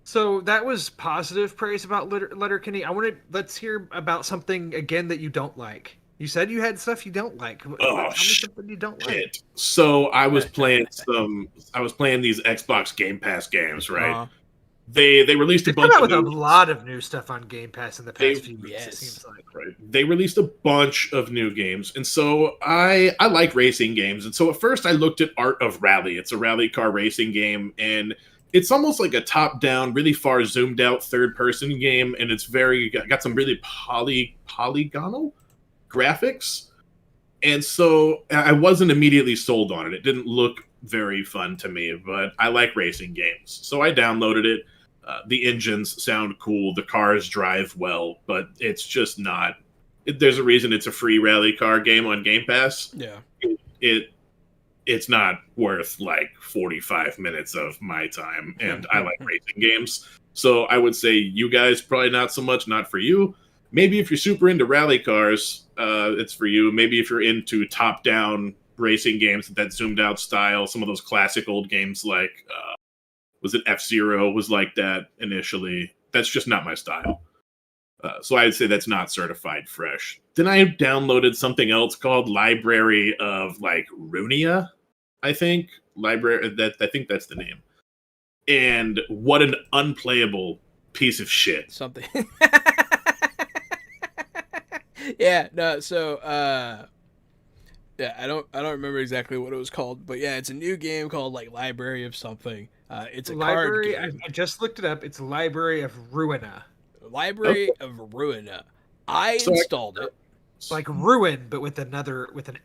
So that was positive praise about Letterkenny. Let's hear about something again that you don't like. You said you had stuff you don't like. Tell me something you don't like. So I was playing these Xbox Game Pass games, right? They released a bunch of a lot of new stuff on Game Pass in the past few weeks. Yes. It seems like right. They released a bunch of new games, and so I like racing games. And so at first I looked at Art of Rally. It's a rally car racing game, and it's almost like a top-down, really far zoomed-out third-person game, and it's got some really polygonal graphics. And so I wasn't immediately sold on it. It didn't look very fun to me, but I like racing games. So I downloaded it. The engines sound cool. The cars drive well, but it's just not. There's a reason it's a free rally car game on Game Pass. Yeah. It's not worth like 45 minutes of my time, and I like racing games. So I would say you guys probably not so much, not for you. Maybe if you're super into rally cars, it's for you. Maybe if you're into top-down racing games, that zoomed-out style, some of those classic old games like, was it F-Zero was like that initially. That's just not my style. So I'd say that's not certified fresh. Then I downloaded something else called Library of like Runia, I think. I think that's the name. And what an unplayable piece of shit. Something. Yeah, no, so yeah, I don't remember exactly what it was called, but yeah, it's a new game called like Library of something. It's a Library. card game. I just looked it up. It's Library of Ruina. Library of Ruina. I installed it. Like ruin, but with an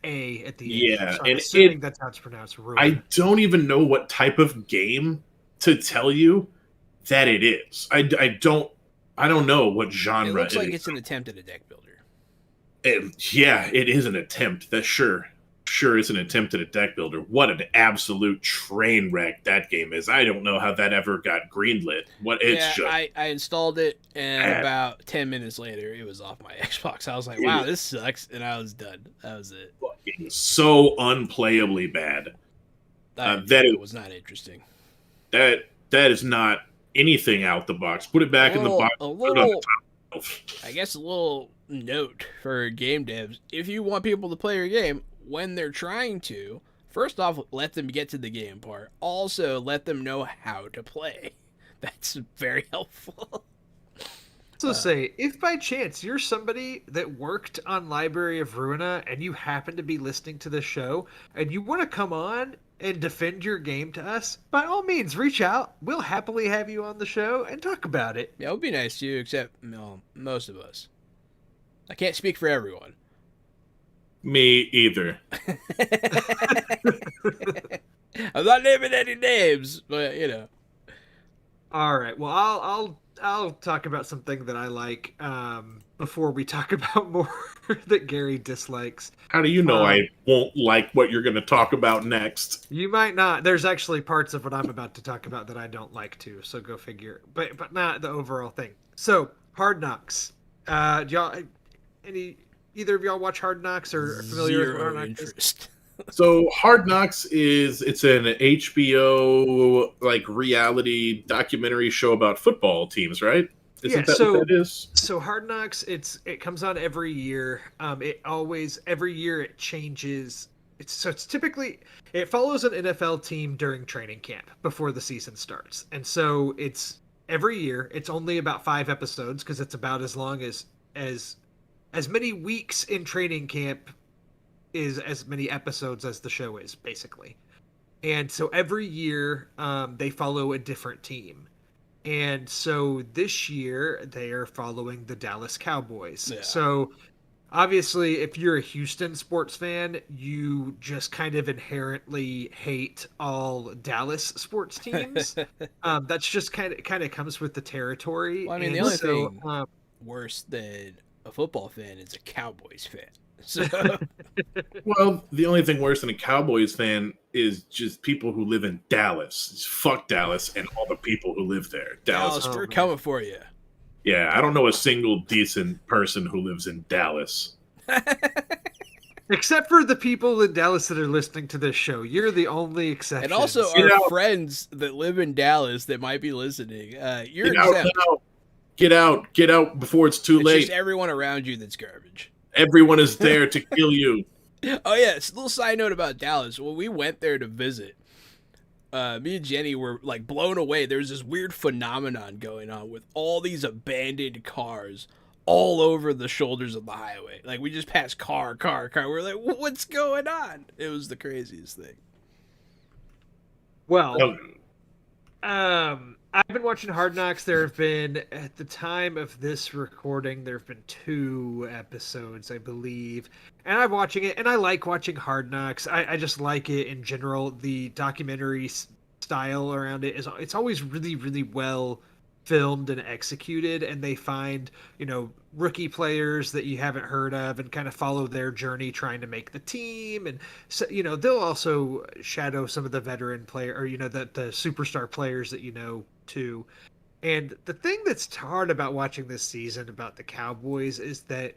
A at the end. Yeah, so I'm assuming that's how it's pronounced. Ruin. I don't even know what type of game to tell you that it is. I don't know what genre. It looks like it's an attempt at a deck builder. Yeah, it is an attempt. That's sure is an attempt at a deck builder. What an absolute train wreck that game is. I don't know how that ever got greenlit. I installed it, and about 10 minutes later, it was off my Xbox. I was like, wow, this sucks, and I was done. That was it. So unplayably bad. That was not interesting. That is not anything out the box. Put it back in the box. I guess a little note for game devs: if you want people to play your game when they're trying to, first off, let them get to the game part. Also, let them know how to play. That's very helpful. So say, if by chance you're somebody that worked on Library of Ruina and you happen to be listening to this show and you want to come on and defend your game to us, by all means, reach out. We'll happily have you on the show and talk about it. Yeah, it would be nice to you, except most of us. I can't speak for everyone. Me either. I'm not naming any names, but you know. All right. Well, I'll talk about something that I like before we talk about more that Gary dislikes. How do you know I won't like what you're going to talk about next? You might not. There's actually parts of what I'm about to talk about that I don't like too. So go figure. But not the overall thing. So Hard Knocks. Either of y'all watch Hard Knocks or are familiar with Hard Knocks? Interest. So Hard Knocks it's an HBO like reality documentary show about football teams, right? Isn't that what that is? So Hard Knocks, it comes on every year. Every year it changes. It's typically it follows an NFL team during training camp before the season starts, and so it's every year. It's only about 5 episodes because it's about as long as many weeks in training camp is as many episodes as the show is, basically. And so every year they follow a different team. And so this year they are following the Dallas Cowboys. Yeah. So obviously, if you're a Houston sports fan, you just kind of inherently hate all Dallas sports teams. That's just kind of comes with the territory. Well, I mean, the And only so, thing worse than a football fan is a Cowboys fan. So Well, the only thing worse than a Cowboys fan is just people who live in Dallas. It's fuck Dallas and all the people who live there. Dallas. Dallas, we're man. coming for you. Yeah, I don't know a single decent person who lives in Dallas. except for the people in Dallas that are listening to this show, you're the only exception. And also Get our out. friends that live in Dallas that might be listening. You're Get out exempt. now. Get out before it's too It's late. just everyone around you that's garbage. Everyone is there to kill you. Oh yeah, it's a little side note about Dallas. When we went there to visit, me and Jenny were like blown away. There's this weird phenomenon going on with all these abandoned cars all over the shoulders of the highway. Like we just passed car. We're like, what's going on? It was the craziest thing. Well, Oh, I've been watching Hard Knocks. There have been, at the time of this recording, there have been 2 episodes, I believe. And I'm watching it, and I like watching Hard Knocks. I just like it in general. The documentary style around it it's always really, really well filmed and executed, and they find, rookie players that you haven't heard of and kind of follow their journey trying to make the team. And so, they'll also shadow some of the veteran player or the superstar players that too. And the thing that's hard about watching this season about the Cowboys is that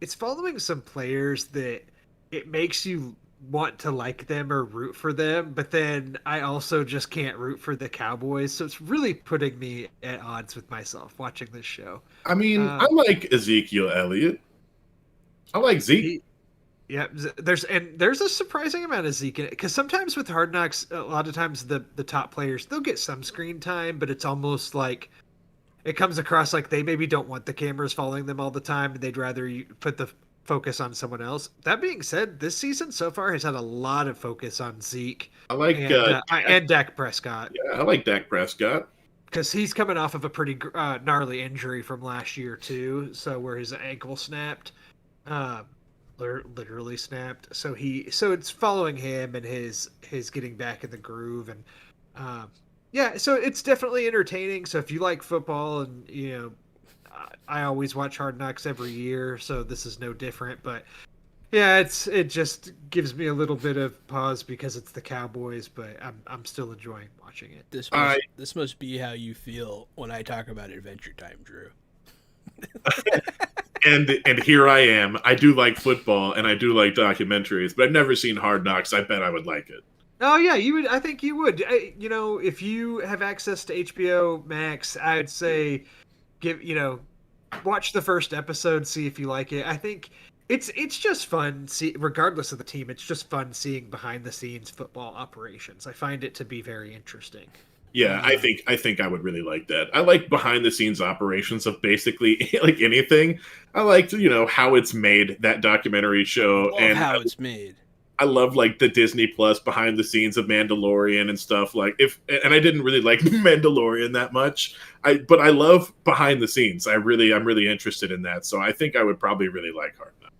it's following some players that it makes you want to like them or root for them, but then I also just can't root for the Cowboys, so it's really putting me at odds with myself watching this show. I mean, I like Ezekiel Elliott. I like Zeke. Yeah, there's a surprising amount of Zeke in it, because sometimes with Hard Knocks, a lot of times the top players, they'll get some screen time, but it's almost like it comes across like they maybe don't want the cameras following them all the time, and they'd rather you put the focus on someone else. That being said, this season so far has had a lot of focus on Zeke. I like and Dak Prescott. Yeah, I like Dak Prescott because he's coming off of a pretty gnarly injury from last year too. So where his ankle snapped, literally snapped. So it's following him and his getting back in the groove. And yeah, so it's definitely entertaining. So if you like football, and I always watch Hard Knocks every year, so this is no different. But yeah, it just gives me a little bit of pause because it's the Cowboys, but I'm still enjoying watching it. This must be how you feel when I talk about Adventure Time, Drew. and here I am. I do like football and I do like documentaries, but I've never seen Hard Knocks. I bet I would like it. Oh yeah, you would. I think you would. If you have access to HBO Max, I'd say watch the first episode, see if you like it. I think it's just fun. Regardless of the team, it's just fun seeing behind the scenes football operations. I find it to be very interesting. Yeah, I think I would really like that. I like behind the scenes operations of basically like anything. I liked how it's made, that documentary show, and how it's made. I love like the Disney Plus behind the scenes of Mandalorian and stuff. And I didn't really like Mandalorian that much. But I love behind the scenes. I'm really interested in that. So I think I would probably really like Hard Knocks.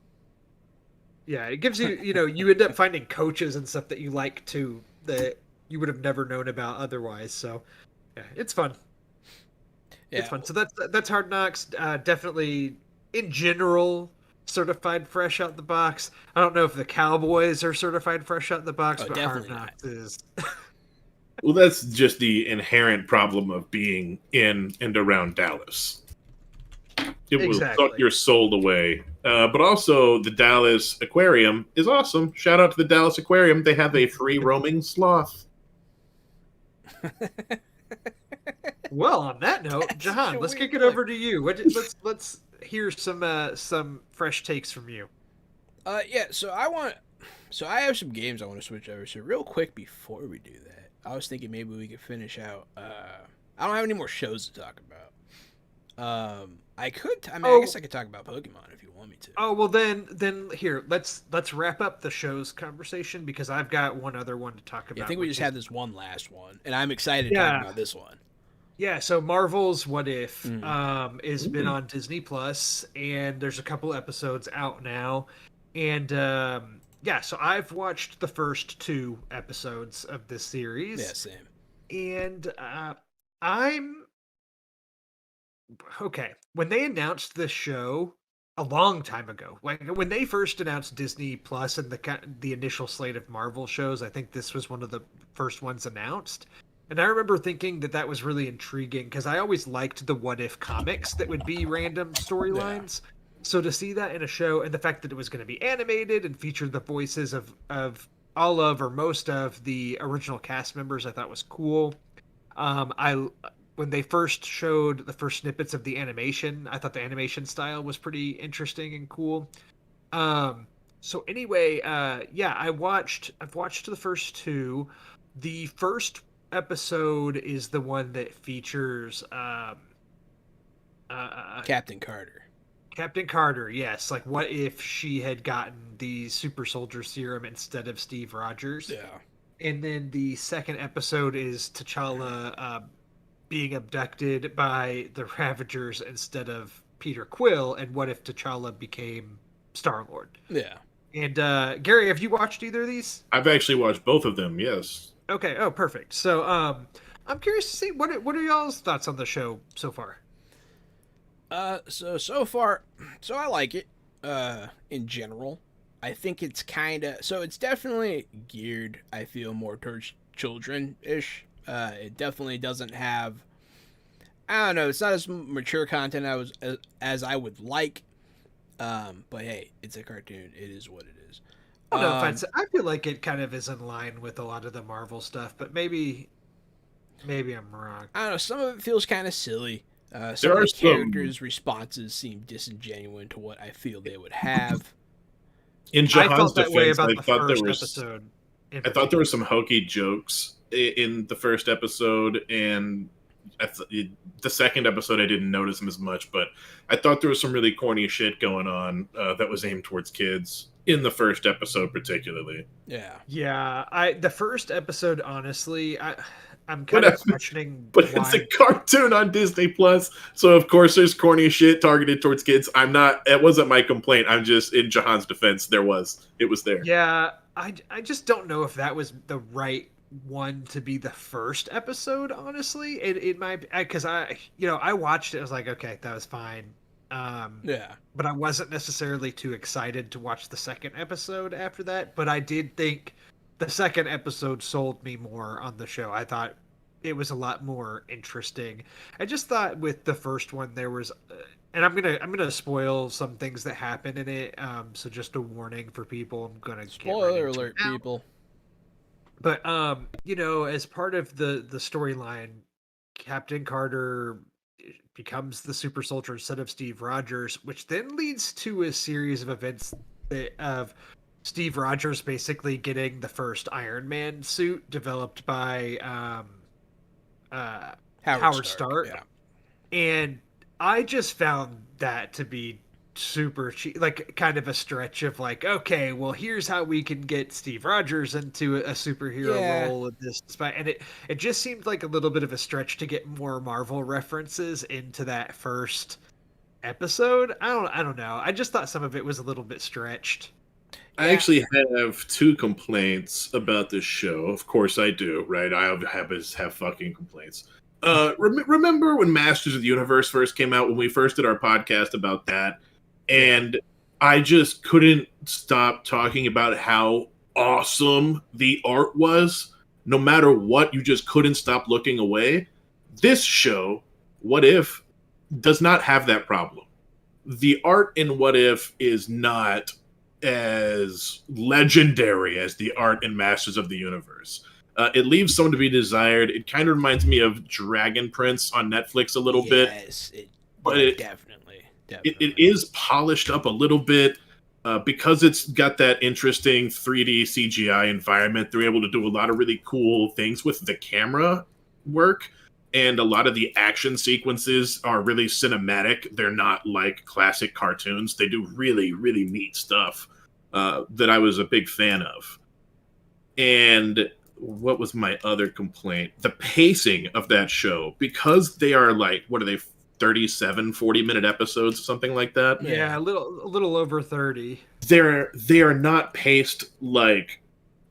Yeah, it gives you you end up finding coaches and stuff that you like too that you would have never known about otherwise. So yeah, it's fun. Yeah. It's fun. So that's Hard Knocks. Definitely in general certified fresh out the box. I don't know if the Cowboys are certified fresh out the box, but Hard Knocks is. Well, that's just the inherent problem of being in and around Dallas. It will suck your soul away. But also, the Dallas Aquarium is awesome. Shout out to the Dallas Aquarium. They have a free roaming sloth. Well, on that note, Jahan, let's kick it over to you. Let's hear some fresh takes from you. Yeah. So I have some games I want to switch over. So real quick before we do that, I was thinking maybe we could finish out. I don't have any more shows to talk about. I could. I mean, I Oh. guess I could talk about Pokemon if you want me to. Oh well, then here let's wrap up the show's conversation because I've got one other one to talk Yeah, about. I think we just had this one last one, and I'm excited to talk about this one. Yeah, so Marvel's What If has been Ooh. on Disney Plus, and there's a couple episodes out now, and yeah, so I've watched the first 2 episodes of this series. Yeah, same. And I'm okay. When they announced this show a long time ago, when they first announced Disney Plus and the initial slate of Marvel shows, I think this was one of the first ones announced. And I remember thinking that was really intriguing because I always liked the What If comics that would be random storylines. Yeah. So to see that in a show and the fact that it was going to be animated and feature the voices of all of or most of the original cast members, I thought was cool. When they first showed the first snippets of the animation, I thought the animation style was pretty interesting and cool. So anyway, yeah, I've watched the first 2. The first episode is the one that features Captain Carter. Captain Carter, yes. Like, what if she had gotten the super soldier serum instead of Steve Rogers? Yeah. And then the second episode is T'Challa being abducted by the Ravagers instead of Peter Quill, and what if T'Challa became Star-Lord? Yeah. And Gary, have you watched either of these? I've actually watched both of them, yes. Okay, oh, perfect. So I'm curious to see what are y'all's thoughts on the show so far? So far, I like it. In general, I think it's it's definitely geared, I feel, more towards children-ish. It definitely doesn't have, I don't know, it's not as mature content as I would like. But hey, it's a cartoon. It is what it is. I don't know if I feel like it kind of is in line with a lot of the Marvel stuff, but maybe I'm wrong. I don't know. Some of it feels kind of silly. Some of the characters' responses seem disingenuous to what I feel they would have. In Jahan's defense, I thought there were some hokey jokes in the first episode, and the second episode I didn't notice them as much, but I thought there was some really corny shit going on that was aimed towards kids in the first episode particularly. Yeah. The first episode, honestly, I'm kind of questioning but why. It's a cartoon on Disney Plus, so of course there's corny shit targeted towards kids. It wasn't my complaint. I'm just, in Jahan's defense, it was there. Yeah, I just don't know if that was the right one to be the first episode, honestly. It might, because I watched it, I was like, okay, that was fine. Yeah, but I wasn't necessarily too excited to watch the second episode after that. But I did think the second episode sold me more on the show. I thought it was a lot more interesting. I just thought with the first one there was, and I'm gonna spoil some things that happen in it. So just a warning for people. I'm gonna spoiler alert, people. But as part of the storyline, Captain Carter becomes the super soldier instead of Steve Rogers, which then leads to a series of events of Steve Rogers basically getting the first Iron Man suit developed by Howard Stark. Yeah. And I just found that to be super cheap, like kind of a stretch of like, okay, well, here's how we can get Steve Rogers into a superhero role in this, and it just seemed like a little bit of a stretch to get more Marvel references into that first episode. I don't know. I just thought some of it was a little bit stretched. I actually have 2 complaints about this show. Of course I do, right? I have fucking complaints. Remember when Masters of the Universe first came out, when we first did our podcast about that? And I just couldn't stop talking about how awesome the art was. No matter what, you just couldn't stop looking away. This show, What If, does not have that problem. The art in What If is not as legendary as the art in Masters of the Universe. It leaves some to be desired. It kind of reminds me of Dragon Prince on Netflix a little bit. Yes, definitely. It is polished up a little bit because it's got that interesting 3D CGI environment. They're able to do a lot of really cool things with the camera work. and a lot of the action sequences are really cinematic. They're not like classic cartoons. They do really, really neat stuff that I was a big fan of. And what was my other complaint? The pacing of that show, because they are like, what are they, 37, 40-minute episodes, something like that? Yeah, a little over 30. They are not paced like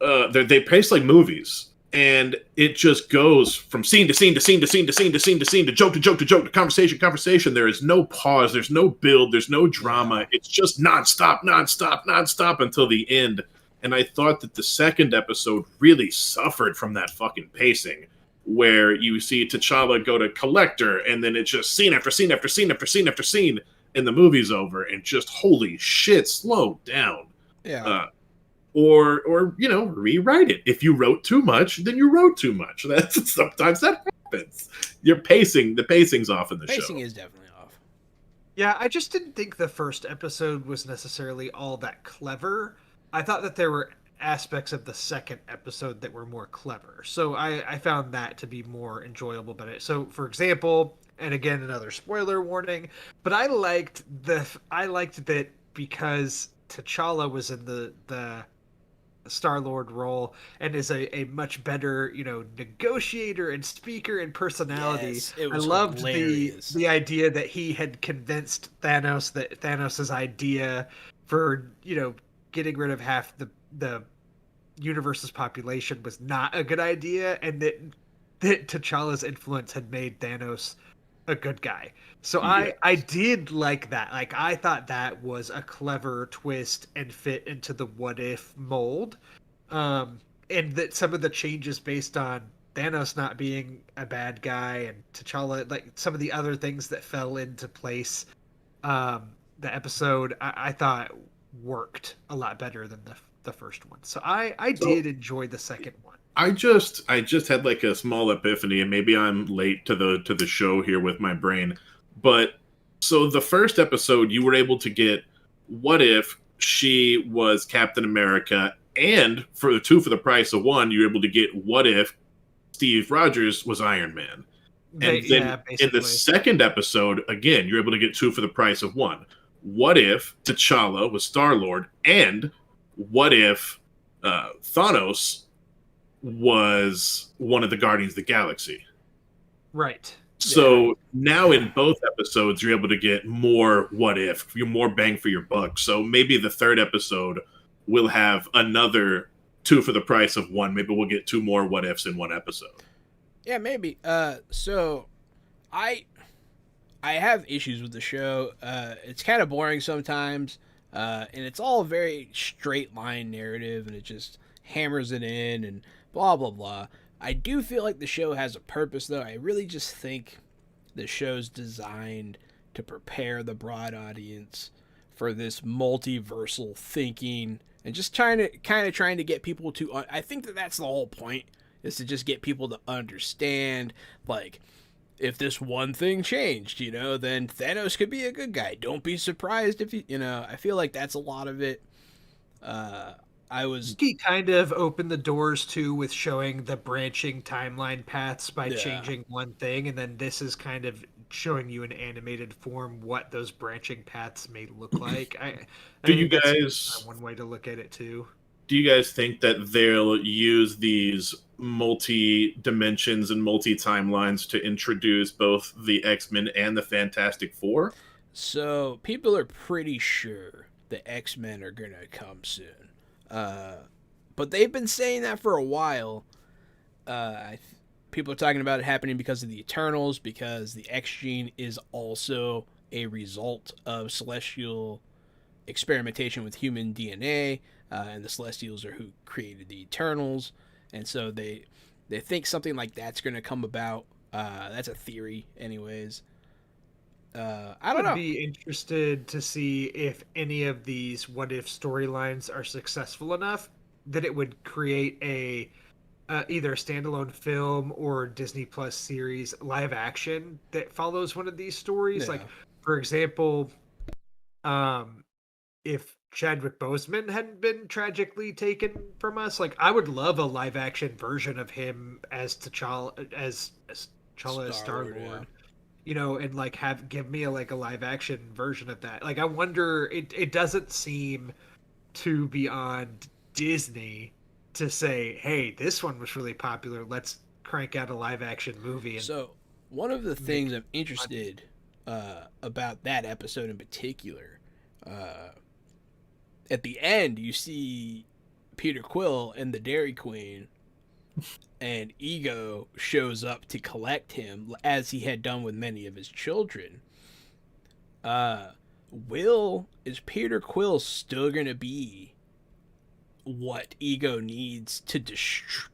they pace like movies, and it just goes from scene to scene to scene to scene to scene to scene to scene to joke to joke to joke to conversation. There is no pause, there's no build, there's no drama. It's just nonstop until the end. And I thought that the second episode really suffered from that fucking pacing, where you see T'Challa go to Collector, and then it's just scene after scene after scene after scene after scene, and the movie's over, and just holy shit, slow down. Yeah. Or rewrite it. If you wrote too much, then you wrote too much. Sometimes that happens. The pacing's off in the show. Pacing is definitely off. Yeah, I just didn't think the first episode was necessarily all that clever. I thought that there were aspects of the second episode that were more clever. So I found that to be more enjoyable. But so, for example, and again, another spoiler warning, but I liked that because T'Challa was in the Star-Lord role and is a much better, negotiator and speaker and personality. Yes, it I was loved hilarious. the idea that he had convinced Thanos that Thanos's idea for, getting rid of half the universe's population was not a good idea, and that T'Challa's influence had made Thanos a good guy. So Yes. I did like that. Like, I thought that was a clever twist and fit into the what if mold. And that some of the changes based on Thanos not being a bad guy and T'Challa, like some of the other things that fell into place, the episode I thought worked a lot better than the first one. So I did enjoy the second one. I just had like a small epiphany, and maybe I'm late to the show here with my brain. But so the first episode, you were able to get what if she was Captain America, and for the price of one, you were able to get what if Steve Rogers was Iron Man. And then in the second episode, again, you're able to get two for the price of one. What if T'Challa was Star-Lord, and what if Thanos was one of the Guardians of the Galaxy? Right. So now in both episodes, you're able to get more what if, you're more bang for your buck. So maybe the third episode will have another two for the price of one. Maybe we'll get two more what ifs in one episode. Yeah, maybe. So I have issues with the show. It's kind of boring sometimes, and it's all a very straight line narrative, and it just hammers it in and blah blah blah. I do feel like the show has a purpose, though. I really just think the show's designed to prepare the broad audience for this multiversal thinking, and just trying to get people to. I think that's the whole point, is to just get people to understand, like, if this one thing changed, then Thanos could be a good guy. Don't be surprised if I feel like that's a lot of it. He kind of opened the doors too with showing the branching timeline paths by changing one thing, and then this is kind of showing you in animated form what those branching paths may look like. Do you guys, one way to look at it too? Do you guys think that they'll use these multi-dimensions and multi-timelines to introduce both the X-Men and the Fantastic Four? So people are pretty sure the X-Men are going to come soon. But they've been saying that for a while. People are talking about it happening because of the Eternals, because the X gene is also a result of celestial experimentation with human DNA, and the Celestials are who created the Eternals, and so they think something like that's going to come about. That's a theory, anyways. I don't know. I'd be interested to see if any of these what if storylines are successful enough that it would create a either a standalone film or Disney Plus series live action that follows one of these stories. Yeah. Like, for example, if Chadwick Boseman hadn't been tragically taken from us, like, I would love a live action version of him as T'Challa, as T'Challa as Star-Lord, Star-Lord. You know, and like give me a live action version of that. Like I wonder, it doesn't seem too beyond Disney to say, hey, this one was really popular. Let's crank out a live action movie. And So one of the things I'm interested about that episode in particular, at the end you see Peter Quill and the Dairy Queen, and Ego shows up to collect him as he had done with many of his children. Is Peter Quill still gonna be what Ego needs to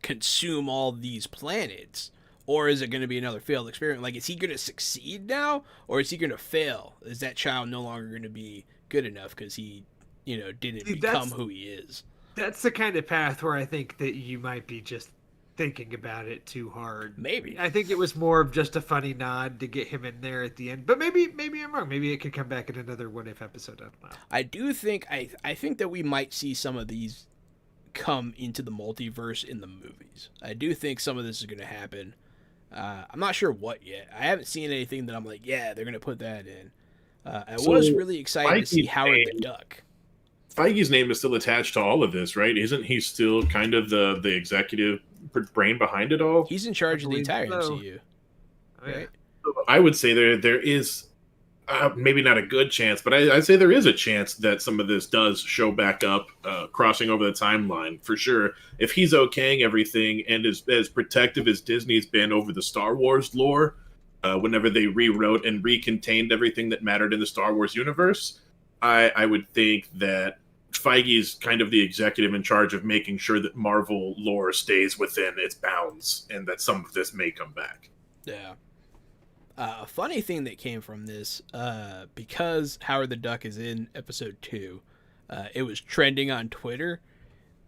consume all these planets? Or is it going to be another failed experiment? Like, is he going to succeed now? Or is he going to fail? Is that child no longer going to be good enough because he, didn't become who he is? That's the kind of path where I think that you might be just thinking about it too hard. Maybe. I think it was more of just a funny nod to get him in there at the end. But maybe I'm wrong. Maybe it could come back in another What If episode. I don't know. I do think, I think that we might see some of these come into the multiverse in the movies. I do think some of this is going to happen. I'm not sure what yet. I haven't seen anything that I'm like, yeah, they're going to put that in. I was really excited to see Howard the Duck. Feige's name is still attached to all of this, right? Isn't he still kind of the executive brain behind it all? He's in charge of the entire MCU. Right? I would say there is maybe not a good chance, but I'd say there is a chance that some of this does show back up, crossing over the timeline for sure. If he's okaying everything and is as protective as Disney's been over the Star Wars lore, whenever they rewrote and recontained everything that mattered in the Star Wars universe, I would think that Feige's kind of the executive in charge of making sure that Marvel lore stays within its bounds and that some of this may come back. Yeah. A funny thing that came from this, because Howard the Duck is in episode 2, it was trending on Twitter,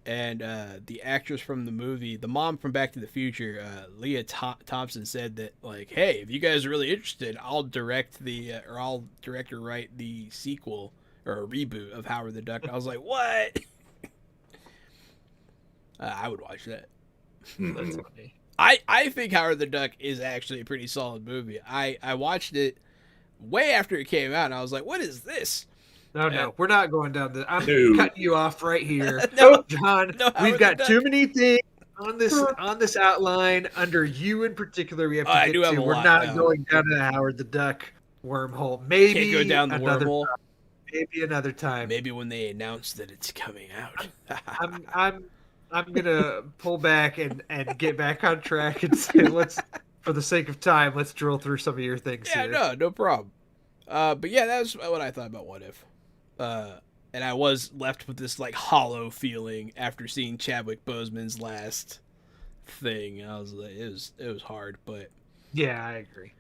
and the actress from the movie, the mom from Back to the Future, Leah Thompson, said that, like, hey, if you guys are really interested, I'll direct or write the sequel or a reboot of Howard the Duck. And I was like, what? I would watch that. That's funny. I think Howard the Duck is actually a pretty solid movie. I watched it way after it came out, and I was like, what is this? No, we're not going down the... I'm No. cutting you off right here. No, John, no, we've got too many things on this outline. Under you in particular, we have to I get do have to. a We're lot not now. going down to the Howard the Duck wormhole. Maybe Can't go down the another wormhole. time. Maybe another time. Maybe when they announce that it's coming out. I'm gonna pull back and get back on track and say, let's, for the sake of time, let's drill through some of your things Yeah, here. no problem. But yeah, that's what I thought about What If. And I was left with this like hollow feeling after seeing Chadwick Boseman's last thing. I was like, it was hard, but Yeah, I agree.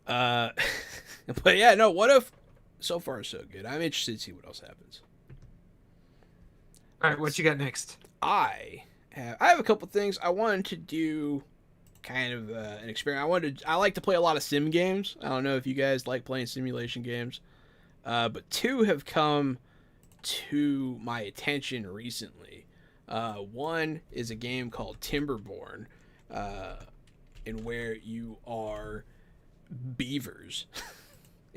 but yeah, no. What If? So far, so good. I'm interested to see what else happens. All right, what you got next? I have a couple things I wanted to do. Kind of an experiment. I like to play a lot of sim games. I don't know if you guys like playing simulation games, but 2 have come to my attention recently. One is a game called Timberborn, in where you are beavers.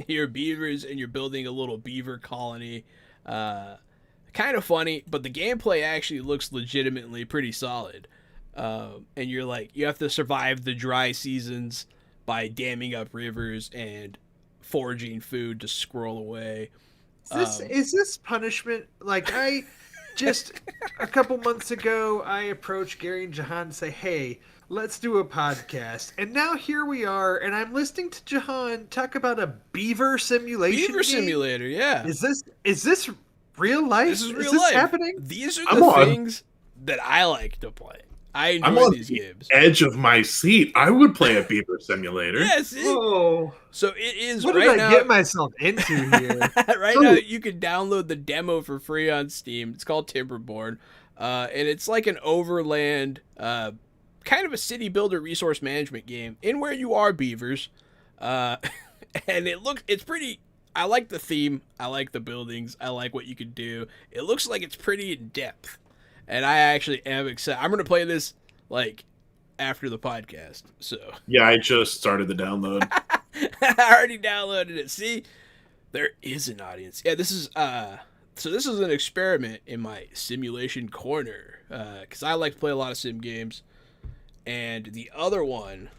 You're beavers and you're building a little beaver colony. Kind of funny, but the gameplay actually looks legitimately pretty solid. And you have to survive the dry seasons by damming up rivers and foraging food to squirrel away. Is this punishment? Like, I just a couple months ago, I approached Gary and Jahan and say, hey, let's do a podcast. And now here we are, and I'm listening to Jahan talk about a beaver simulation game. Simulator, yeah. Is this real life? This is real this life. happening? These are the things that I like to play. I enjoy I'm on these the games. edge of my seat. I would play a beaver simulator. Yes. Whoa. So it is What right did I now. get myself into here? Right now, you can download the demo for free on Steam. It's called Timberborn, and it's like an overland, kind of a city builder resource management game in where you are beavers, and it's pretty. I like the theme. I like the buildings. I like what you can do. It looks like it's pretty in depth, and I actually am excited. I'm gonna play this like after the podcast. So Yeah, I just started the download. I already downloaded it. See, there is an audience. Yeah, this is so this is an experiment in my simulation corner because I like to play a lot of sim games, and the other one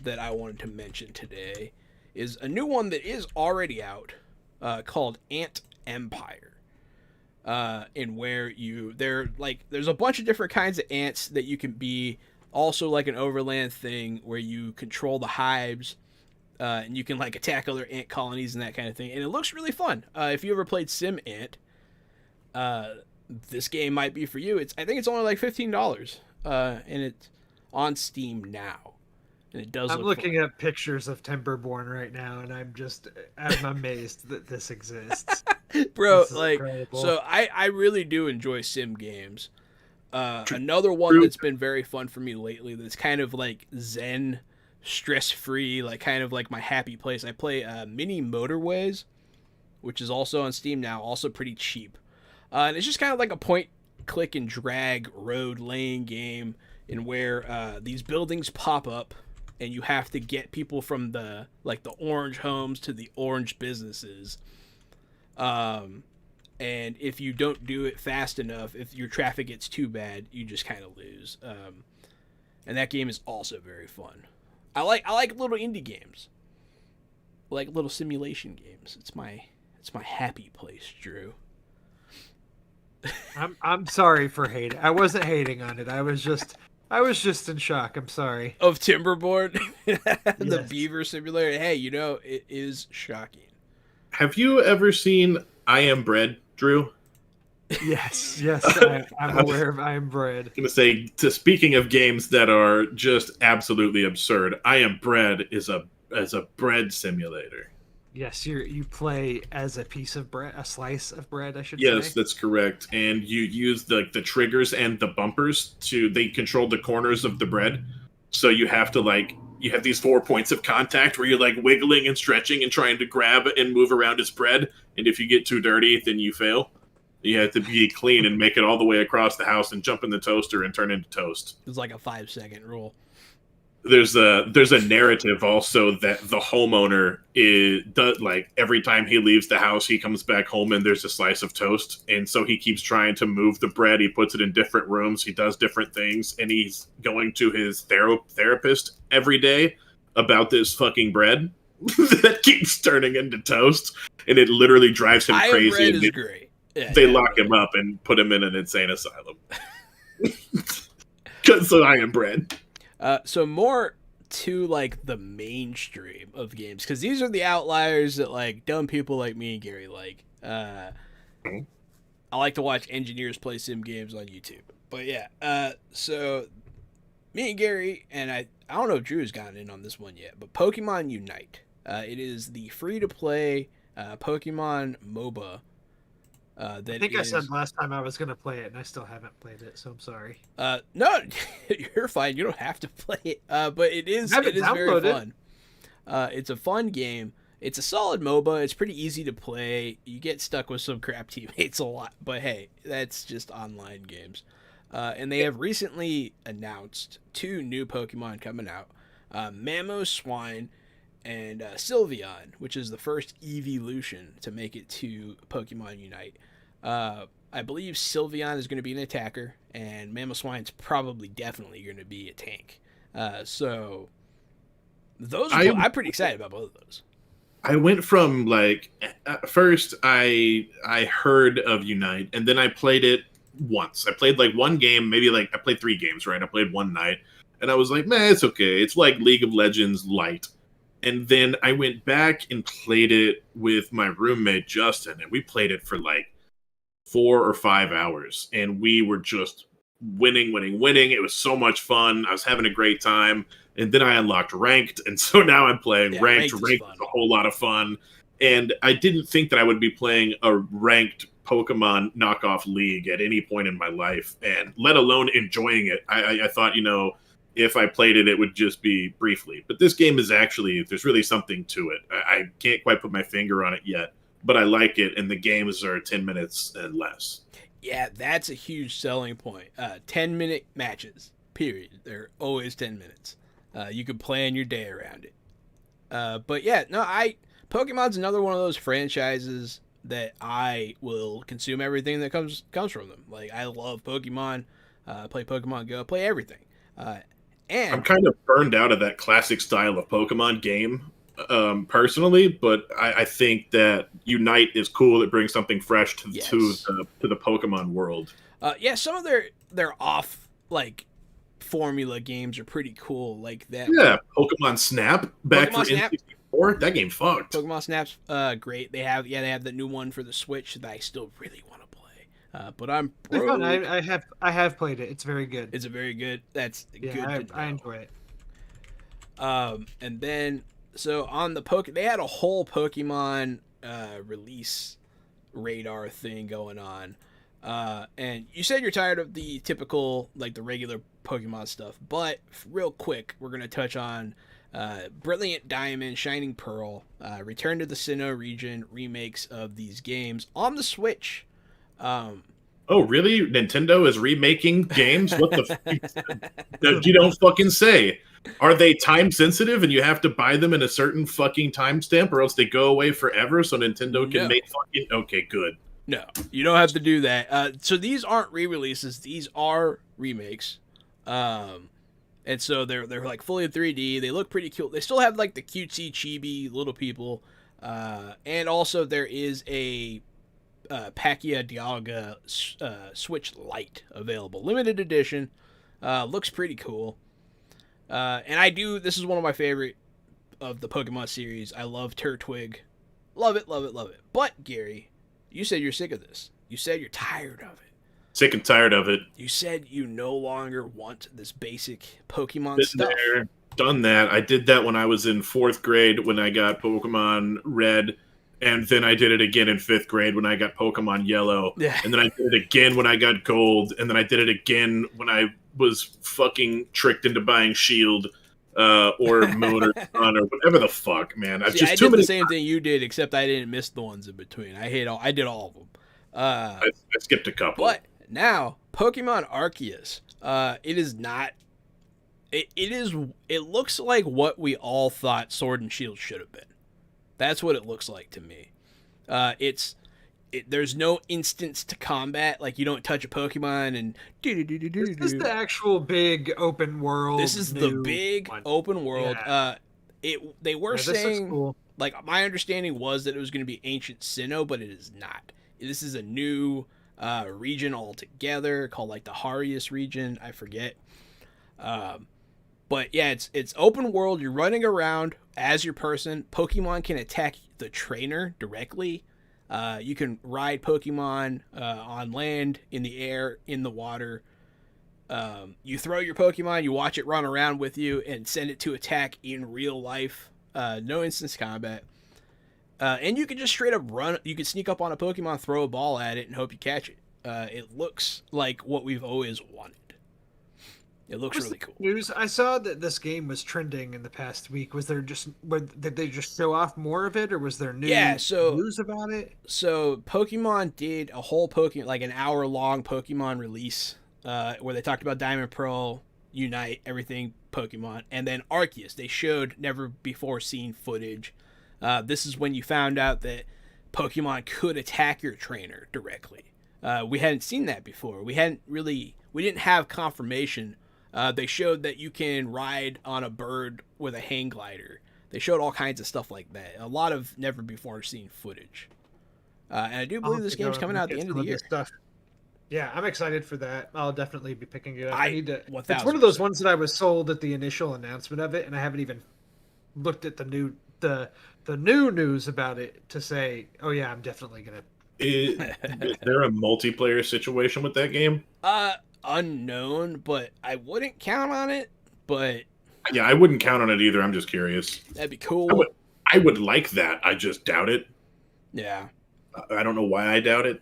that I wanted to mention today is a new one that is already out called Ant Empire. In where there's a bunch of different kinds of ants that you can be. Also, like an overland thing where you control the hives, and you can like attack other ant colonies and that kind of thing. And it looks really fun. If you ever played Sim Ant, this game might be for you. I think it's only like $15, and it's on Steam now. And it does. I'm looking at pictures of Timberborn right now, and I'm amazed that this exists. Bro, this is like, incredible. so I really do enjoy sim games. Another one that's been very fun for me lately that's kind of like zen, stress-free, like kind of like my happy place. I play Mini Motorways, which is also on Steam now, also pretty cheap. And it's just kind of like a point, click, and drag road laying game in where these buildings pop up and you have to get people from the orange homes to the orange businesses. And if you don't do it fast enough, if your traffic gets too bad, you just kind of lose. And that game is also very fun. I like little indie games. I like little simulation games. It's my happy place, Drew. I'm sorry for hating. I wasn't hating on it. I was just in shock. I'm sorry. Of Timberborn, the Yes. beaver simulator. Hey, it is shocking. Have you ever seen I Am Bread, Drew? Yes, I'm aware of I Am Bread. I'm gonna say, speaking of games that are just absolutely absurd, I Am Bread is a bread simulator. Yes, you play as a piece of bread, a slice of bread, I should Yes, say. that's correct. And you use the triggers and the bumpers they control the corners of the bread. So you have to you have these 4 points of contact where you're like wiggling and stretching and trying to grab and move around its bread. And if you get too dirty, then you fail. You have to be clean and make it all the way across the house and jump in the toaster and turn into toast. It's like a 5-second rule. There's a narrative also that the homeowner does, like, every time he leaves the house, he comes back home and there's a slice of toast, and so he keeps trying to move the bread. He puts it in different rooms, he does different things, and he's going to his therapist every day about this fucking bread that keeps turning into toast, and it literally drives him I Am crazy. Bread is great. Yeah, They lock him up and put him in an insane asylum. So I Am Bread. So more to like the mainstream of games, because these are the outliers that like dumb people like me and Gary like. I like to watch engineers play sim games on YouTube. But yeah, so me and Gary, and I don't know if Drew's gotten in on this one yet, but Pokemon Unite. It is the free-to-play Pokemon MOBA. I think I said last time I was going to play it, and I still haven't played it, so I'm sorry. No, you're fine. You don't have to play it. But it is very fun. It's a fun game. It's a solid MOBA. It's pretty easy to play. You get stuck with some crap teammates a lot, but hey, that's just online games. And they have recently announced 2 new Pokemon coming out. Mamoswine and Sylveon, which is the first evolution to make it to Pokemon Unite. I believe Sylveon is going to be an attacker, and Mamoswine's definitely going to be a tank. So those I'm pretty excited about both of those. I went from like at first I heard of Unite, and then I played it once. I played like one game, maybe like I played 3 games, right? I played one night, and I was like, man, it's okay. It's like League of Legends light. And then I went back and played it with my roommate Justin, and we played it for like 4 or 5 hours, and we were just winning. It was so much fun. I was having a great time. And then I unlocked ranked, and so now I'm playing ranked. Ranked is a whole lot of fun. And I didn't think that I would be playing a ranked Pokemon knockoff league at any point in my life, and let alone enjoying it. I thought, if I played it, it would just be briefly. But this game is actually, there's really something to it. I can't quite put my finger on it yet, but I like it, and the games are 10 minutes and less. Yeah, that's a huge selling point. 10-minute matches. period. They're always 10 minutes. You can plan your day around it. But yeah, no, Pokemon's another one of those franchises that I will consume everything that comes from them. Like, I love Pokemon, play Pokemon Go, play everything. And I'm kind of burned out of that classic style of Pokemon game, personally, but I think that Unite is cool. It brings something fresh to the Pokemon world. Yeah, some of their off like formula games are pretty cool, like that. Yeah, Pokemon Snap back for Snap. N64. That game fucked. Pokemon Snap's great. They have the new one for the Switch that I still really want to play. But I'm broke. I have played it. It's very good. It's a very good. That's good. I enjoy it. And then so on the they had a whole Pokemon release radar thing going on. And you said you're tired of the typical, like the regular Pokemon stuff, but real quick, we're going to touch on Brilliant Diamond, Shining Pearl, Return to the Sinnoh region remakes of these games on the Switch. Oh, really? Nintendo is remaking games? What the you don't fucking say. Are they time sensitive and you have to buy them in a certain fucking timestamp or else they go away forever so Nintendo can make fucking... Okay, good. No, you don't have to do that. So these aren't re-releases; these are remakes. And so they're like fully in 3D. They look pretty cool. They still have like the cutesy, chibi little people. And also there is a Palkia Dialga Switch Lite available, limited edition. Looks pretty cool. And this is one of my favorite of the Pokemon series. I love Turtwig. Love it, love it, love it. But Gary, you said you're sick of this. You said you're tired of it. Sick and tired of it. You said you no longer want this basic Pokemon Been stuff. there, done that. I did that when I was in 4th grade when I got Pokemon Red, and then I did it again in 5th grade when I got Pokemon Yellow, and then I did it again when I got Gold, and then I did it again when I was fucking tricked into buying Shield. Or Moon or Sun or whatever the fuck, man. I did the same thing you did, except I didn't miss the ones in between. I did all of them. I skipped a couple. But now, Pokemon Arceus. It is not. It looks like what we all thought Sword and Shield should have been. That's what it looks like to me. There's no instance to combat. Like, you don't touch a Pokemon and This is the actual big open world. This is the big open world. Yeah. They were saying, cool. like, my understanding was that it was going to be Ancient Sinnoh, but it is not. This is a new region altogether called like the Harius region. I forget. But yeah, it's open world. You're running around as your person. Pokemon can attack the trainer directly. You can ride Pokemon on land, in the air, in the water. You throw your Pokemon, you watch it run around with you, and send it to attack in real life. No instance combat. And you can just straight up run. You can sneak up on a Pokemon, throw a ball at it, and hope you catch it. It looks like what we've always wanted. It looks really cool. News. I saw that this game was trending in the past week. Did they just show off more of it, or was there news about it? So Pokemon did a whole like an hour-long Pokemon release where they talked about Diamond, Pearl, Unite, everything Pokemon, and then Arceus. They showed never before seen footage. This is when you found out that Pokemon could attack your trainer directly. We hadn't seen that before. We didn't have confirmation. They showed that you can ride on a bird with a hang glider. They showed all kinds of stuff like that. A lot of never before seen footage. And I do believe this game's coming out at the end of the year. Yeah, I'm excited for that. I'll definitely be picking it up. It's one of those ones that I was sold at the initial announcement of it, and I haven't even looked at the new news about it to say, oh yeah, I'm definitely gonna. Is there a multiplayer situation with that game? Unknown, but I wouldn't count on it. But yeah, I wouldn't count on it either. I'm just curious. That'd be cool. I would like that. I just doubt it. Yeah. I don't know why I doubt it.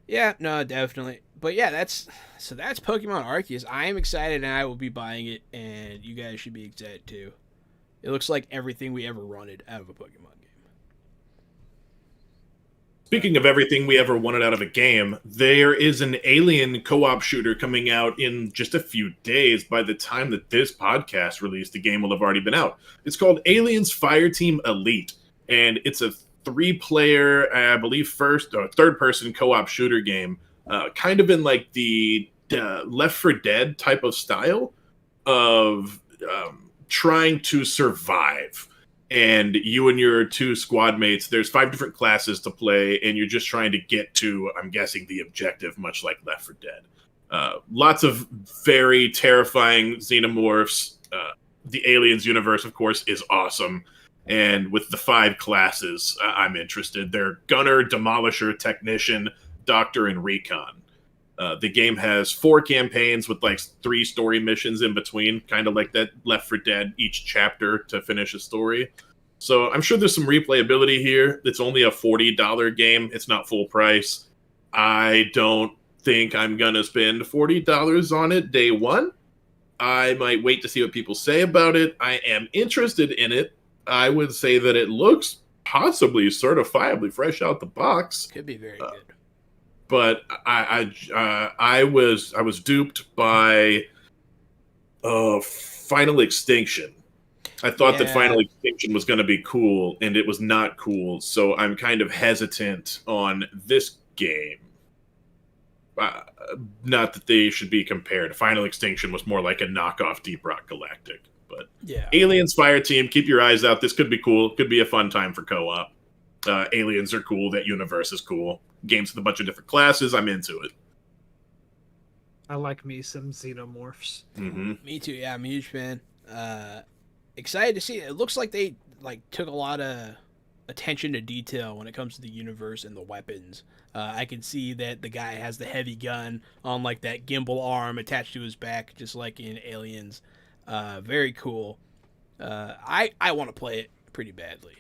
Yeah, no, definitely. But yeah, that's Pokemon Arceus. I am excited, and I will be buying it, and you guys should be excited too. It looks like everything we ever wanted out of a Pokemon game. Speaking of everything we ever wanted out of a game, there is an Alien co-op shooter coming out in just a few days. By the time that this podcast released, the game will have already been out. It's called Aliens Fireteam Elite, and it's a 3-player, I believe, third-person co-op shooter game, kind of in like the Left 4 Dead type of style of trying to survive. And you and your 2 squad mates, there's 5 different classes to play, and you're just trying to get to, I'm guessing, the objective, much like Left 4 Dead. Lots of very terrifying xenomorphs. The Aliens universe, of course, is awesome. And with the 5 classes, I'm interested. They're Gunner, Demolisher, Technician, Doctor, and Recon. The game has 4 campaigns with like 3 story missions in between, kind of like that Left 4 Dead, each chapter to finish a story. So I'm sure there's some replayability here. It's only a $40 game. It's not full price. I don't think I'm going to spend $40 on it day one. I might wait to see what people say about it. I am interested in it. I would say that it looks possibly certifiably fresh out the box. Could be very good. But I was duped by Final Extinction. I thought that Final Extinction was going to be cool, and it was not cool. So I'm kind of hesitant on this game. Not that they should be compared. Final Extinction was more like a knockoff Deep Rock Galactic. But yeah, Aliens Fireteam, keep your eyes out. This could be cool. Could be a fun time for co-op. Aliens are cool. That universe is cool. Games with a bunch of different classes. I'm into it. I like me some xenomorphs. Mm-hmm. Me too. Yeah, I'm a huge fan. Excited to see it. It looks like they took a lot of attention to detail when it comes to the universe and the weapons. I can see that the guy has the heavy gun on like that gimbal arm attached to his back, just like in Aliens. Very cool. I want to play it pretty badly.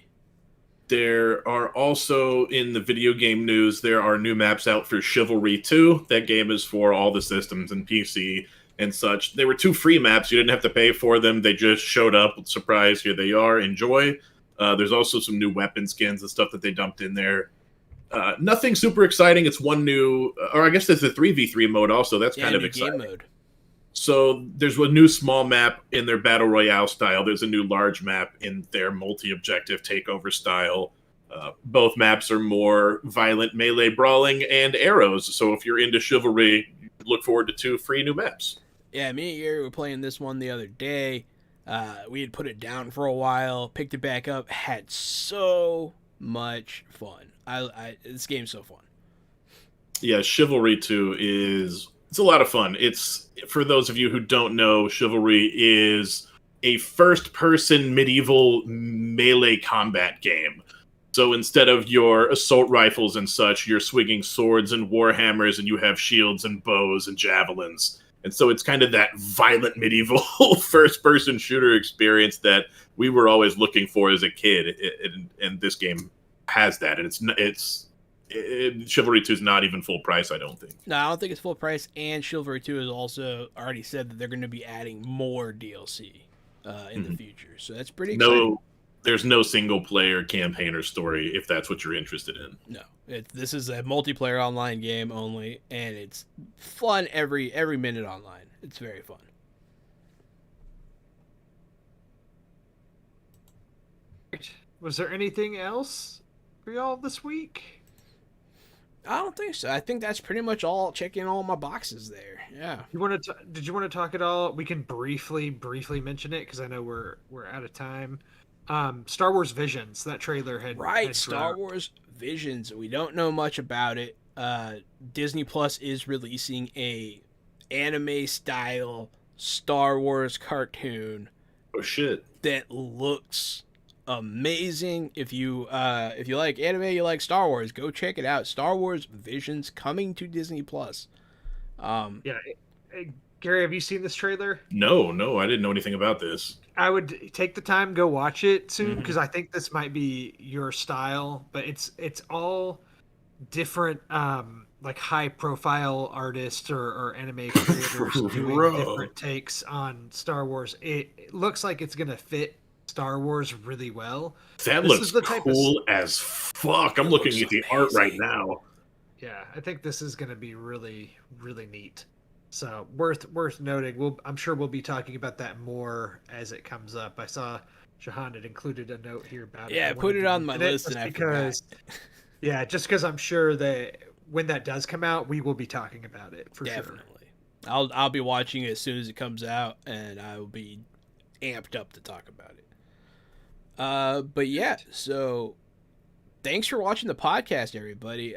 There are also, in the video game news, there are new maps out for Chivalry 2. That game is for all the systems and PC and such. There were 2 free maps. You didn't have to pay for them. They just showed up. Surprise, here they are. Enjoy. There's also some new weapon skins and stuff that they dumped in there. Nothing super exciting. It's one new, or I guess there's a 3v3 mode also. That's kind of exciting. Game mode. So there's a new small map in their Battle Royale style. There's a new large map in their multi-objective takeover style. Both maps are more violent melee brawling and arrows. So if you're into Chivalry, look forward to 2 free new maps. Yeah, me and Gary were playing this one the other day. We had put it down for a while, picked it back up, had so much fun. This game's so fun. Yeah, Chivalry 2 it's a lot of fun. It's, for those of you who don't know, Chivalry is a first-person medieval melee combat game. So instead of your assault rifles and such, you're swinging swords and warhammers, and you have shields and bows and javelins. And so it's kind of that violent medieval first-person shooter experience that we were always looking for as a kid. And this game has that, and Chivalry 2 is not even full price, I don't think. No, I don't think it's full price, and Chivalry 2 has also already said that they're going to be adding more DLC in the future. So that's pretty exciting. There's no single-player campaign or story, if that's what you're interested in. No. This is a multiplayer online game only, and it's fun every minute online. It's very fun. Was there anything else for y'all this week? I don't think so. I think that's pretty much all. Checking all my boxes there. Yeah. Did you want to talk at all? We can briefly mention it because I know we're out of time. Star Wars Visions. That trailer had Star Wars Visions. We don't know much about it. Disney Plus is releasing a anime style Star Wars cartoon. Oh shit! That looks amazing. If you like anime, you like Star Wars, go check it out. Star Wars Visions coming to Disney Plus. Gary, have you seen this trailer? No, I didn't know anything about this. I would take the time, go watch it soon, because I think this might be your style. But it's all different, like high profile artists or anime creators doing different takes on Star Wars. It looks like it's gonna fit Star Wars really well. That This looks is the type cool as fuck. I'm It looking looks at the art right amazing. now. Yeah, I think this is going to be really, really neat. So worth noting. I'm sure we'll be talking about that more as it comes up. I saw Jahan had included a note here about it. Yeah, I put wanted it to on my mention it list, just and I because, forgot. yeah, just because I'm sure that when that does come out, we will be talking about it for sure. Definitely. I'll be watching it as soon as it comes out, and I will be amped up to talk about it. But yeah, so thanks for watching the podcast, everybody.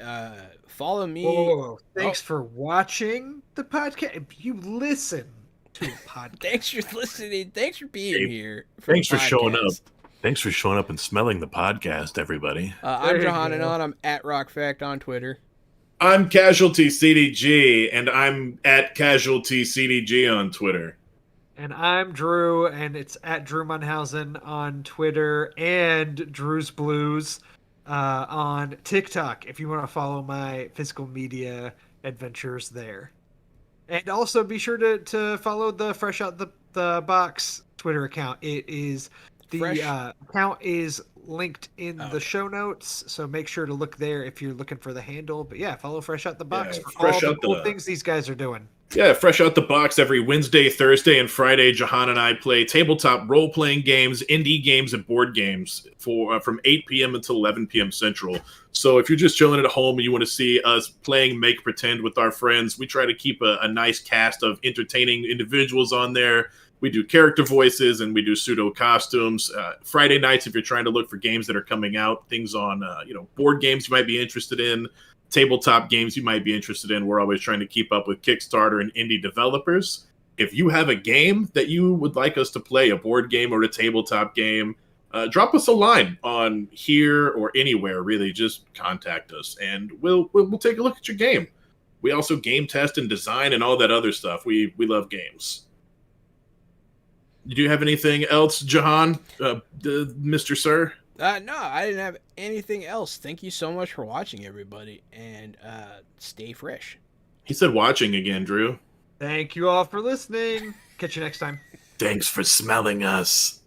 Follow me. Whoa, thanks for watching the podcast. You listen to a podcast. Thanks for listening. Thanks for being Hey, here. For Thanks the for showing up. podcast. Thanks for showing up and smelling the podcast, everybody. I'm There you Jahan go. Anon. I'm at RockFact on Twitter. I'm Casualty CDG, and I'm at Casualty CDG on Twitter. And I'm Drew, and it's at Drew Munhausen on Twitter and Drew's Blues on TikTok if you want to follow my physical media adventures there. And also be sure to follow the Fresh Out the Box Twitter account. It is Fresh- account is linked in Oh, the okay. show notes, so make sure to look there if you're looking for the handle. But yeah, follow Fresh Out the Box Yeah, for Fresh all the Out cool the- things these guys are doing. Yeah, fresh out the box every Wednesday, Thursday, and Friday. Jahan and I play tabletop role-playing games, indie games, and board games from 8 p.m. until 11 p.m. Central. So if you're just chilling at home and you want to see us playing Make Pretend with our friends, we try to keep a nice cast of entertaining individuals on there. We do character voices and we do pseudo costumes. Friday nights, if you're trying to look for games that are coming out, things on board games you might be interested in, tabletop games you might be interested in. We're always trying to keep up with Kickstarter and indie developers. If you have a game that you would like us to play, a board game or a tabletop game, drop us a line on here or anywhere. Really, just contact us and we'll take a look at your game. We also game test and design and all that other stuff. We love games. Do you have anything else, Jahan, Mr. Sir? No, I didn't have anything else. Thank you so much for watching, everybody, and stay fresh. He said watching again, Drew. Thank you all for listening. Catch you next time. Thanks for smelling us.